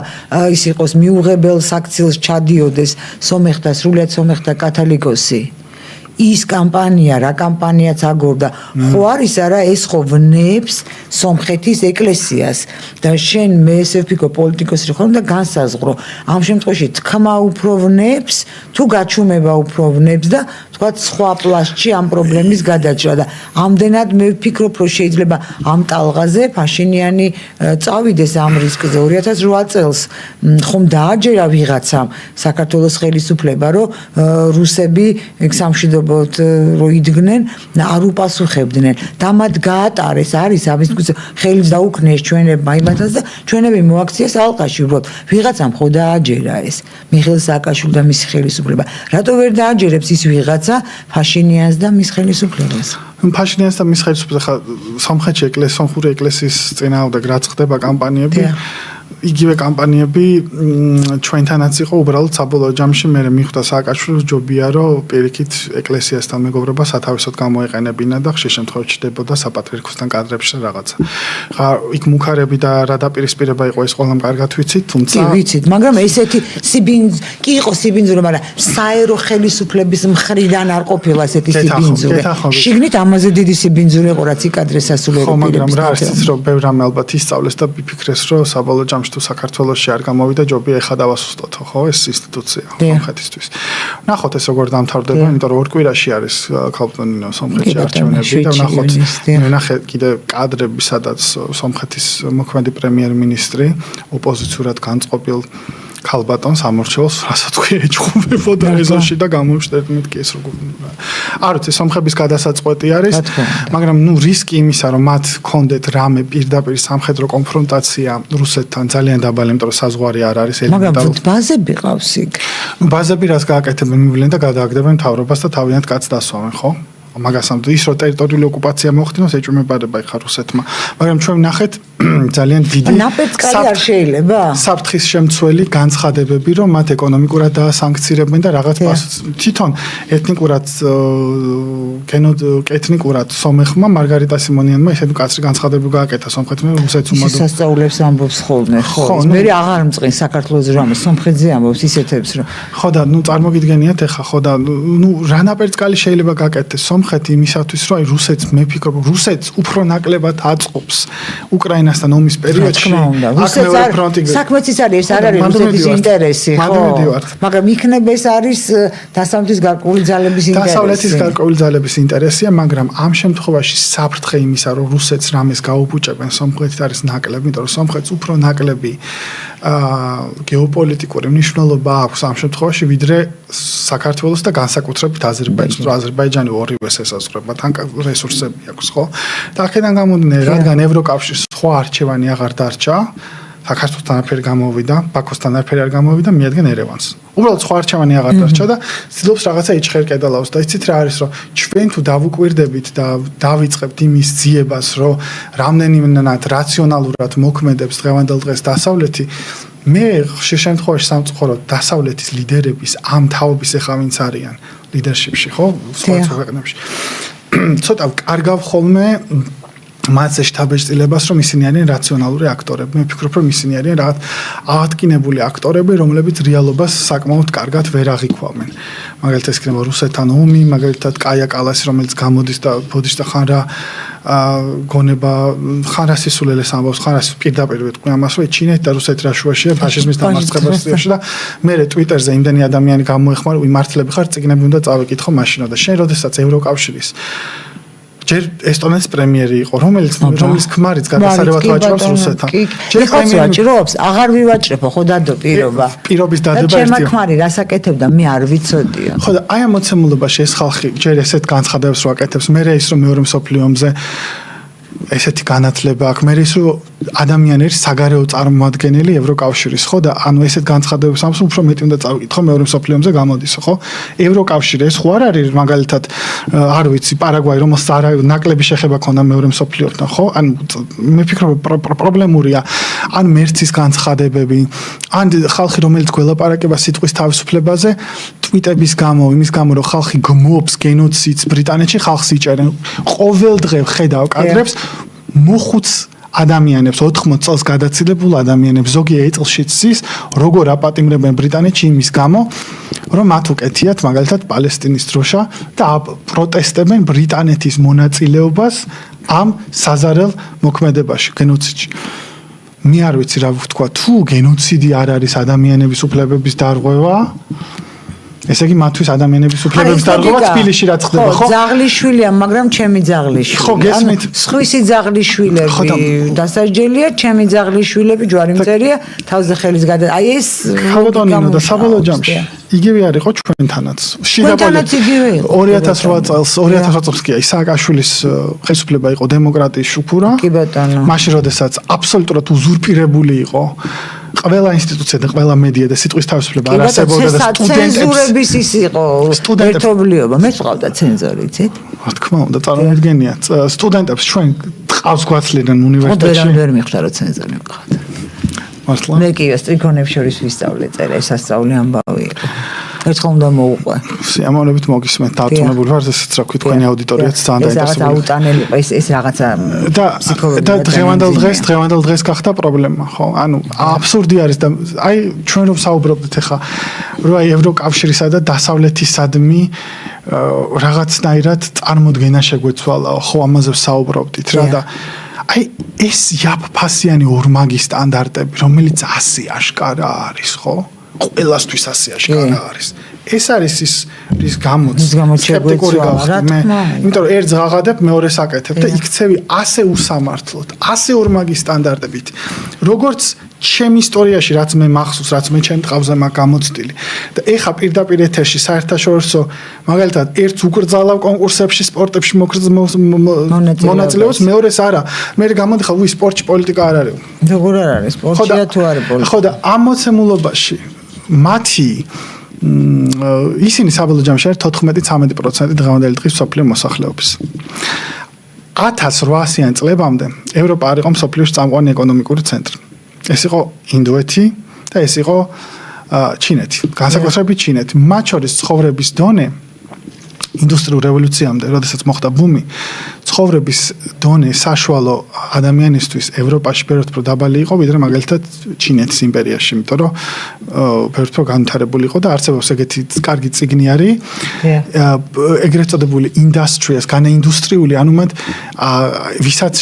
ის იყოს მიუღებელ საქციელს ჩადიოდეს სომეხთა სრულიად სომეხთა კათოლიკოსი. ის კამპანია, რა კამპანიაც აგორდა, ხო არის არა ეს ხო ვნებს სომხეთის ეკლესიას და შენ მე ესე ვფიქრობ პოლიტიკოსი ხომ და განსაზღვრო ამ შემთხვევაში თქმა უფრო ვნებს თუ გაჩუმება უფრო ვნებს და თქვა სხვა პლასში ამ პრობლემის გადაჭრა და ამდენად მე ვფიქრობ რომ შეიძლება ამ ტალღაზე ფაშინიანი წავიდეს ამ რისკზე 2008 წელს ხომ დააჯერა ვიღაცამ საქართველოს ხელისუფლება რომ რუსები სამშვიდობო რო იდგნენ არ უპასუხებდნენ და მათ გაატარეს არის ამის ხელს დაუქნეს ჩვენებმა იმათაც და ჩვენები მოაქციეს ალყაში უბრალოდ ვიღაცამ ხო დააჯერა ეს მიხეილ სააკაშვილი და მისი ხელისუფლება რატო ვერ დააჯერებს ის ვიღაცა ფაშინიანს და მის ხელისუფლებას ფაშინიანს და მის ხელისუფლებას ხა სომხეთში სომხური ეკლესიის წინააღმდეგ რაც ხდება კამპანიები იგივე კამპანიები ჩვენთანაც იყო უბრალოდ საბოლოო ჯამში მე მიხვდა სააკაშვილს ჯობია რომ პირიქით ეკლესიასთან მეგობრობა სათავისოდ გამოეყენებინა და ხშირ შემთხვევაში ჩდებოდა საპატრიარქოსთან კადრებში რაღაცა. ხა იქ მუქარები და რა დაპირისპირება იყო ეს ყველამ კარგად ვიცით, თუმცა კი ვიცით, მაგრამ ესეთი კი იყო სიბინძურე, მაგრამ საერო ხელისუფლების მხრიდან არ ყოფილა ესეთი სიბინძურე. შიგნით ამაზე დიდი სიბინძურე იყო რაც იკადრეს სასულიერო ხო, მაგრამ რა არის რომ ბევრ რამე ალბათ ისწავლეს და ფიქრეს რომ საბოლოო ჯამში თუ საქართველოში არ გამოვიდა ჯობია ეხა დავასუსტოთო ხო ეს ინსტიტუცია სომხეთისთვის. ნახოთ ეს როგორ დამთავრდება, იმიტომ რომ ორ კვირაში არის ქალბატონინო სომხეთში არჩევნები და ნახოთ ნახე კიდე კადრები სადაც სომხეთის მოქმედი პრემიერ-მინისტრი ოპოზიციურად განწყობილ ქალბატონს ამორჩეულს რასაც თქვი ეჭხუბებოდა ეზოში და გამოიმშტერდნით კი ეს როგორ არ ვიცი სომხების გადასაწყვეტი არის მაგრამ ნუ რისკი იმისა რომ მათ კონდეთ რამე პირდაპირ სამხედრო კონფრონტაცია რუსეთთან ძალიან დაბალი იმიტომ რომ საზღვარი არ არის მაგრამ ბაზები ყავს იქ ბაზები რას გააკეთებენ მივლენ და გადააგდებენ მთავრობას და თავიანთ კაცს დასვამენ ხო მაგასამ ის რო ტერიტორიული ოკუპაცია მოხდინოს ეჭვმებადება ხარ რუსეთმა მაგრამ ჩვენ ვნახეთ ძალიან დიდი ნაპერწკალი არ შეიძლება საფრთხის შემცველი განცხადებები რომ მათ ეკონომიკურად დაასანქცირებენ და რაღაც თვითონ ეთნიკურად ეთნიკურად სომეხმა მარგარიტა სიმონიანმა ისეთი კაცრი განცხადებები გააკეთა სომხეთმა რუსეთს უმადო სასწაულებს ამბობს ხოლმე ხო მე აღარ მწყინ საქართველოს რამე სომხეთზე ამბობს ისეთებს რომ ხო და ნუ წარმოგიდგენიათ ეხა ხო და ნუ რა ნაპერწკალი შეიძლება გააკეთდეს სომხეთი იმისათვის რომ აი რუსეთს მე ვფიქრობ რუსეთს უფრო ნაკლებად აწყობს უკრაინასთან ომის პერიოდში საქმეც ის არის არ არის რუსეთის ინტერესი ხო მაგრამ იქნება ეს არის დასავლეთის გარკვეული ძალების ინტერესი დასავლეთის გარკვეული ძალების ინტერესია მაგრამ ამ შემთხვევაში საფრთხე იმისა რომ რუსეთს რამეს გაუბუჭებენ სომხეთით არის ნაკლები იმიტომ რომ სომხეთს უფრო ნაკლები გეოპოლიტიკური მნიშვნელობა აქვს ამ შემთხვევაში ვიდრე საქართველოს და განსაკუთრებით აზერბაიჯანს რომ აზერბაიჯანი ორივეს ესაზღვრება თან რესურსები აქვს ხო და აქედან გამომდინარე რადგან ევროკავშირს სხვა არჩევანი აღარ დარჩა საქართველოსთან არაფერი გამოვიდა ბაქოსთან არაფერი არ გამოვიდა მიადგენ ერევანს უბრალოდ სხვა არჩევანი აღარ დარჩა და ცდილობს რაღაცა იჩხერკედალავს და იცით რა არის რომ ჩვენ თუ დავუკვირდებით და დავიწყებთ იმის ძიებას რომ რამდენიმენად რაციონალურად მოქმედებს დღევანდელ დღეს დასავლეთი მე ხშირ შემთხვევაში სამწუხაროდ დასავლეთის ლიდერების ამ თაობის ეხა ვინც არიან ლიდერშიპში ხო სხვა ქვეყნებში ცოტა კარგავ ხოლმე მათზე შთაბეჭდილებას რომ ისინი არიან რაციონალური აქტორები მე ვფიქრობ რომ ისინი არიან რაღაც აღადგინებული აქტორები რომლებიც რეალობას საკმაოდ კარგად ვერ აღიქვამენ მაგალითად ეს იქნება რუსეთთან ომი მაგალითად კაია კალასი რომელიც გამოდის და ბოდიშ და ხან რა გონება ხან რა სისულელეს ამბობს ხან რა პირდაპირ ვიტყვი ამას რომ ჩინეთი და რუსეთი რა შუაშია ფაშიზმის დამარცხებაში და მე ტვიტერზე იმდენი ადამიანი გამოეხმარა იმართლები ხარ წიგნები უნდა წავიკითხო მაშინა და შენ როდესაც ევროკავშირის ჯერ ესტონეთის პრემიერი იყო რომელიც ქმარიც გადასარევად ვაჭრობს რუსეთთან ჯერ პრემიერი ვაჭრობს აღარ ვივაჭრებო ხო დადო პირობა პირობის დადება ერთია ჩემ ქმარი რასაკეთებდა მე არ ვიცოდიო ხო და აი ამ მოცემულობაში ეს ხალხი ჯერ ესეთ განცხადებებს რო აკეთებს მე ის რომ მეორე მსოფლიო ომზე ესეთი განათლება აქვს მე ის რომ ადამიანი არის საგარეო წარმომადგენელი ევროკავშირის, ხო და ანუ ესეთ განცხადებებს ამს უფრო მეტი უნდა წავიკითხო მეორე მსოფლიო ომზე გამოდის, ხო? ევროკავშირი ეს ხო არ არის მაგალითად არ ვიცი პარაგვაი რომელსაც არა ნაკლები შეხება ქონდა მეორე მსოფლიოსთან, ხო? ან მე ვფიქრობ პრობლემურია ან მერცის განცხადებები, ან ხალხი რომელიც გველაპარაკება სიტყვის თავისუფლებაზე ტვიტების გამო, იმის გამო რომ ხალხი გმობს გენოციდს ბრიტანეთში ხალხს იჭერენ ყოველ დღე ხედავ კადრებს მოხუც ადამიანებს 80 წელს გადაცილებულ ადამიანებს ზოგი ეწლშიც ის როგორ აპატიმრებენ ბრიტანეთში იმის გამო რომ მათ უკეთიათ მაგალითად პალესტინის დროშა და პროტესტებენ ბრიტანეთის მონაწილეობას ამ საზარელ მოქმედებაში გენოციდში მე არ ვიცი რა ვთქვა თუ გენოციდი არ არის ადამიანების უფლებების დარღვევა ესე იგი მათთვის ადამიანების უფლებების დარღვევა თბილისში რა ხდება ხო? ძაღლიშვილია, მაგრამ ჩემი ძაღლიშვილი. ხო, გესმით? სხვისი ძაღლიშვილები დასაჯელია, ჩემი ძაღლიშვილები ჯვარიმწერია, თავზე ხელის გადა. აი ეს ხალხონინო და საბოლოო ჯამში იგივე არ იყო ჩვენთანაც. ჩვენთანაც იგივე იყო. 2008 წელს 2008 წელს კი სააკაშვილის ხელისუფლება იყო დემოკრატიის შუქურა. კი ბატონო. მაშინ როდესაც აბსოლუტურად უზურპირებული იყო ყველა ინსტიტუცია და ყველა მედია და სიტყვის თავისუფლება არ არსებობდა და სტუდენტების ის იყო ერთობლიობა. მე ვყავდა ცენზორი, იცით? რა თქმა უნდა, წარმოგიდგენიათ სტუდენტებს ჩვენ ტყავს გვაცლიდნენ უნივერსიტეტში. ვერ მიხვდა რომ ცენზორი ვყავდა. მართლა? მე კი სტრიქონებს შორის ვისწავლე წერა, ეს ასწავლე ამბავი იყო. ერთხელ უნდა მოუყვე. სიამოვნებით მოგისმენთ, დარწმუნებული ვარ, ესეც რა ქვი თქვენი აუდიტორიაც ძალიან დაინტერესებული. ეს რაღაცა აუტანელი იყო, ეს რაღაცა და დღევანდელ დღეს გახდა პრობლემა, ხო? ანუ აბსურდი არის და აი ჩვენ რომ საუბრობდით ახლა რომ აი ევროკავშირისა და დასავლეთისადმი რაღაცნაირად წარმოდგენა შეგვეცვალაო, ხო ამაზე საუბრობდით რა და აი ეს იაფფასიანი ორმაგი სტანდარტები, რომელიც ასე აშკარა არის, ხო? ყველასთვის ასე აშკარა არის. ეს არის ის გამოც სკეპტიკური გავხდი მე. იმიტომ რომ ერთს ღაღადებ, მეორეს აკეთებ და იქცევი ასე უსამართლოდ, ასე ორმაგი სტანდარტებით. როგორც ჩემ ისტორიაში, რაც მე მახსოვს, რაც მე ჩემ ტყავზე მაქვს გამოცდილი. და ეხა პირდაპირ ეთერში საერთაშორისო მაგალითად ერთს უკრძალავ კონკურსებში, სპორტებში მონაწილეობს, მეორეს არა. მე გამოდიხარ, უი სპორტში პოლიტიკა არ არის. როგორ არ არის? სპორტია თუ არა პოლიტიკა? ხო და ამ მოცემულობაში მათი ისინი საბოლოო ჯამში არის 14-13% დღევანდელი დღის მსოფლიო მოსახლეობის. 1800-იან წლებამდე ევროპა არ იყო მსოფლიოში წამყვანი ეკონომიკური ცენტრი. ეს იყო ინდოეთი და ეს იყო ჩინეთი. განსაკუთრებით ჩინეთი. მათ შორის ცხოვრების დონე ინდუსტრიულ რევოლუციამდე, როდესაც მოხდა ბუმი, ცხოვრების დონე საშუალო ადამიანისთვის ევროპაში ბევრად უფრო დაბალი იყო, ვიდრე მაგალითად ჩინეთის იმპერიაში, იმიტომ რომ ბევრად უფრო განვითარებული იყო და არსებობს ეგეთი კარგი წიგნი არის, ეგრეთ წოდებული ინდუსტრიას, განაინდუსტრიული, ანუ მათ ვისაც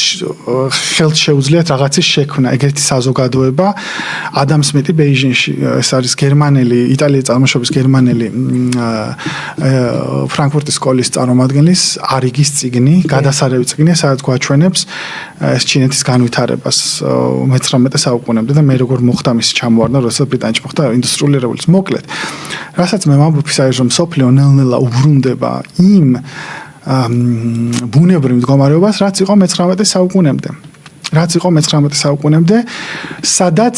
ხელთ შეუძლიათ რაღაცის შექმნა, ეგეთი საზოგადოება, ადამ სმიტი ბეიჟინგში, ეს არის გერმანელი, იტალიის წარმოშობის გერმანელი ფრანკფურტის სკოლის წარმომადგენლის არიგის წიგნი, გადასარევი წიგნი, სადაც გვაჩვენებს ეს ჩინეთის განვითარებას 19 საუკუნემდე და მე როგორ მოხდა მისი ჩამოვარდნა, როდესაც ბრიტანეთში მოხდა ინდუსტრიული რევოლუცია. მოკლედ, რასაც მე ვამბობ ის არის, რომ სოფლიო ნელ-ნელა უბრუნდება იმ ბუნებრივ მდგომარეობას, რაც იყო 19 საუკუნემდე. სადაც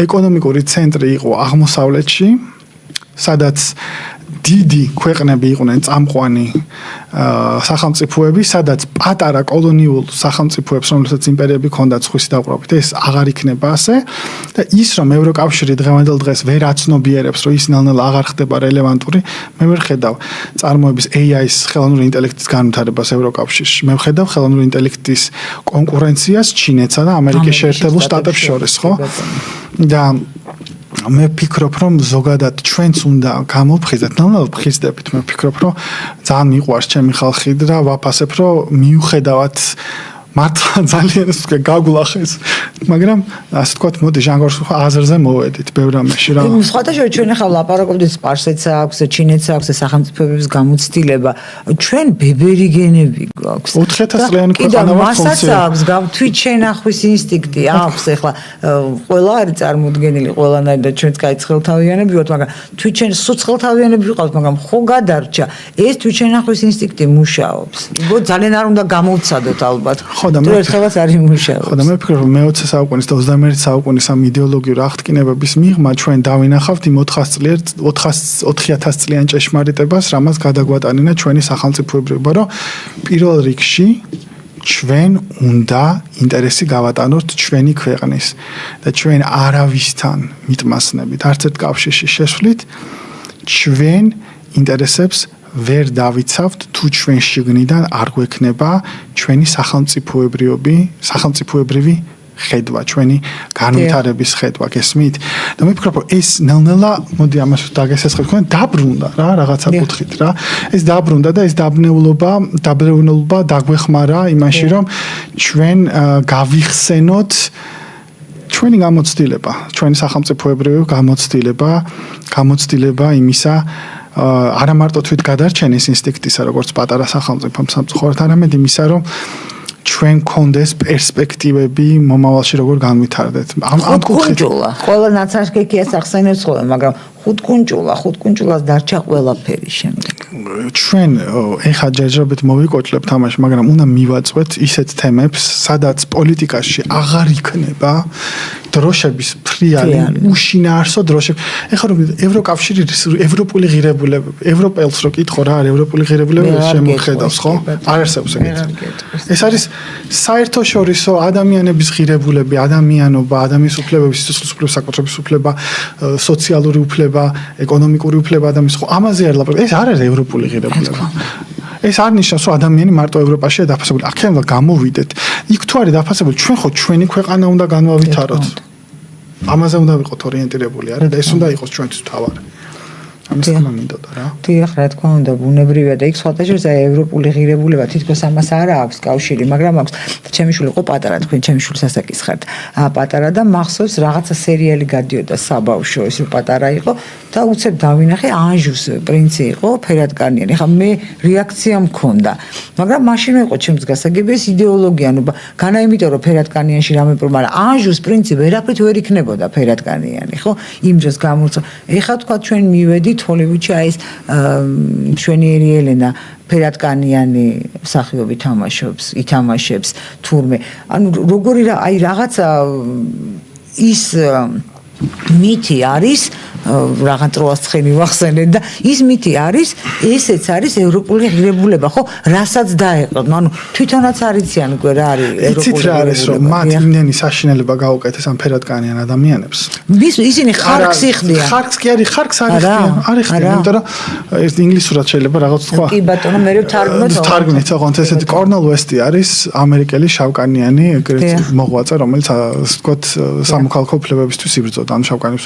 ეკონომიკური ცენტრი იყო აღმოსავლეთში, სადაც დიდი ქვეყნები იყვნენ წამყვანი სახელმწიფოები, სადაც პატარა კოლონიურ სახელმწიფოებს, რომელსაც იმპერიები ჰქონდათ სხვისი დაყრობით, ეს აღარ იქნება ასე და ის რომ ევროკავშირი დღევანდელ დღეს ვერ აცნობიერებს, რომ ის ნელ-ნელა აღარ ხდება რელევანტური, მე ვერ ხედავ წარმოების AI-ის ხელოვნური ინტელექტის განვითარებას ევროკავშირში. მე ვხედავ ხელოვნური ინტელექტის კონკურენციას ჩინეთსა და ამერიკის შეერთებულ შტატებს შორის, ხო? და მე ვფიქრობ, რომ ზოგადად ჩვენც უნდა გამოვხიზდეთ, ნელ-ნელა ვხიზდებით, მე ვფიქრობ, რომ ძალიან მიყვარს ჩემი ხალხი და ვაფასებ, რომ მიუხედავად მართლა ძალიან გაგულახეს, მაგრამ ასე ვთქვათ, მოდი ჟანგორს აზრზე მოვედით, ბევრ რამეში რა. სხვათა შორის ჩვენ ახლა ლაპარაკობდით სპარსეთს აქვს, ჩინეთს აქვს სახელმწიფოების გამოცდილება. ჩვენ ბებერი გენები გვაქვს. 4,000 წლიანი ქვეყანა ვართ ფუნქცია. მასაც აქვს თვით შენახვის ინსტინქტი აქვს ახლა ყველა არის წარმოდგენილი ყველანაირად და ჩვენც კაი ცხელთავიანები ვართ, მაგრამ თვით შენ სუცხელთავიანები ვიყავთ, მაგრამ ხო გადარჩა ეს თვით შენახვის ინსტინქტი მუშაობს. იგო ძალიან არ უნდა გამოვცადოთ ალბათ. და თუ ერთხელაც არ იმუშავებს. ხო და მე ვფიქრობ რომ მე-20 საუკუნის და 21 საუკუნის ამ იდეოლოგიურ აღტკინებების მიღმა ჩვენ დავინახავთ იმ 4000 წლიან ჭეშმარიტებას, რამაც გადაგვატანინა ჩვენი სახელმწიფოებრიობა, რომ პირველ რიგში ჩვენ უნდა ინტერესი გავატანოთ ჩვენი ქვეყნის და ჩვენ არავისთან მიტმასნებით არც ერთ კავშირში შესვლით ჩვენ ინტერესებს ვერ დავიცავთ თუ ჩვენ შიგნიდან არ გვექნება ჩვენი სახელმწიფოებრივი ხედვა, ჩვენი განვითარების ხედვა, გესმით? და მე ვფიქრობ, ეს ნელ-ნელა, მოდი ამას დაგესაცხადოთ, თქვენ დაბრუნდა რა, რაღაცა კუთხით რა. ეს დაბრუნდა და ეს დაბრუნება დაგვეხმარა იმაში, რომ ჩვენ გავიხსენოთ ჩვენი გამოცდილება, ჩვენი სახელმწიფოებრივი გამოცდილება იმისა არა მარტო თვით გადარჩენის ინსტინქტისა, როგორც პატარა სახელმწიფო სამწუხაროდ, არამედ იმისა, რომ ჩვენ გქონდეს პერსპექტივები მომავალში როგორ განვითარდეთ. ამ კუთხით ყველა ნაცარქექიას ახსენებს ხოლმე, მაგრამ ხუთკუნჭულას დარჩა ყველაფერი შემდეგ. ჩვენ ეხა ჯერჯერობით მოვიკოჭლებთ ამაში, მაგრამ უნდა მივაწვეთ ისეთ თემებს, სადაც პოლიტიკაში აღარ იქნება დროშების ფრიალი, უშინაარსო დროშები. ეხა რომ ევროკავშირი ევროპული ღირებულებები, ევროპელს რო კითხო რა არის ევროპული ღირებულებები, შემოხედავს ხო? არ არსებობს ეგეთი. ეს არის საერთაშორისო ადამიანების ღირებულები, ადამიანობა, ადამიანის უფლებების, სიცოცხლის უფლება, საკუთრების უფლება, სოციალური უფლება, ეკონომიკური უფლება ადამიანის ხო? ამაზე არ ლაპარაკობ. ეს არ არის ევროპული ღირებულება. ეს არ ნიშნავს, რომ ადამიანი მარტო ევროპაშია დაფასებული. აქედან უნდა გამოვიდეთ. იქ თუ არის დაფასებული, ჩვენ ხო ჩვენი ქვეყანა უნდა განვავითაროთ. ამაზე უნდა ვიყოთ ორიენტირებული, არა და ეს უნდა იყოს ჩვენთვის თავარი. ამის თქმა მინდოდა რა. დიახ, რა თქმა უნდა, ბუნებრივია და იქ სხვათა შორის აი ევროპული ღირებულება თითქოს ამას არ აქვს კავშირი, მაგრამ აქვს. ჩემი შვილი იყო პატარა, თქვენ ჩემი შვილს ასაკის ხართ. პატარა და მახსოვს რაღაცა სერიალი გადიოდა საბავშვო, ის რომ პატარა იყო და უცებ დავინახე ანჟუს პრინცი იყო, ფერადკანიანი. ხა მე რეაქცია მქონდა. მაგრამ მაშინ იყო ჩემს გასაგები ეს იდეოლოგია, ნუ განა იმიტომ რომ ფერადკანიანში რამე პრობლემა, ანჟუს პრინცი ვერაფრით ვერ იქნებოდა ფერადკანიანი, ხო? იმ დროს გამორჩა. ეხა თქვა ჩვენ მივედით ჰოლივუდში აი ეს მშვენიერი ელენა ფერადკანიანი მსახიობი ითამაშებს თურმე. ანუ როგორი აი რაღაცა ის მითი არის რაღაც დროას ცხენი ვახსენეთ და ის მითი არის ესეც არის ევროპული ღირებულება ხო რასაც დაეყოთ ანუ თვითონაც არიციან უკვე რა არის ევროპული ღირებულება არის რომ მათ იმდენი საშინელება გაუკეთეს ამ ფერადკანიან ადამიანებს ისინი ხარკს იხდიან ხარკს კი არის ხარკს არის იმიტომ რომ ეს ინგლისურად შეიძლება რაღაც თქვა კი ბატონო მე თარგმნით ოღონდ ესეთი კორნელ ვესტი არის ამერიკელი შავკანიანი ეგრეთ მოღვაწე რომელიც ასე ვთქვათ სამოქალაქო უფლებებისთვის იბრძოდა ამ შავკანებს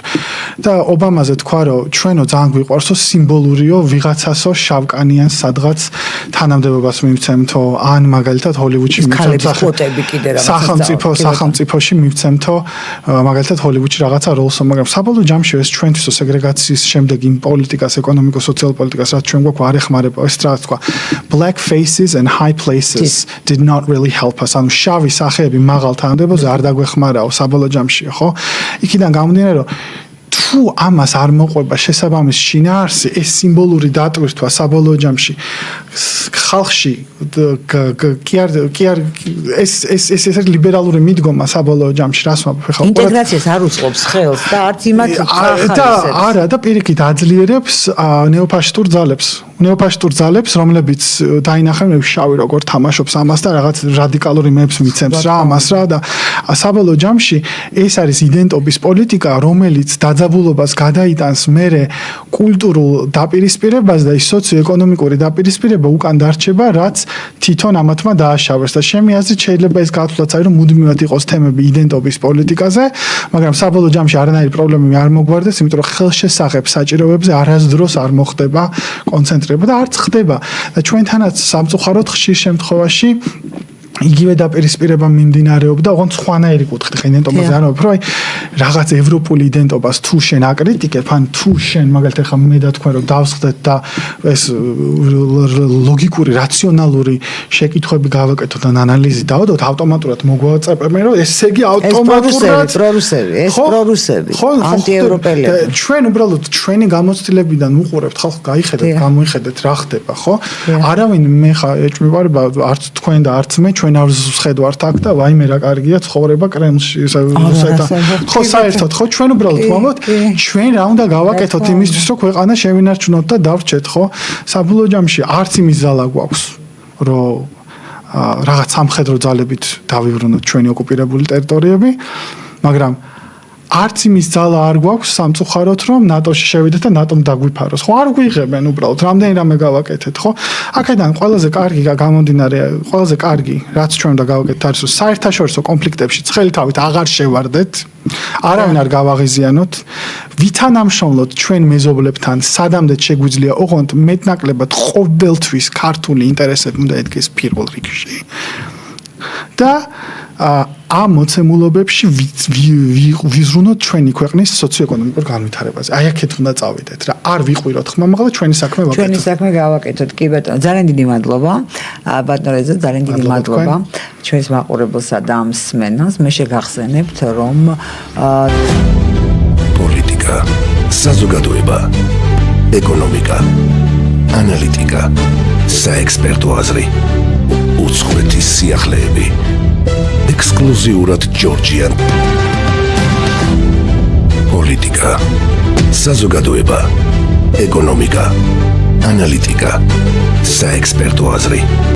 და ობამაზე თქვა რომ ჩვენო ძალიან გვიყვარსო სიმბოლურიო ვიღაცასო შავკანიანს სადღაც თანამდებობას მივცემთო ან მაგალითად ჰოლივუდში მივცემთო სახელმწიფოში მივცემთო მაგალითად ჰოლივუდში რაღაცა როლსო მაგრამ საბოლოო ჯამში ეს ჩვენთვისო სეგრეგაციის შემდეგ იმ პოლიტიკას ეკონომიკო-სოციალურ პოლიტიკას რაც ჩვენ გვაქვს არ ეხმარება ეს რაღაც თქვა black faces and high places did not really help us ანუ შავი სახეები მაღალ თანამდებობაზე არ დაგვეხმარაო საბოლოო ჯამში ხო იქიდან გამომდინარე რომ თუ ამას არ მოყვება შესაბამის შინაარსი ეს სიმბოლური დატვირთვა საბოლოო ჯამში ხალხში კი არ ეს ლიბერალური მიდგომა საბოლოო ჯამში რას ვამბობ ხა ინტეგრაციას არ უწყობს ხელს და არც იმათ არა და პირიქით აძლიერებს ნეოფაშისტურ ძალებს რომლებიც დაინახავენ შავი როგორ თამაშობს ამას და რაღაც რადიკალური მეებს მიცემს რა ამას რა და საბოლოო ჯამში ეს არის იდენტობის პოლიტიკა რომელიც დაძაბულობას გადაიტანს მერე კულტურულ დაპირისპირებას და ის სოციო-ეკონომიკური დაპირისპირება უკან დარჩება რაც თვითონ ამათმა დააშავეს და ჩემი აზრით შეიძლება ეს გათვლაც არის რომ მუდმივად იყოს თემები იდენტობის პოლიტიკაზე მაგრამ საბოლოო ჯამში არანაირი პრობლემები არ მოგვარდეს იმიტომ რომ ხელშესახებ საჭიროებებზე არასდროს არ მოხდება კონცენტრება და არც ხდება და ჩვენთანაც სამწუხაროდ ხშირ შემთხვევაში იგივე დაპირისპირება მიმდინარეობდა, ოღონდ სხვანაირი კუთხით იდენტობაზე არ ვფიქრობ, რაღაც ევროპული იდენტობას თუ შენ აკრიტიკებ, ან თუ შენ მაგალითად ხა მე და თქვენ რომ დავსხდეთ და ეს ლოგიკური, რაციონალური შეკითხვები გავაკეთოთ და ანალიზი დავდოთ, ავტომატურად მოგვაწეპებენ, რომ ესე იგი ავტომატურად პრორუსები, ანტიევროპელები. ჩვენ უბრალოდ ჩვენი გამოცდილებიდან უყურებთ, ხალხ გაიხედეთ, გამოიხედეთ რა ხდება, ხო? არავინ მე ხა ეჭვმივარება არც თქვენ და არც მე ჩვენ ჩვენ არ ვხედავთ აქ და ვაიმე რა კარგია ცხოვრება კრემლში რუსეთთან. ხო საერთოდ ხო ჩვენ უბრალოდ ვამბობთ ჩვენ რა უნდა გავაკეთოთ იმისთვის რომ ქვეყანა შევინარჩუნოთ და დავრჩეთ ხო საბოლოო ჯამში არც იმის ზალა გვაქვს რომ რაღაც სამხედრო ძალებით დავიბრუნოთ ჩვენი ოკუპირებული ტერიტორიები მაგრამ არც იმის ძალა არ გვაქვს სამწუხაროდ რომ ნატოში შევიდეთ და ნატომ დაგვიფაროს ხო არ გვიღებენ უბრალოდ რამდენი რამე გავაკეთეთ ხო აქედან ყველაზე კარგი გამომდინარე ყველაზე კარგი რაც ჩვენ უნდა გავაკეთოთ არის რომ საერთაშორისო კონფლიქტებში ცხელი თავით აღარ შევარდეთ არავინ არ გავაღიზიანოთ ვითანამშრომლოთ ჩვენ მეზობლებთან სადამდე შეგვიძლია ოღონდ მეტნაკლებად ყოველთვის ქართული ინტერესები უნდა ედგეს პირველ რიგში და ამ მოცემულობებში ვიზრუნოთ ჩვენი ქვეყნის სოციოეკონომიკურ განვითარებაზე. აი აქეთ უნდა წავიდეთ რა. არ ვიყვიროთ ხმამაღლა ჩვენი საქმე ვაკეთოთ. ჩვენი საქმე გავაკეთოთ. კი ბატონო, ძალიან დიდი მადლობა. ბატონო რეზო, ძალიან დიდი მადლობა. ჩვენს მაყურებელსა და მსმენელს მე შეგახსენებთ რომ პოლიტიკა, საზოგადოება, ეკონომიკა, ანალიტიკა, საექსპერტო აზრი, უცხოეთის სიახლეები. ექსკლუზიურად ჯორჯიან. პოლიტიკა, საზოგადოება, ეკონომიკა, ანალიტიკა, საექსპერტო აზრი.